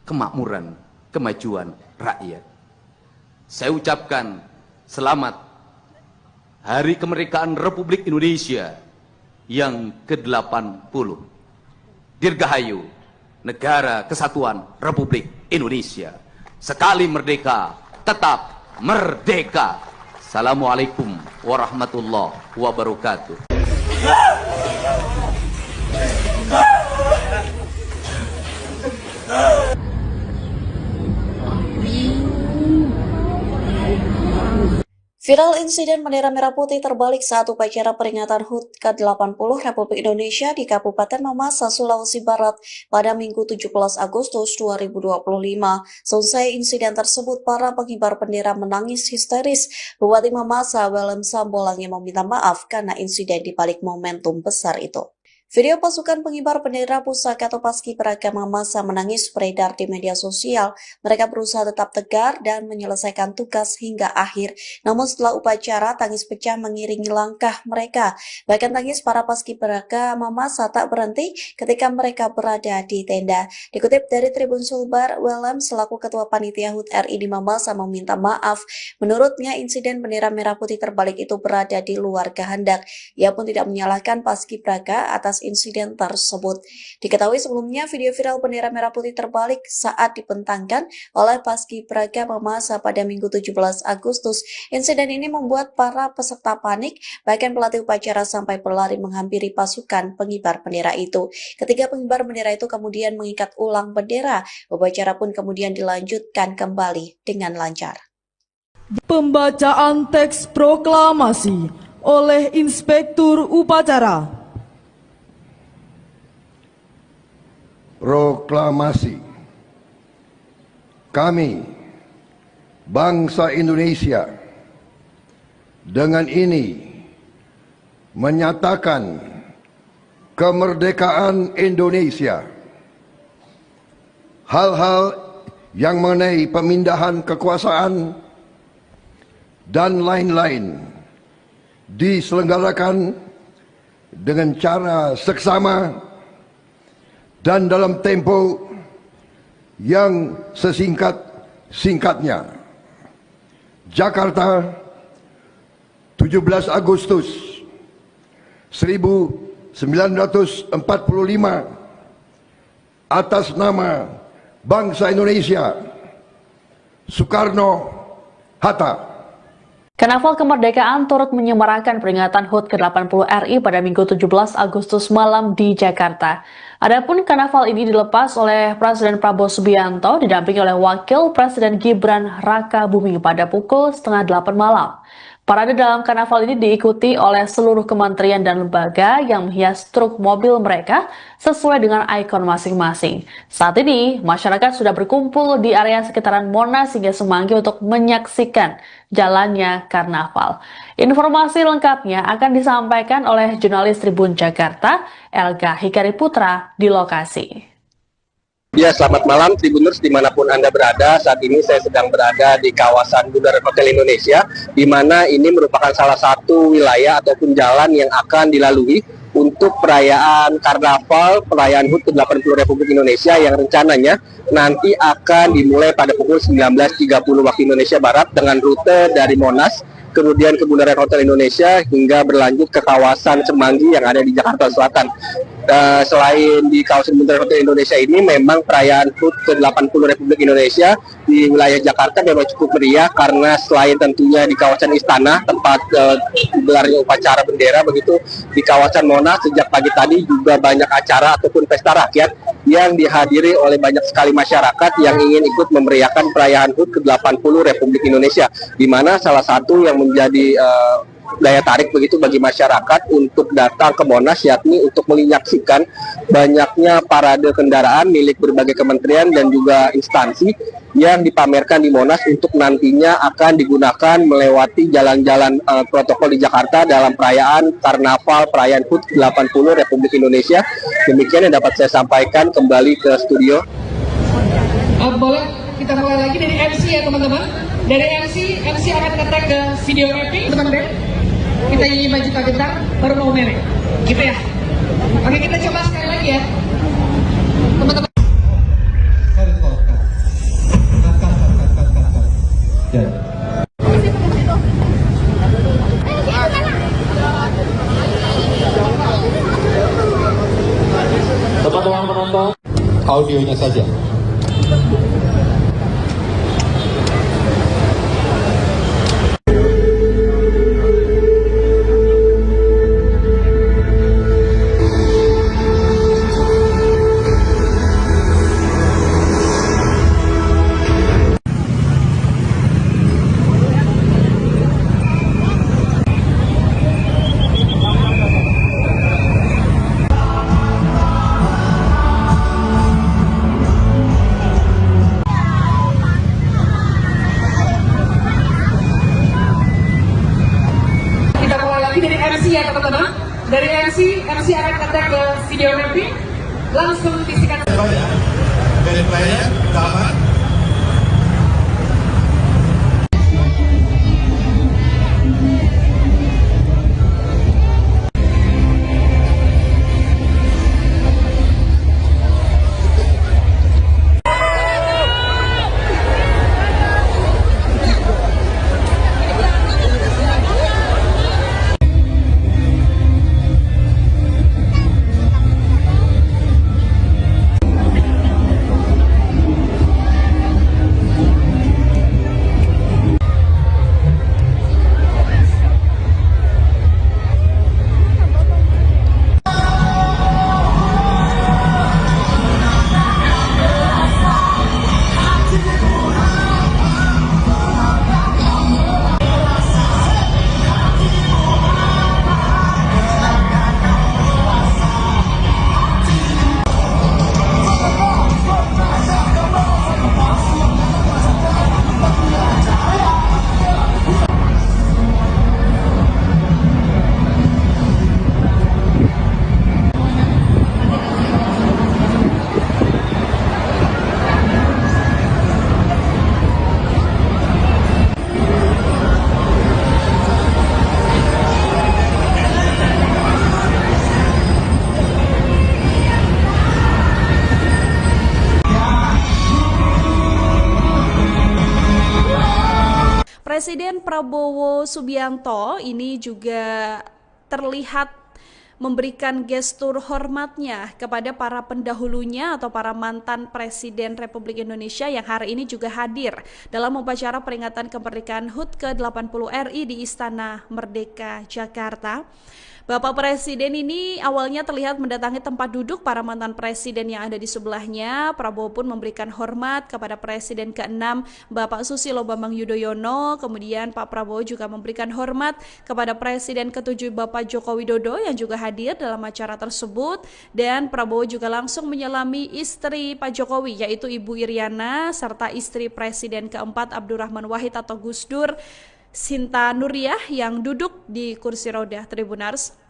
kemakmuran, kemajuan rakyat. Saya ucapkan selamat Hari Kemerdekaan Republik Indonesia yang ke-80. Dirgahayu Negara Kesatuan Republik Indonesia. Sekali merdeka, tetap merdeka. Assalamualaikum warahmatullahi wabarakatuh. Viral insiden bendera merah putih terbalik saat upacara peringatan HUT ke-80 Republik Indonesia di Kabupaten Mamasa, Sulawesi Barat pada Minggu 17 Agustus 2025. Selesai insiden tersebut, para pengibar bendera menangis histeris. Bupati Mamasa, Welem Sambolangi, meminta maaf karena insiden di balik momentum besar itu. Video pasukan pengibar bendera pusaka atau Paskibraka Mamasa menangis beredar di media sosial. Mereka berusaha tetap tegar dan menyelesaikan tugas hingga akhir. Namun setelah upacara, tangis pecah mengiringi langkah mereka. Bahkan tangis para Paskibraka Mamasa tak berhenti ketika mereka berada di tenda. Dikutip dari Tribun Sulbar, Welem selaku Ketua Panitia HUT RI di Mamasa meminta maaf. Menurutnya, insiden bendera merah putih terbalik itu berada di luar kehendak. Ia pun tidak menyalahkan Paskibraka atas insiden tersebut. Diketahui sebelumnya video viral bendera merah putih terbalik saat dibentangkan oleh Paskibraka Mamasa pada Minggu 17 Agustus. Insiden ini membuat para peserta panik, bahkan pelatih upacara sampai berlari menghampiri pasukan pengibar bendera itu. Ketiga pengibar bendera itu kemudian mengikat ulang bendera. Upacara pun kemudian dilanjutkan kembali dengan lancar. Pembacaan teks proklamasi oleh Inspektur Upacara. Proklamasi. Kami, bangsa Indonesia, dengan ini menyatakan kemerdekaan Indonesia hal-hal yang mengenai pemindahan kekuasaan dan lain-lain diselenggarakan dengan cara seksama dan dalam tempo yang sesingkat-singkatnya. Jakarta, 17 Agustus 1945, atas nama bangsa Indonesia, Soekarno-Hatta. Karnaval Kemerdekaan turut menyemarakan peringatan HUT ke-80 RI pada Minggu 17 Agustus malam di Jakarta. Adapun karnaval ini dilepas oleh Presiden Prabowo Subianto didampingi oleh Wakil Presiden Gibran Rakabuming pada pukul 7:30 malam. Parade dalam karnaval ini diikuti oleh seluruh kementerian dan lembaga yang menghias truk mobil mereka sesuai dengan ikon masing-masing. Saat ini, masyarakat sudah berkumpul di area sekitaran Monas hingga Semanggi untuk menyaksikan jalannya karnaval. Informasi lengkapnya akan disampaikan oleh jurnalis Tribun Jakarta, Elga Hikari Putra, di lokasi. Ya, selamat malam Tribuners dimanapun Anda berada. Saat ini saya sedang berada di kawasan Bundaran Hotel Indonesia, di mana ini merupakan salah satu wilayah ataupun jalan yang akan dilalui untuk perayaan Karnaval, perayaan HUT ke-80 Republik Indonesia yang rencananya nanti akan dimulai pada pukul 19.30 waktu Indonesia Barat dengan rute dari Monas, kemudian ke Bundaran Hotel Indonesia hingga berlanjut ke kawasan Semanggi yang ada di Jakarta Selatan. Selain di kawasan Bundaran Hotel Indonesia ini, memang perayaan HUT ke-80 Republik Indonesia di wilayah Jakarta memang cukup meriah karena selain tentunya di kawasan Istana tempat gelarnya upacara bendera, begitu di kawasan Monas sejak pagi tadi juga banyak acara ataupun pesta rakyat yang dihadiri oleh banyak sekali masyarakat yang ingin ikut memeriahkan perayaan HUT ke-80 Republik Indonesia, di mana salah satu yang menjadi daya tarik begitu bagi masyarakat untuk datang ke Monas, yakni untuk menyaksikan banyaknya parade kendaraan milik berbagai kementerian dan juga instansi yang dipamerkan di Monas untuk nantinya akan digunakan melewati jalan-jalan protokol di Jakarta dalam perayaan Karnaval perayaan HUT 80 Republik Indonesia. Demikian yang dapat saya sampaikan, kembali ke studio. Boleh kita mulai lagi dari MC ya teman-teman. Dari MC akan ngetek ke video mapping teman-teman. Kita nyanyi maju tak gentar, baru mau merek. Gitu ya. Oke, kita coba sekali lagi ya. Teman-teman. Ya. Teman-teman penonton, audionya saja. Ya teman-teman, dari MC akan ngetek ke video mapping, langsung disikat. Dari player, taman. Presiden Prabowo Subianto ini juga terlihat memberikan gestur hormatnya kepada para pendahulunya atau para mantan Presiden Republik Indonesia yang hari ini juga hadir dalam upacara peringatan kemerdekaan HUT ke-80 RI di Istana Merdeka, Jakarta. Bapak Presiden ini awalnya terlihat mendatangi tempat duduk para mantan presiden yang ada di sebelahnya. Prabowo pun memberikan hormat kepada Presiden ke-6 Bapak Susilo Bambang Yudhoyono. Kemudian Pak Prabowo juga memberikan hormat kepada Presiden ke-7 Bapak Joko Widodo yang juga hadir dalam acara tersebut. Dan Prabowo juga langsung menyelami istri Pak Jokowi yaitu Ibu Iriana serta istri Presiden ke-4 Abdurrahman Wahid atau Gus Dur, Sinta Nuriyah yang duduk di kursi roda Tribunars.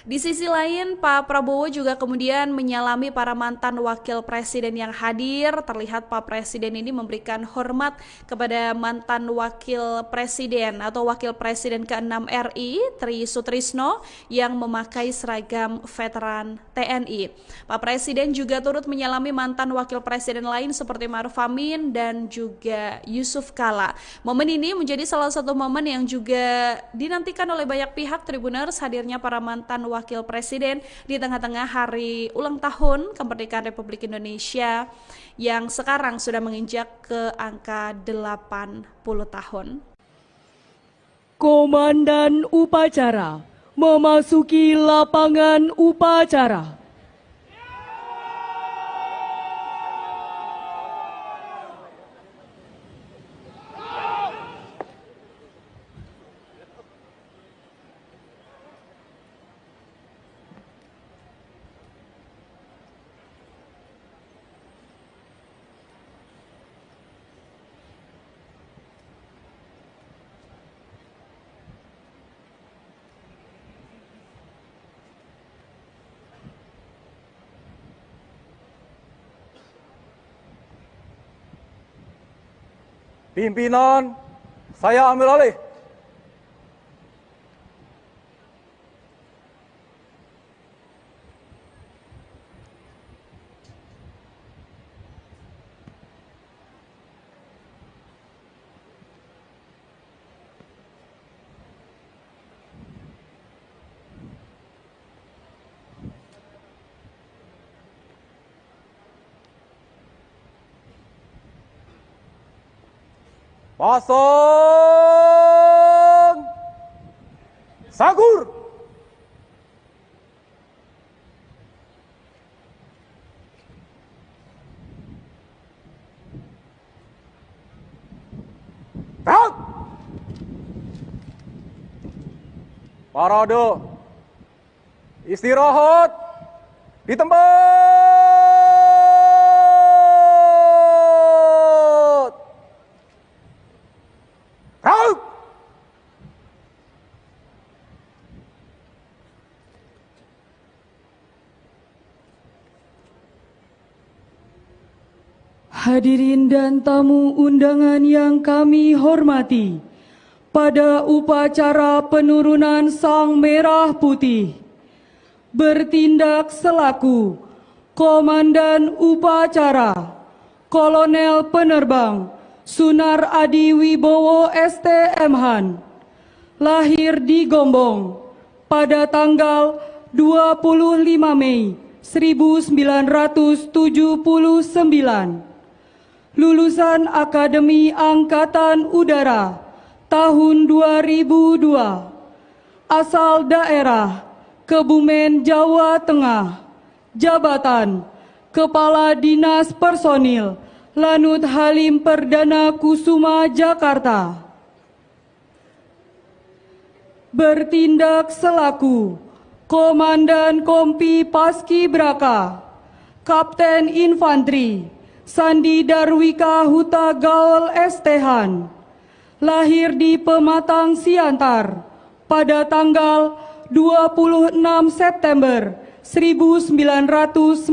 Di sisi lain, Pak Prabowo juga kemudian menyalami para mantan wakil presiden yang hadir. Terlihat Pak Presiden ini memberikan hormat kepada mantan wakil presiden atau wakil presiden ke-6 RI, Tri Sutrisno, yang memakai seragam veteran TNI. Pak Presiden juga turut menyalami mantan wakil presiden lain seperti Ma'ruf Amin dan juga Yusuf Kala. Momen ini menjadi salah satu momen yang juga dinantikan oleh banyak pihak Tribuners, hadirnya para mantan wakil presiden di tengah-tengah hari ulang tahun kemerdekaan Republik Indonesia yang sekarang sudah menginjak ke angka 80 tahun. Komandan upacara memasuki lapangan upacara. Pimpinan, saya ambil alih. Pasang Sagur. Gerak. Parade. Istirahat di tempat. Hadirin dan tamu undangan yang kami hormati, pada upacara penurunan Sang Merah Putih, bertindak selaku Komandan Upacara Kolonel Penerbang Sunar Adi Wibowo STM-Han, lahir di Gombong pada tanggal 25 Mei 1979. Lulusan Akademi Angkatan Udara tahun 2002, asal daerah Kebumen, Jawa Tengah, jabatan Kepala Dinas Personil Lanut Halim Perdana Kusuma, Jakarta. Bertindak selaku Komandan Kompi Paskibraka Kapten Infanteri Sandi Darwika Huta Gaul STH-Han, lahir di Pematang Siantar pada tanggal 26 September 1991,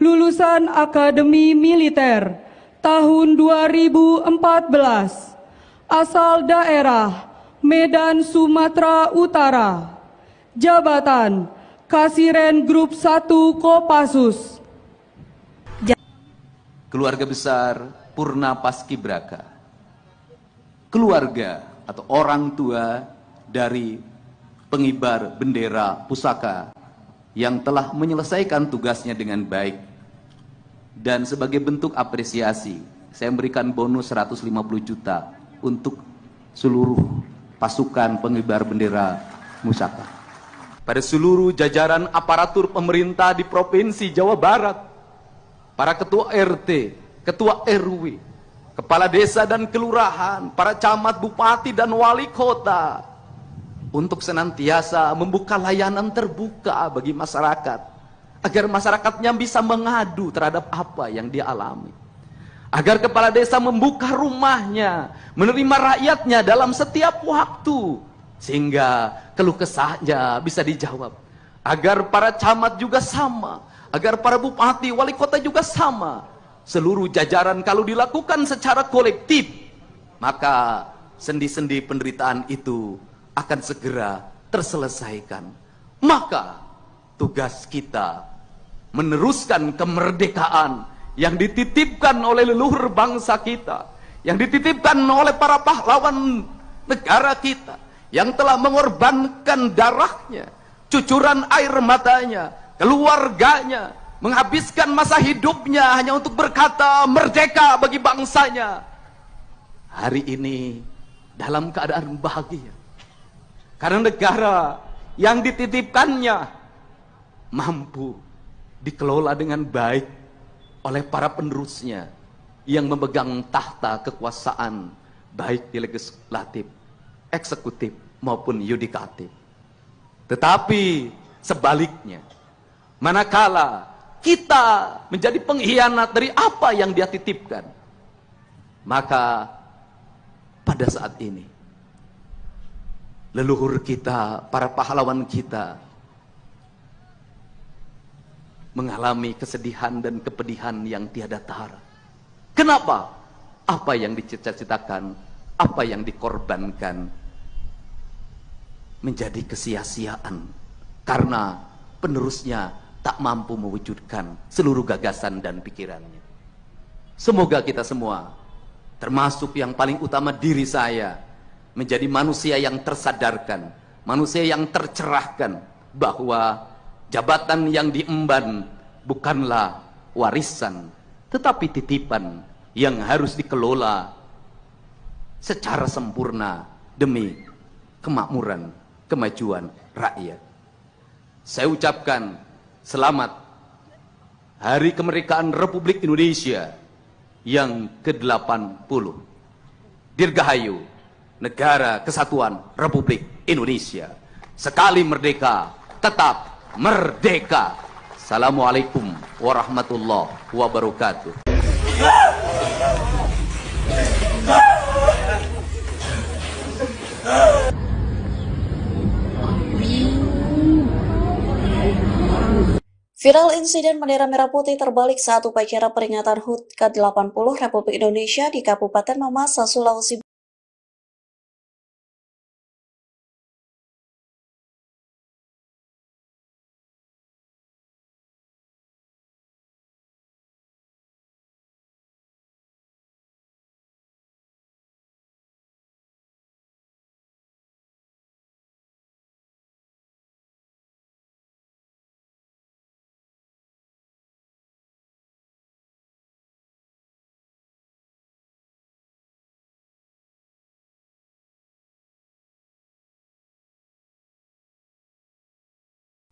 lulusan Akademi Militer tahun 2014, asal daerah Medan, Sumatera Utara, jabatan Kasiren Grup 1 Kopassus. Keluarga besar Purna Paskibraka keluarga atau orang tua dari pengibar bendera pusaka yang telah menyelesaikan tugasnya dengan baik, dan sebagai bentuk apresiasi saya memberikan bonus 150 juta untuk seluruh pasukan pengibar bendera pusaka. Pada seluruh jajaran aparatur pemerintah di Provinsi Jawa Barat, para ketua RT, ketua RW, kepala desa dan kelurahan, para camat, bupati dan wali kota, untuk senantiasa membuka layanan terbuka bagi masyarakat, agar masyarakatnya bisa mengadu terhadap apa yang dia alami. Agar kepala desa membuka rumahnya, menerima rakyatnya dalam setiap waktu, sehingga keluh kesahnya bisa dijawab. Agar para camat juga sama, agar para bupati, wali kota juga sama. Seluruh jajaran kalau dilakukan secara kolektif, maka sendi-sendi penderitaan itu akan segera terselesaikan. Maka tugas kita meneruskan kemerdekaan yang dititipkan oleh leluhur bangsa kita, yang dititipkan oleh para pahlawan negara kita, yang telah mengorbankan darahnya, cucuran air matanya, keluarganya, menghabiskan masa hidupnya hanya untuk berkata merdeka bagi bangsanya. Hari ini dalam keadaan bahagia, karena negara yang dititipkannya mampu dikelola dengan baik oleh para penerusnya yang memegang tahta kekuasaan, baik di legislatif, eksekutif maupun yudikatif. Tetapi sebaliknya, manakala kita menjadi pengkhianat dari apa yang dia titipkan, maka pada saat ini leluhur kita, para pahlawan kita mengalami kesedihan dan kepedihan yang tiada tara. Kenapa? Apa yang dicita-citakan, apa yang dikorbankan menjadi kesia-siaan karena penerusnya tak mampu mewujudkan seluruh gagasan dan pikirannya. Semoga kita semua, termasuk yang paling utama diri saya, menjadi manusia yang tersadarkan, manusia yang tercerahkan bahwa jabatan yang diemban bukanlah warisan, tetapi titipan yang harus dikelola secara sempurna demi kemakmuran, kemajuan rakyat. Saya ucapkan selamat Hari Kemerdekaan Republik Indonesia yang ke-80. Dirgahayu Negara Kesatuan Republik Indonesia. Sekali merdeka, tetap merdeka. Assalamualaikum warahmatullahi wabarakatuh. Viral insiden bendera merah putih terbalik saat upacara peringatan HUT ke-80 Republik Indonesia di Kabupaten Mamasa, Sulawesi.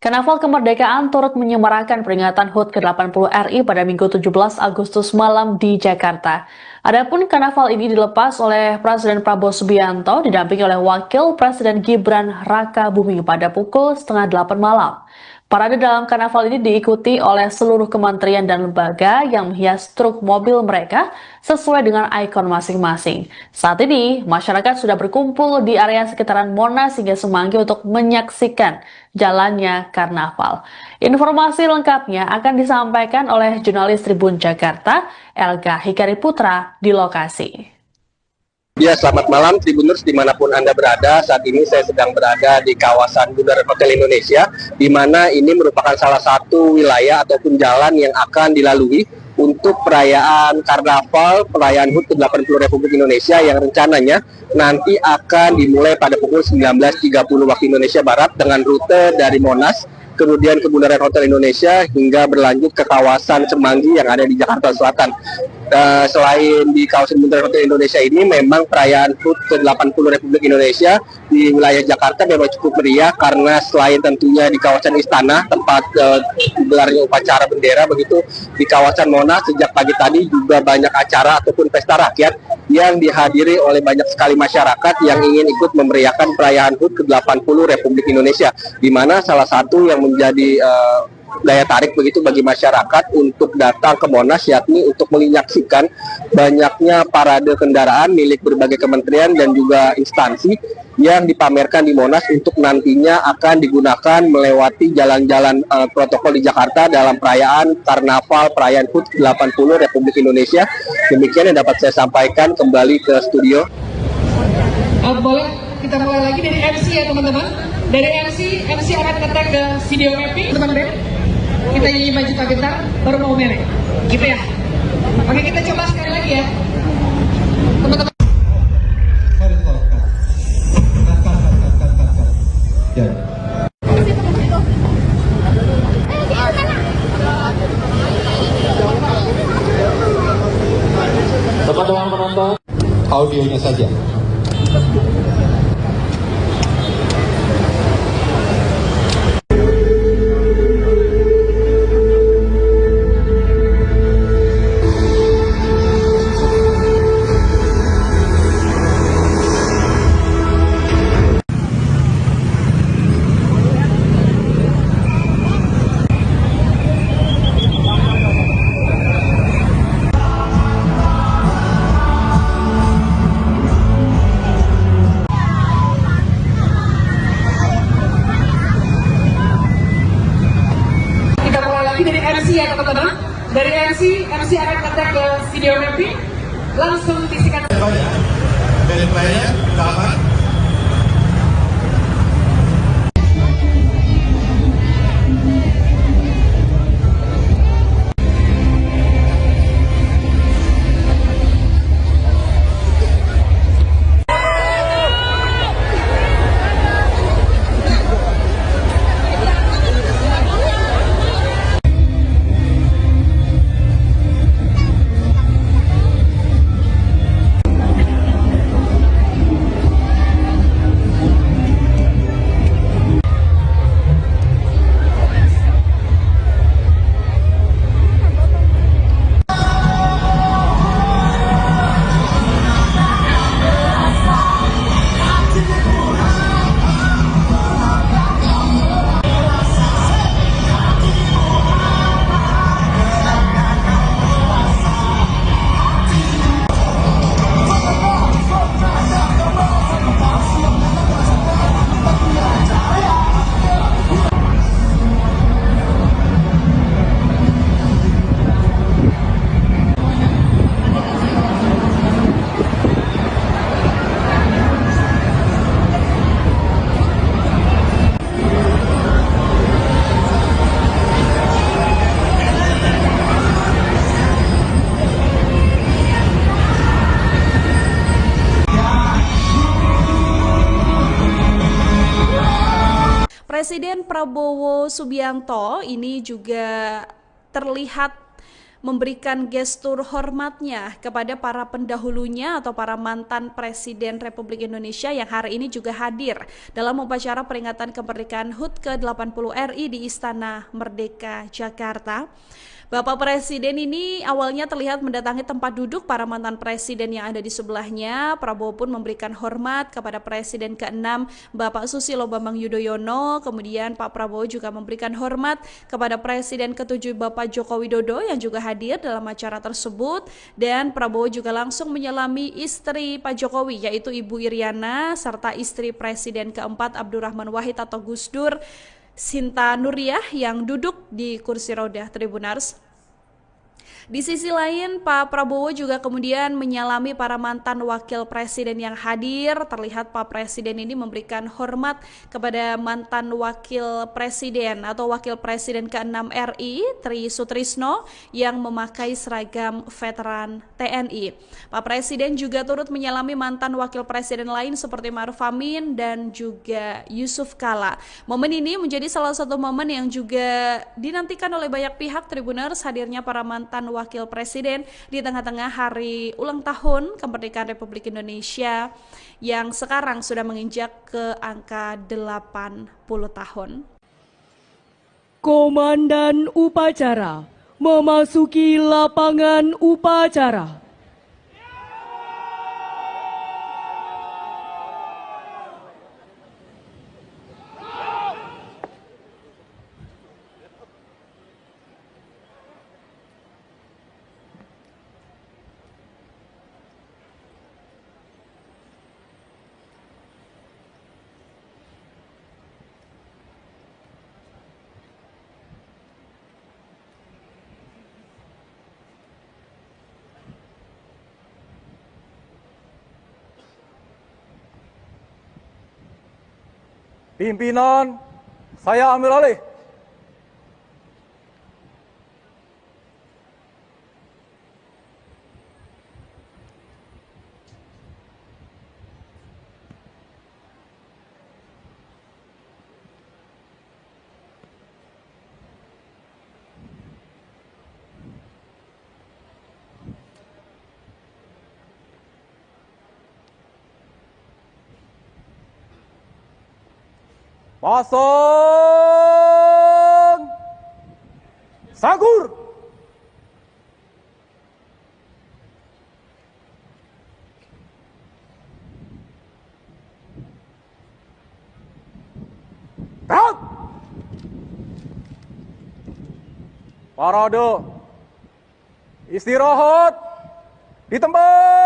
Karnaval Kemerdekaan turut menyemarakan peringatan HUT ke-80 RI pada Minggu 17 Agustus malam di Jakarta. Adapun karnaval ini dilepas oleh Presiden Prabowo Subianto didampingi oleh Wakil Presiden Gibran Rakabuming pada pukul 7:30 malam. Parade dalam karnaval ini diikuti oleh seluruh kementerian dan lembaga yang menghias truk mobil mereka sesuai dengan ikon masing-masing. Saat ini, masyarakat sudah berkumpul di area sekitaran Monas hingga Semanggi untuk menyaksikan jalannya karnaval. Informasi lengkapnya akan disampaikan oleh jurnalis Tribun Jakarta, Elga Hikari Putra, di lokasi. Ya, selamat malam Tribuners dimanapun Anda berada. Saat ini saya sedang berada di kawasan Bundaran Hotel Indonesia, di mana ini merupakan salah satu wilayah ataupun jalan yang akan dilalui untuk perayaan Karnaval, perayaan HUT ke-80 Republik Indonesia yang rencananya nanti akan dimulai pada pukul 19.30 waktu Indonesia Barat dengan rute dari Monas, kemudian ke Bundaran Hotel Indonesia hingga berlanjut ke kawasan Semanggi yang ada di Jakarta Selatan. Selain di kawasan Bundaran Hotel Indonesia ini, memang perayaan HUT ke-80 Republik Indonesia di wilayah Jakarta memang cukup meriah karena selain tentunya di kawasan Istana tempat digelarnya upacara bendera, begitu di kawasan Monas sejak pagi tadi juga banyak acara ataupun pesta rakyat yang dihadiri oleh banyak sekali masyarakat yang ingin ikut memeriahkan perayaan HUT ke-80 Republik Indonesia, di mana salah satu yang menjadi daya tarik begitu bagi masyarakat untuk datang ke Monas, yakni untuk menyaksikan banyaknya parade kendaraan milik berbagai kementerian dan juga instansi yang dipamerkan di Monas untuk nantinya akan digunakan melewati jalan-jalan protokol di Jakarta dalam perayaan Karnaval perayaan HUT 80 Republik Indonesia. Demikian yang dapat saya sampaikan, kembali ke studio. Boleh kita mulai lagi dari MC ya teman-teman. Dari MC akan ngetek ke video mapping teman-teman. Kita nyanyi maju bentar, baru mau merek. Gitu ya. Oke, kita coba sekali lagi ya. Teman-teman. Ya. Teman-teman penonton, audionya saja. Dari MC ya teman-teman. Dari MC akan ngetek ke video mapping. Langsung disikat. Dari player, kawan. Presiden Prabowo Subianto ini juga terlihat memberikan gestur hormatnya kepada para pendahulunya atau para mantan Presiden Republik Indonesia yang hari ini juga hadir dalam upacara peringatan kemerdekaan HUT ke-80 RI di Istana Merdeka, Jakarta. Bapak Presiden ini awalnya terlihat mendatangi tempat duduk para mantan presiden yang ada di sebelahnya. Prabowo pun memberikan hormat kepada Presiden ke-6 Bapak Susilo Bambang Yudhoyono. Kemudian Pak Prabowo juga memberikan hormat kepada Presiden ke-7 Bapak Joko Widodo yang juga hadir dalam acara tersebut. Dan Prabowo juga langsung menyelami istri Pak Jokowi yaitu Ibu Iriana serta istri Presiden ke-4 Abdurrahman Wahid atau Gus Dur, Sinta Nuriyah yang duduk di kursi roda Tribunars. Di sisi lain, Pak Prabowo juga kemudian menyalami para mantan wakil presiden yang hadir. Terlihat Pak Presiden ini memberikan hormat kepada mantan wakil presiden atau wakil presiden ke-6 RI, Tri Sutrisno, yang memakai seragam veteran TNI. Pak Presiden juga turut menyalami mantan wakil presiden lain seperti Ma'ruf Amin dan juga Yusuf Kala. Momen ini menjadi salah satu momen yang juga dinantikan oleh banyak pihak Tribuners, hadirnya para mantan wakil presiden di tengah-tengah hari ulang tahun kemerdekaan Republik Indonesia yang sekarang sudah menginjak ke angka 80 tahun. Komandan upacara memasuki lapangan upacara. Pimpinan, saya ambil alih. Pasang Sagur. Gerak. Parade. Istirahat di tempat.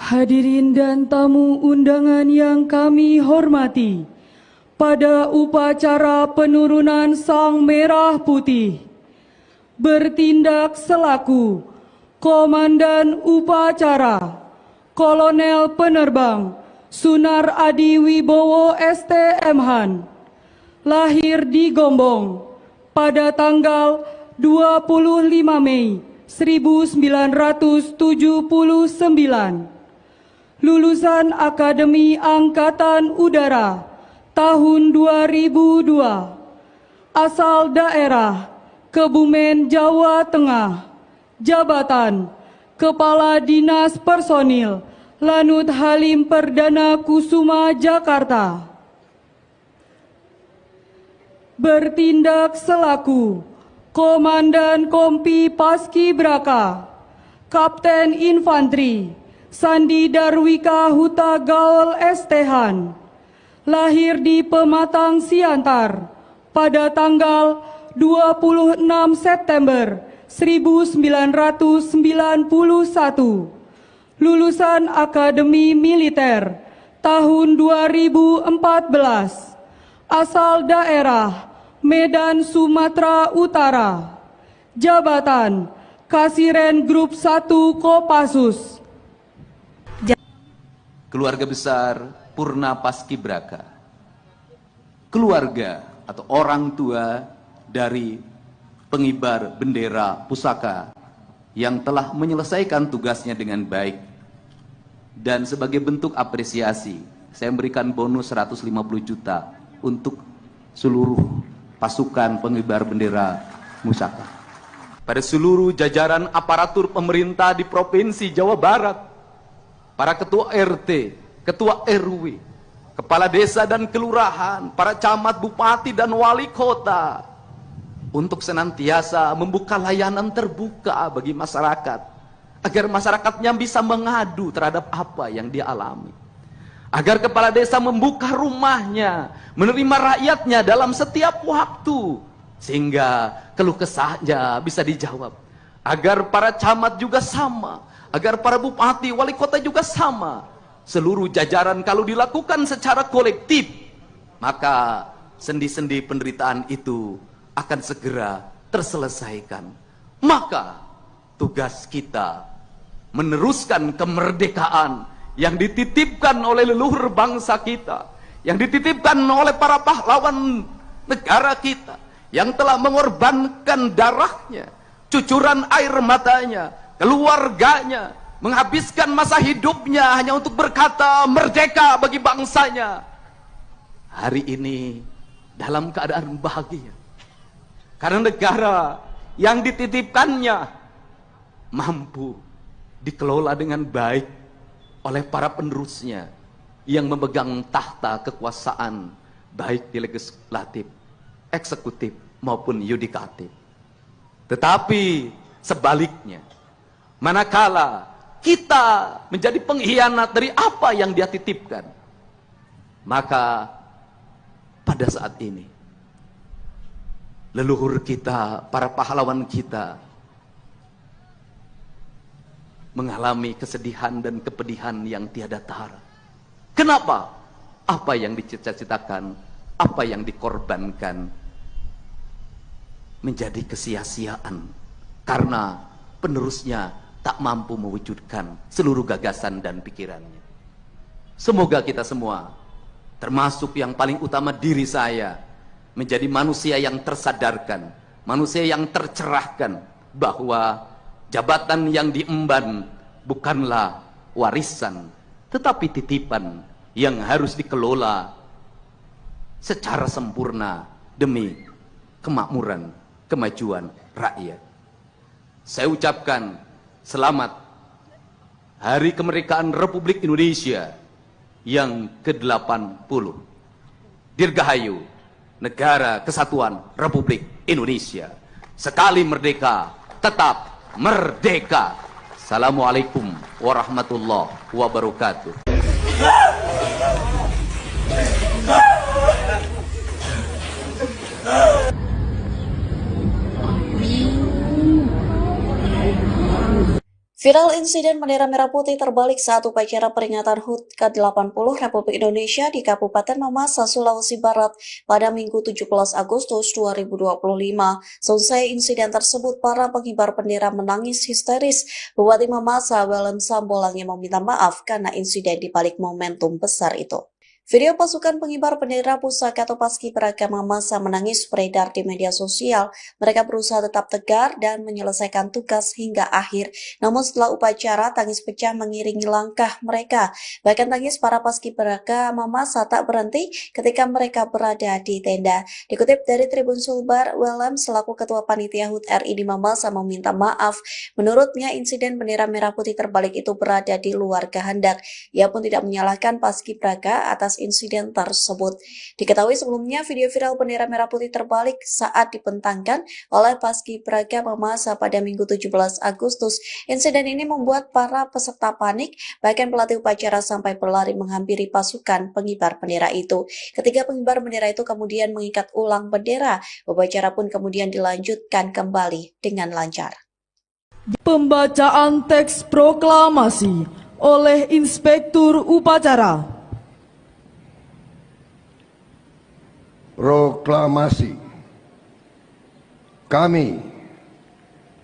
Hadirin dan tamu undangan yang kami hormati, pada upacara penurunan Sang Merah Putih, bertindak selaku Komandan Upacara Kolonel Penerbang Sunar Adi Wibowo STM-Han, lahir di Gombong pada tanggal 25 Mei 1979. Lulusan Akademi Angkatan Udara tahun 2002, asal daerah Kebumen, Jawa Tengah, jabatan Kepala Dinas Personil Lanut Halim Perdana Kusuma, Jakarta. Bertindak selaku Komandan Kompi Paskibraka Kapten Infanteri Sandi Darwika Huta Gaul STH-Han, lahir di Pematang Siantar pada tanggal 26 September 1991, lulusan Akademi Militer tahun 2014, asal daerah Medan, Sumatera Utara, jabatan Kasiren Grup 1 Kopassus. Keluarga besar Purna Paskibraka, keluarga atau orang tua dari pengibar bendera pusaka yang telah menyelesaikan tugasnya dengan baik, dan sebagai bentuk apresiasi saya memberikan bonus 150 juta untuk seluruh pasukan pengibar bendera pusaka. Pada seluruh jajaran aparatur pemerintah di Provinsi Jawa Barat, para ketua RT, ketua RW, kepala desa dan kelurahan, para camat, bupati, dan wali kota, untuk senantiasa membuka layanan terbuka bagi masyarakat, agar masyarakatnya bisa mengadu terhadap apa yang dia alami. Agar kepala desa membuka rumahnya, menerima rakyatnya dalam setiap waktu, sehingga keluh kesahnya bisa dijawab, agar para camat juga sama, agar para bupati, wali kota juga sama, seluruh jajaran kalau dilakukan secara kolektif, maka sendi-sendi penderitaan itu akan segera terselesaikan. Maka tugas kita meneruskan kemerdekaan yang dititipkan oleh leluhur bangsa kita, yang dititipkan oleh para pahlawan negara kita, yang telah mengorbankan darahnya, cucuran air matanya, keluarganya, menghabiskan masa hidupnya hanya untuk berkata merdeka bagi bangsanya. Hari ini dalam keadaan bahagia, karena negara yang dititipkannya mampu dikelola dengan baik oleh para penerusnya yang memegang tahta kekuasaan baik di legislatif, eksekutif maupun yudikatif. Tetapi sebaliknya, manakala kita menjadi pengkhianat dari apa yang dia titipkan, maka pada saat ini leluhur kita, para pahlawan kita mengalami kesedihan dan kepedihan yang tiada tara. Kenapa? Apa yang dicita-citakan, apa yang dikorbankan menjadi kesia-siaan karena penerusnya tak mampu mewujudkan seluruh gagasan dan pikirannya. Semoga kita semua, termasuk yang paling utama diri saya, menjadi manusia yang tersadarkan, manusia yang tercerahkan bahwa jabatan yang diemban bukanlah warisan, tetapi titipan yang harus dikelola secara sempurna demi kemakmuran, kemajuan rakyat. Saya ucapkan selamat Hari Kemerdekaan Republik Indonesia yang ke-80. Dirgahayu Negara Kesatuan Republik Indonesia. Sekali merdeka, tetap merdeka. Assalamualaikum warahmatullahi wabarakatuh. Viral insiden bendera merah putih terbalik saat upacara peringatan HUT ke-80 Republik Indonesia di Kabupaten Mamasa, Sulawesi Barat pada Minggu 17 Agustus 2025. Selesai insiden tersebut, para pengibar bendera menangis histeris. Bupati Mamasa, Welem Sambolang, yang meminta maaf karena insiden di balik momentum besar itu. Video pasukan pengibar bendera pusaka atau paskibraka Mamasa menangis beredar di media sosial. Mereka berusaha tetap tegar dan menyelesaikan tugas hingga akhir. Namun setelah upacara, tangis pecah mengiringi langkah mereka. Bahkan tangis para paskibraka Mamasa tak berhenti ketika mereka berada di tenda. Dikutip dari Tribun Sulbar, Welem selaku Ketua Panitia HUT RI di Mamasa meminta maaf. Menurutnya, insiden bendera merah putih terbalik itu berada di luar kehendak. Ia pun tidak menyalahkan paskibraka atas insiden tersebut. Diketahui sebelumnya video viral bendera merah putih terbalik saat dibentangkan oleh paskibraka Mamasa pada Minggu 17 Agustus. Insiden ini membuat para peserta panik, bahkan pelatih upacara sampai berlari menghampiri pasukan pengibar bendera itu. Ketika pengibar bendera itu kemudian mengikat ulang bendera, upacara pun kemudian dilanjutkan kembali dengan lancar. Pembacaan teks proklamasi oleh Inspektur Upacara. Proklamasi. Kami,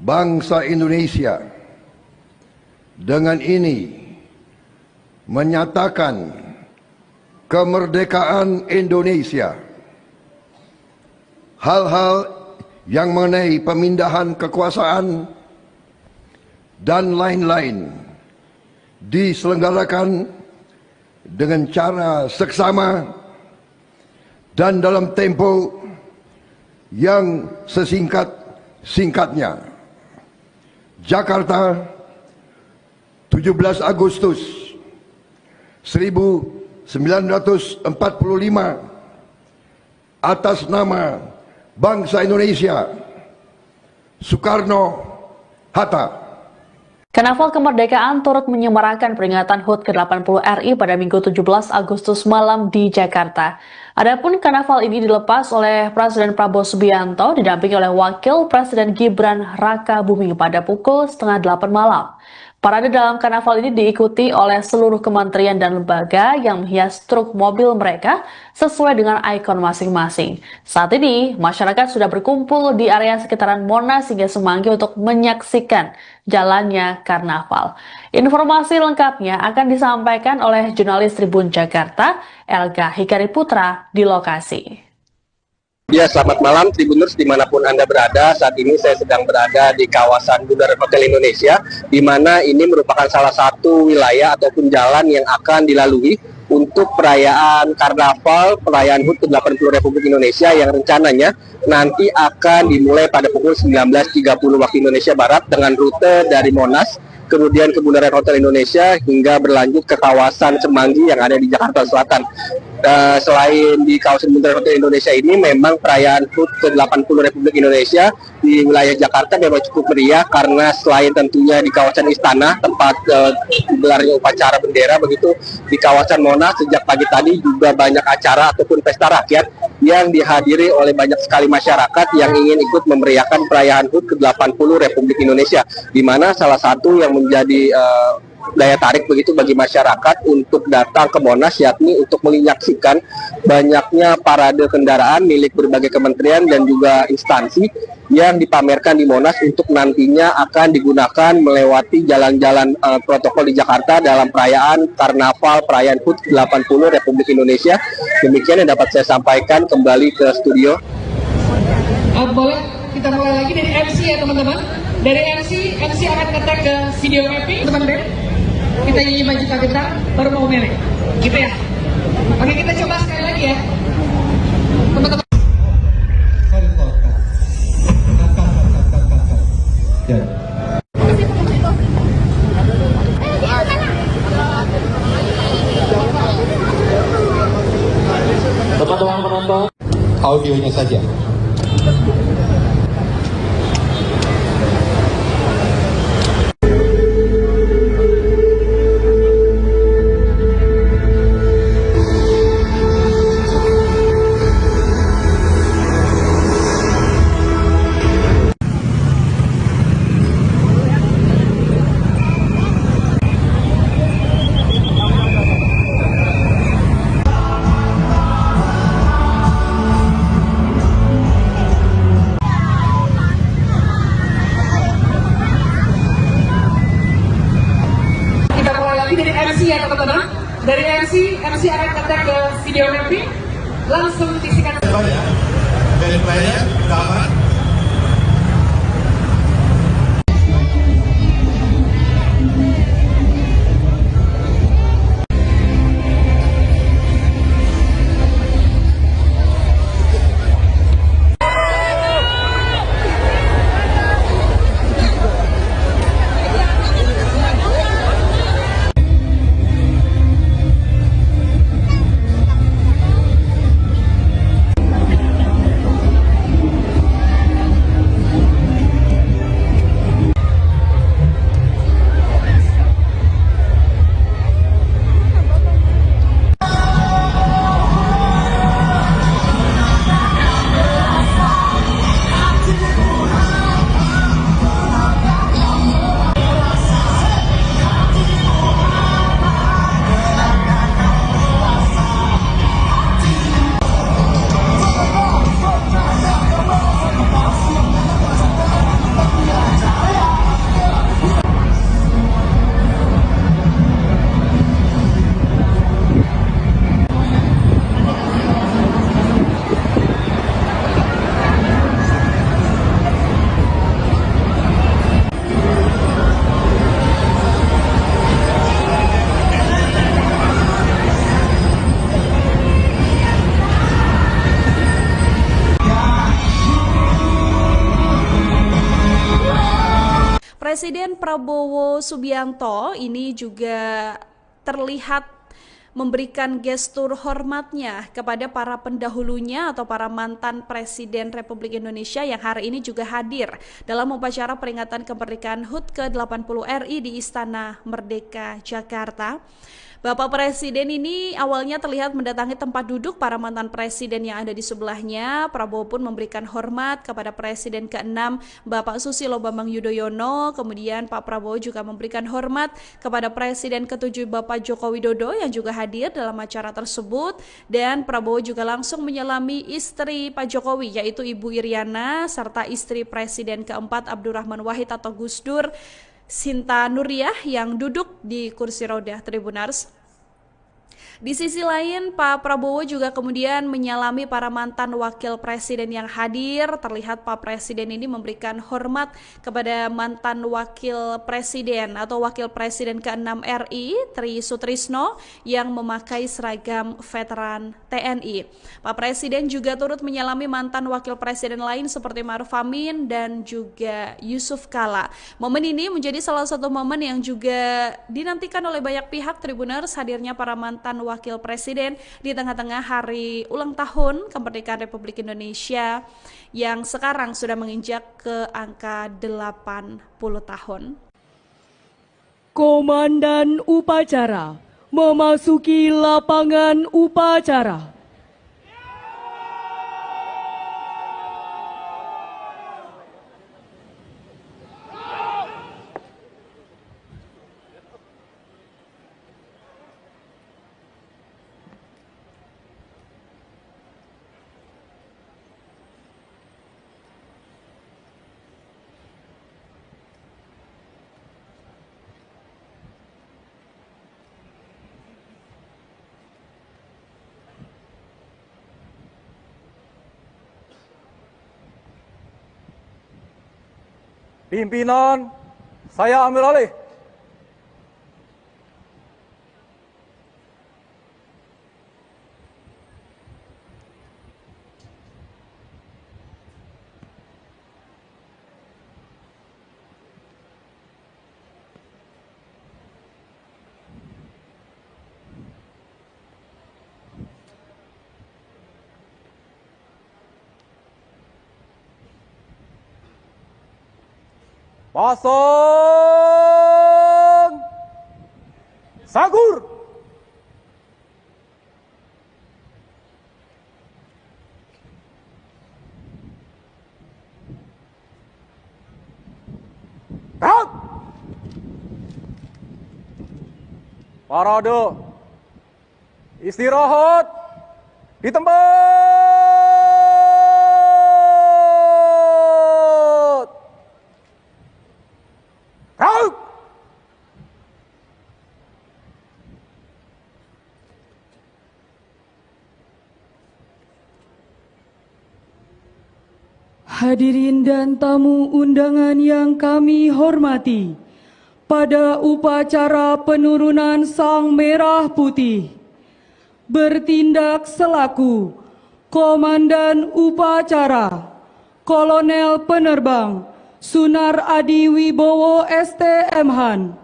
bangsa Indonesia, dengan ini menyatakan kemerdekaan Indonesia. Hal-hal yang mengenai pemindahan kekuasaan dan lain-lain diselenggarakan dengan cara seksama dan dalam tempo yang sesingkat-singkatnya. Jakarta, 17 Agustus 1945, atas nama bangsa Indonesia, Soekarno Hatta. Karnaval Kemerdekaan turut menyemarakan peringatan HUT ke-80 RI pada Minggu 17 Agustus malam di Jakarta. Adapun karnaval ini dilepas oleh Presiden Prabowo Subianto didampingi oleh Wakil Presiden Gibran Rakabuming pada pukul 7:30 malam. Parade dalam karnaval ini diikuti oleh seluruh kementerian dan lembaga yang menghias truk mobil mereka sesuai dengan ikon masing-masing. Saat ini, masyarakat sudah berkumpul di area sekitaran Monas hingga Semanggi untuk menyaksikan jalannya karnaval. Informasi lengkapnya akan disampaikan oleh jurnalis Tribun Jakarta, Elga Hikari Putra, di lokasi. Ya, selamat malam Tribuners dimanapun Anda berada. Saat ini saya sedang berada di kawasan Bundaran Hotel Indonesia, di mana ini merupakan salah satu wilayah ataupun jalan yang akan dilalui untuk perayaan Karnaval, perayaan HUT ke-80 Republik Indonesia yang rencananya nanti akan dimulai pada pukul 19.30 waktu Indonesia Barat dengan rute dari Monas, kemudian ke Bundaran Hotel Indonesia hingga berlanjut ke kawasan Semanggi yang ada di Jakarta Selatan. Selain di kawasan Bundaran Hotel Indonesia ini, memang perayaan HUT ke-80 Republik Indonesia di wilayah Jakarta memang cukup meriah karena selain tentunya di kawasan Istana tempat gelarnya upacara bendera, begitu di kawasan Monas sejak pagi tadi juga banyak acara ataupun pesta rakyat yang dihadiri oleh banyak sekali masyarakat yang ingin ikut memeriahkan perayaan HUT ke-80 Republik Indonesia, di mana salah satu yang menjadi daya tarik begitu bagi masyarakat untuk datang ke Monas, yakni untuk menyaksikan banyaknya parade kendaraan milik berbagai kementerian dan juga instansi yang dipamerkan di Monas untuk nantinya akan digunakan melewati jalan-jalan protokol di Jakarta dalam perayaan Karnaval, perayaan HUT 80 Republik Indonesia. Demikian yang dapat saya sampaikan, kembali ke studio. Boleh kita mulai lagi dari MC ya teman-teman. Dari MC akan ngetek ke video mapping teman-teman. Kita nyanyi maju kita baru mau melek. Gitu ya. Oke, kita coba sekali lagi ya. Teman-teman. Teman-teman penonton, audionya saja. Dari MC akan ngetek ke video mapping, langsung disikat. Dari player, kawan. Presiden Prabowo Subianto ini juga terlihat memberikan gestur hormatnya kepada para pendahulunya atau para mantan Presiden Republik Indonesia yang hari ini juga hadir dalam upacara peringatan kemerdekaan HUT ke-80 RI di Istana Merdeka, Jakarta. Bapak Presiden ini awalnya terlihat mendatangi tempat duduk para mantan presiden yang ada di sebelahnya. Prabowo pun memberikan hormat kepada Presiden ke-6 Bapak Susilo Bambang Yudhoyono. Kemudian Pak Prabowo juga memberikan hormat kepada Presiden ke-7 Bapak Joko Widodo yang juga hadir dalam acara tersebut. Dan Prabowo juga langsung menyelami istri Pak Jokowi yaitu Ibu Iriana serta istri Presiden ke-4 Abdurrahman Wahid atau Gus Dur, Sinta Nuriyah yang duduk di kursi roda Tribuners. Di sisi lain, Pak Prabowo juga kemudian menyalami para mantan wakil presiden yang hadir. Terlihat Pak Presiden ini memberikan hormat kepada mantan wakil presiden atau wakil presiden ke-6 RI, Tri Sutrisno, yang memakai seragam veteran TNI. Pak Presiden juga turut menyalami mantan wakil presiden lain seperti Ma'ruf Amin dan juga Yusuf Kala. Momen ini menjadi salah satu momen yang juga dinantikan oleh banyak pihak Tribuners, hadirnya para mantan wakil presiden di tengah-tengah hari ulang tahun kemerdekaan Republik Indonesia yang sekarang sudah menginjak ke angka 80 tahun. Komandan upacara memasuki lapangan upacara. Pimpinan, saya ambil alih. Pasang Sagur. Gerak. Parade. Istirahat di tempat. Hadirin dan tamu undangan yang kami hormati, pada upacara penurunan Sang Merah Putih, bertindak selaku Komandan Upacara, Kolonel Penerbang Sunar Adi Wibowo STM-Han,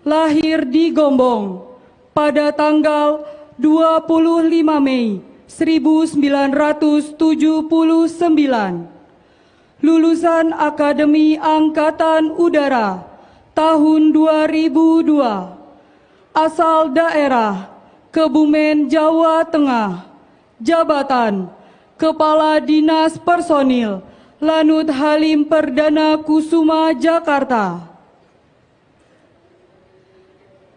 lahir di Gombong pada tanggal 25 Mei 1979. Lulusan Akademi Angkatan Udara tahun 2002, asal daerah Kebumen, Jawa Tengah, jabatan Kepala Dinas Personil Lanut Halim Perdana Kusuma, Jakarta.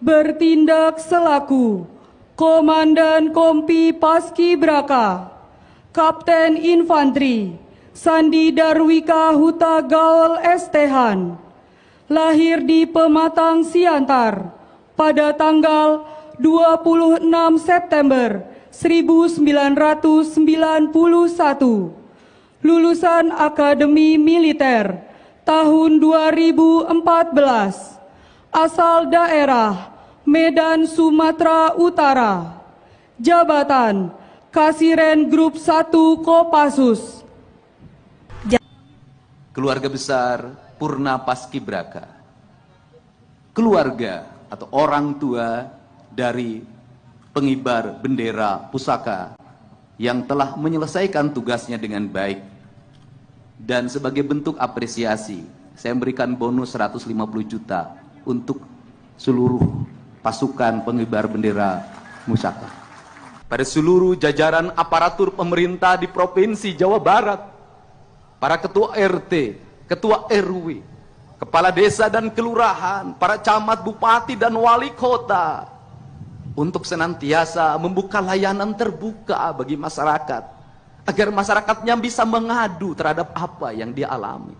Bertindak selaku Komandan Kompi Paskibraka, Kapten Infanteri Sandi Darwika Huta Gaul STH-Han, lahir di Pematang Siantar pada tanggal 26 September 1991, lulusan Akademi Militer tahun 2014, asal daerah Medan, Sumatera Utara, jabatan Kasiren Grup 1 Kopassus. Keluarga besar Purna Paskibraka, keluarga atau orang tua dari pengibar bendera pusaka yang telah menyelesaikan tugasnya dengan baik. Dan sebagai bentuk apresiasi, saya memberikan bonus 150 juta untuk seluruh pasukan pengibar bendera pusaka. Pada seluruh jajaran aparatur pemerintah di Provinsi Jawa Barat, para ketua RT, ketua RW, kepala desa dan kelurahan, para camat, bupati dan wali kota, untuk senantiasa membuka layanan terbuka bagi masyarakat, agar masyarakatnya bisa mengadu terhadap apa yang dia alami.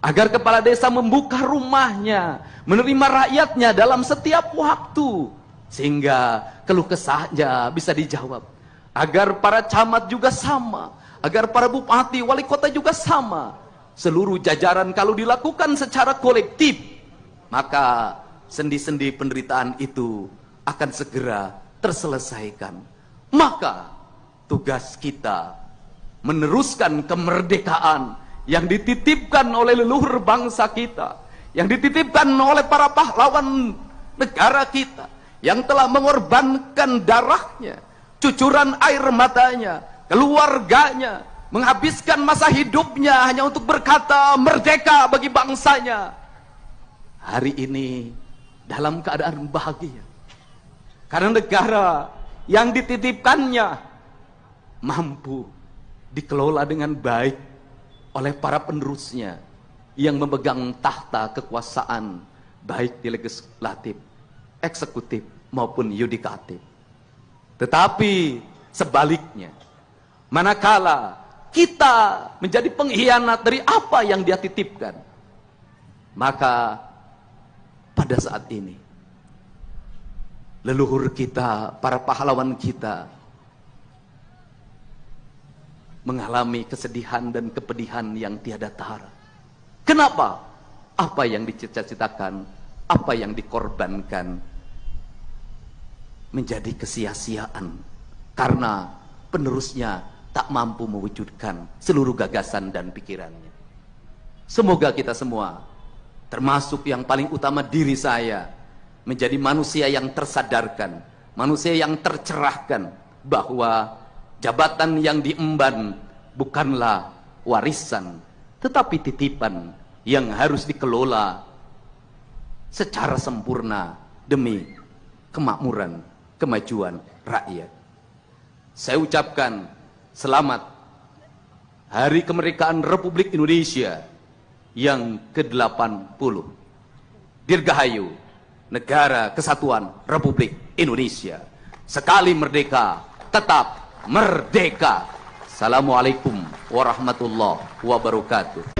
Agar kepala desa membuka rumahnya, menerima rakyatnya dalam setiap waktu, sehingga keluh kesahnya bisa dijawab. Agar para camat juga sama, agar para bupati, wali kota juga sama. Seluruh jajaran kalau dilakukan secara kolektif, maka sendi-sendi penderitaan itu akan segera terselesaikan. Maka tugas kita meneruskan kemerdekaan yang dititipkan oleh leluhur bangsa kita, yang dititipkan oleh para pahlawan negara kita, yang telah mengorbankan darahnya, cucuran air matanya, keluarganya, menghabiskan masa hidupnya hanya untuk berkata merdeka bagi bangsanya. Hari ini dalam keadaan bahagia, karena negara yang dititipkannya mampu dikelola dengan baik oleh para penerusnya yang memegang tahta kekuasaan baik di legislatif, eksekutif maupun yudikatif. Tetapi sebaliknya, manakala kita menjadi pengkhianat dari apa yang dia titipkan, maka pada saat ini leluhur kita, para pahlawan kita mengalami kesedihan dan kepedihan yang tiada tara. Kenapa? Apa yang dicita-citakan, apa yang dikorbankan menjadi kesia-siaan karena penerusnya tak mampu mewujudkan seluruh gagasan dan pikirannya. Semoga kita semua, termasuk yang paling utama diri saya, menjadi manusia yang tersadarkan, manusia yang tercerahkan bahwa jabatan yang diemban bukanlah warisan, tetapi titipan yang harus dikelola secara sempurna demi kemakmuran, kemajuan rakyat. Saya ucapkan selamat Hari Kemerdekaan Republik Indonesia yang ke-80. Dirgahayu Negara Kesatuan Republik Indonesia. Sekali merdeka, tetap merdeka. Assalamualaikum warahmatullahi wabarakatuh.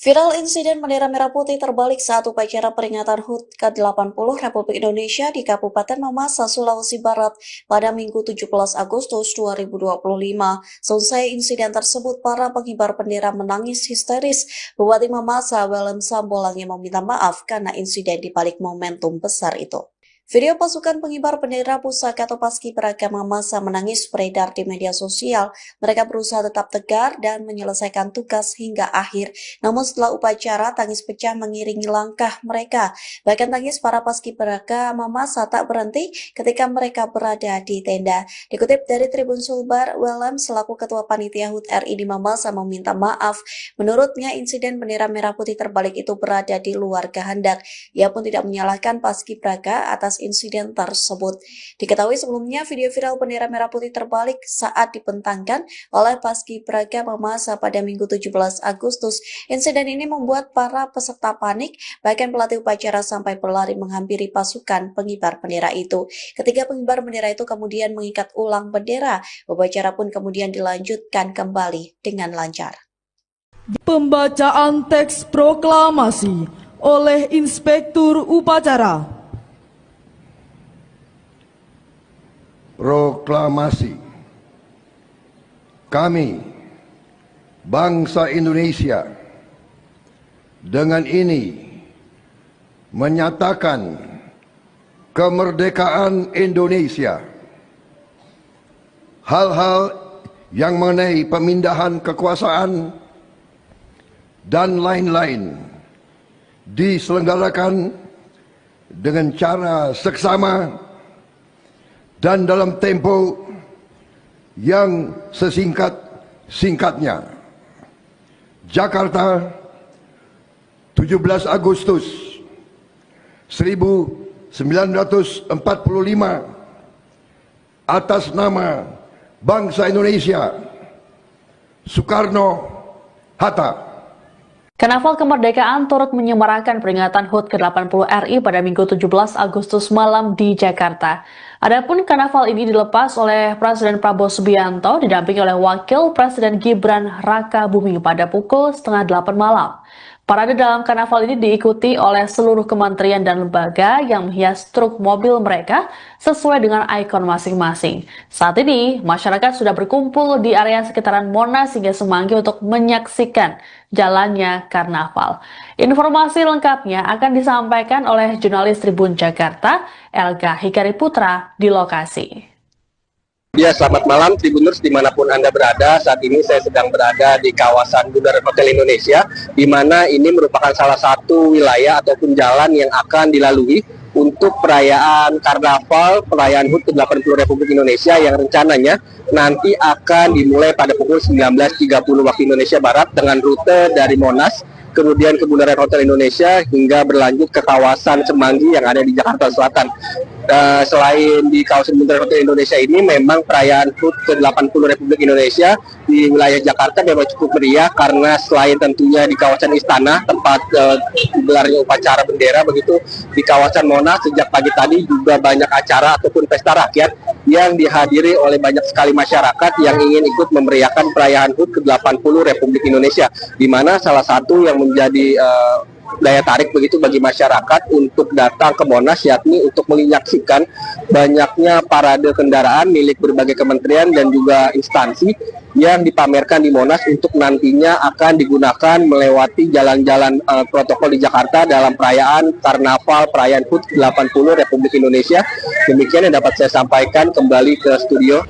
Viral insiden bendera merah putih terbalik saat upacara peringatan HUT ke-80 Republik Indonesia di Kabupaten Mamasa, Sulawesi Barat pada Minggu 17 Agustus 2025. Selesai insiden tersebut, para pengibar bendera menangis histeris. Bupati Mamasa, Welem Sambolangi, meminta maaf karena insiden di balik momentum besar itu. Video pasukan pengibar bendera pusaka atau Paskibraka Mamasa menangis beredar di media sosial. Mereka berusaha tetap tegar dan menyelesaikan tugas hingga akhir. Namun setelah upacara, tangis pecah mengiringi langkah mereka. Bahkan tangis para Paskibraka Mamasa tak berhenti ketika mereka berada di tenda. Dikutip dari Tribun Sulbar, Welem selaku Ketua Panitia HUT RI di Mamasa meminta maaf. Menurutnya insiden bendera merah putih terbalik itu berada di luar kehendak. Ia pun tidak menyalahkan Paskibraka atas insiden tersebut. Diketahui sebelumnya video viral bendera merah putih terbalik saat dibentangkan oleh Paskibraka Mamasa pada Minggu 17 Agustus. Insiden ini membuat para peserta panik, bahkan pelatih upacara sampai berlari menghampiri pasukan pengibar bendera itu. Ketiga pengibar bendera itu kemudian mengikat ulang bendera. Upacara pun kemudian dilanjutkan kembali dengan lancar. Pembacaan teks proklamasi oleh Inspektur Upacara. Proklamasi. Kami, bangsa Indonesia, dengan ini menyatakan kemerdekaan Indonesia. Hal-hal yang mengenai pemindahan kekuasaan dan lain-lain diselenggarakan dengan cara seksama dan dalam tempo yang sesingkat-singkatnya. Jakarta, 17 Agustus 1945, atas nama bangsa Indonesia, Soekarno-Hatta. Karnaval Kemerdekaan turut menyemarakan peringatan HUT ke-80 RI pada Minggu 17 Agustus malam di Jakarta. Adapun karnaval ini dilepas oleh Presiden Prabowo Subianto didampingi oleh Wakil Presiden Gibran Rakabuming pada pukul 7:30 malam. Parade dalam karnaval ini diikuti oleh seluruh kementerian dan lembaga yang menghias truk mobil mereka sesuai dengan ikon masing-masing. Saat ini, masyarakat sudah berkumpul di area sekitaran Monas hingga Semanggi untuk menyaksikan jalannya karnaval. Informasi lengkapnya akan disampaikan oleh jurnalis Tribun Jakarta, Elga Hikari Putra, di lokasi. Ya, selamat malam Tribuners dimanapun Anda berada. Saat ini saya sedang berada di kawasan Bundaran Hotel Indonesia, di mana ini merupakan salah satu wilayah ataupun jalan yang akan dilalui untuk perayaan Karnaval, perayaan HUT ke-80 Republik Indonesia yang rencananya nanti akan dimulai pada pukul 19.30 waktu Indonesia Barat dengan rute dari Monas, kemudian ke Bundaran Hotel Indonesia hingga berlanjut ke kawasan Semanggi yang ada di Jakarta Selatan. Selain di kawasan Bundaran Hotel Indonesia ini, memang perayaan HUT ke-80 Republik Indonesia di wilayah Jakarta memang cukup meriah karena selain tentunya di kawasan Istana tempat gelarnya upacara bendera, begitu di kawasan Monas sejak pagi tadi juga banyak acara ataupun pesta rakyat yang dihadiri oleh banyak sekali masyarakat yang ingin ikut memeriahkan perayaan HUT ke-80 Republik Indonesia, di mana salah satu yang menjadi daya tarik begitu bagi masyarakat untuk datang ke Monas, yakni untuk menyaksikan banyaknya parade kendaraan milik berbagai kementerian dan juga instansi yang dipamerkan di Monas untuk nantinya akan digunakan melewati jalan-jalan protokol di Jakarta dalam perayaan Karnaval perayaan HUT 80 Republik Indonesia. Demikian yang dapat saya sampaikan. Kembali ke studio.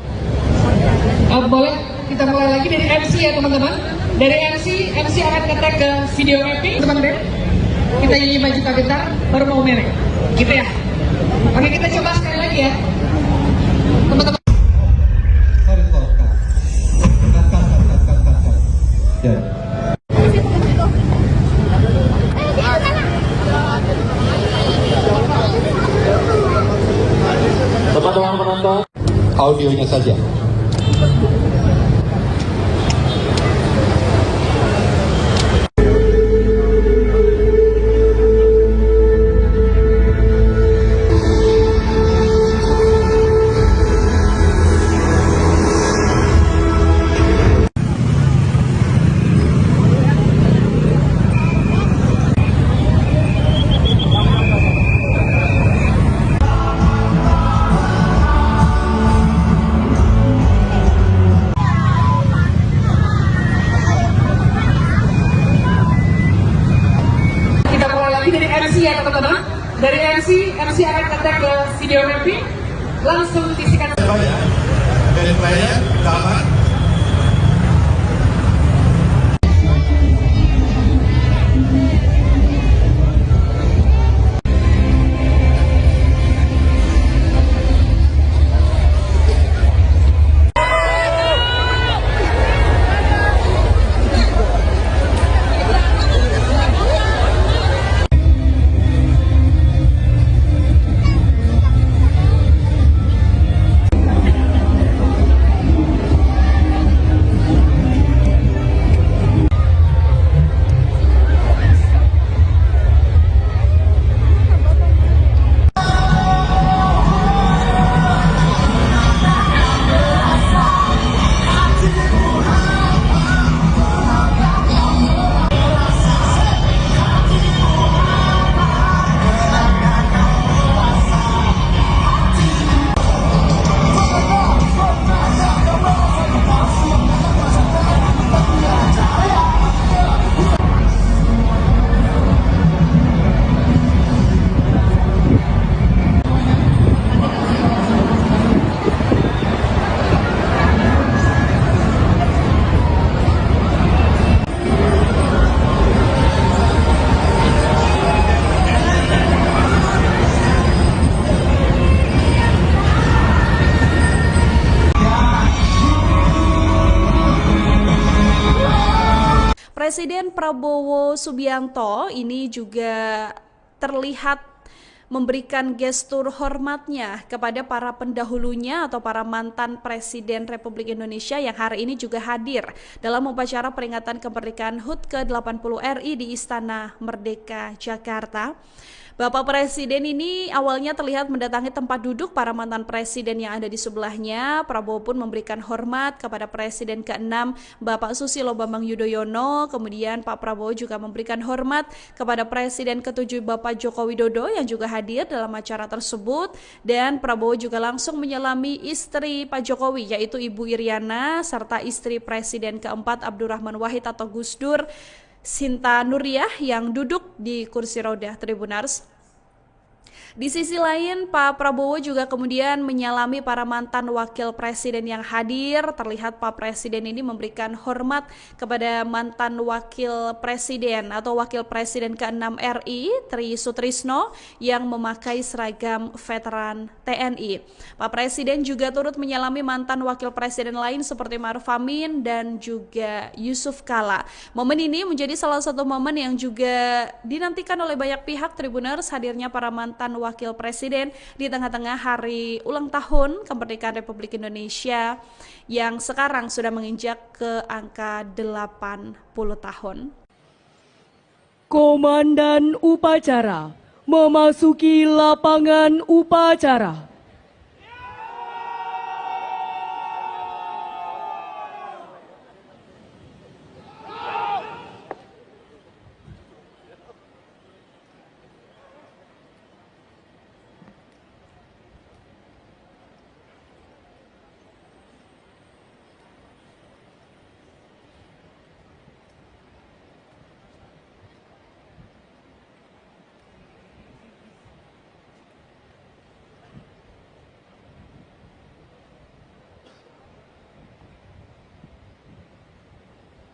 Boleh kita mulai lagi dari MC ya teman-teman. Dari MC akan ngetek ke video mapping teman-teman. Kita nyanyi maju bentar, baru mau merek. Gitu ya. Oke, kita coba sekali lagi ya. Teman-teman. Ya. Teman-teman penonton, audionya saja. Ya teman-teman, dari MC akan ngetek ke video mapping, langsung disikat. Dari player, dapat. Presiden Prabowo Subianto ini juga terlihat memberikan gestur hormatnya kepada para pendahulunya atau para mantan Presiden Republik Indonesia yang hari ini juga hadir dalam upacara peringatan kemerdekaan HUT ke-80 RI di Istana Merdeka, Jakarta. Bapak Presiden ini awalnya terlihat mendatangi tempat duduk para mantan presiden yang ada di sebelahnya. Prabowo pun memberikan hormat kepada Presiden ke-6 Bapak Susilo Bambang Yudhoyono. Kemudian Pak Prabowo juga memberikan hormat kepada Presiden ke-7 Bapak Joko Widodo yang juga hadir dalam acara tersebut. Dan Prabowo juga langsung menyelami istri Pak Jokowi yaitu Ibu Iriana serta istri Presiden ke-4 Abdurrahman Wahid atau Gus Dur, Sinta Nuriyah yang duduk di kursi roda Tribunars. Di sisi lain, Pak Prabowo juga kemudian menyalami para mantan wakil presiden yang hadir. Terlihat Pak Presiden ini memberikan hormat kepada mantan wakil presiden atau wakil presiden ke-6 RI, Tri Sutrisno, yang memakai seragam veteran TNI. Pak Presiden juga turut menyalami mantan wakil presiden lain seperti Ma'ruf Amin dan juga Yusuf Kala. Momen ini menjadi salah satu momen yang juga dinantikan oleh banyak pihak Tribuners, hadirnya para mantan wakil presiden di tengah-tengah hari ulang tahun kemerdekaan Republik Indonesia yang sekarang sudah menginjak ke angka 80 tahun. Komandan upacara memasuki lapangan upacara.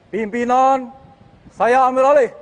Pimpinan, saya Amir Alih.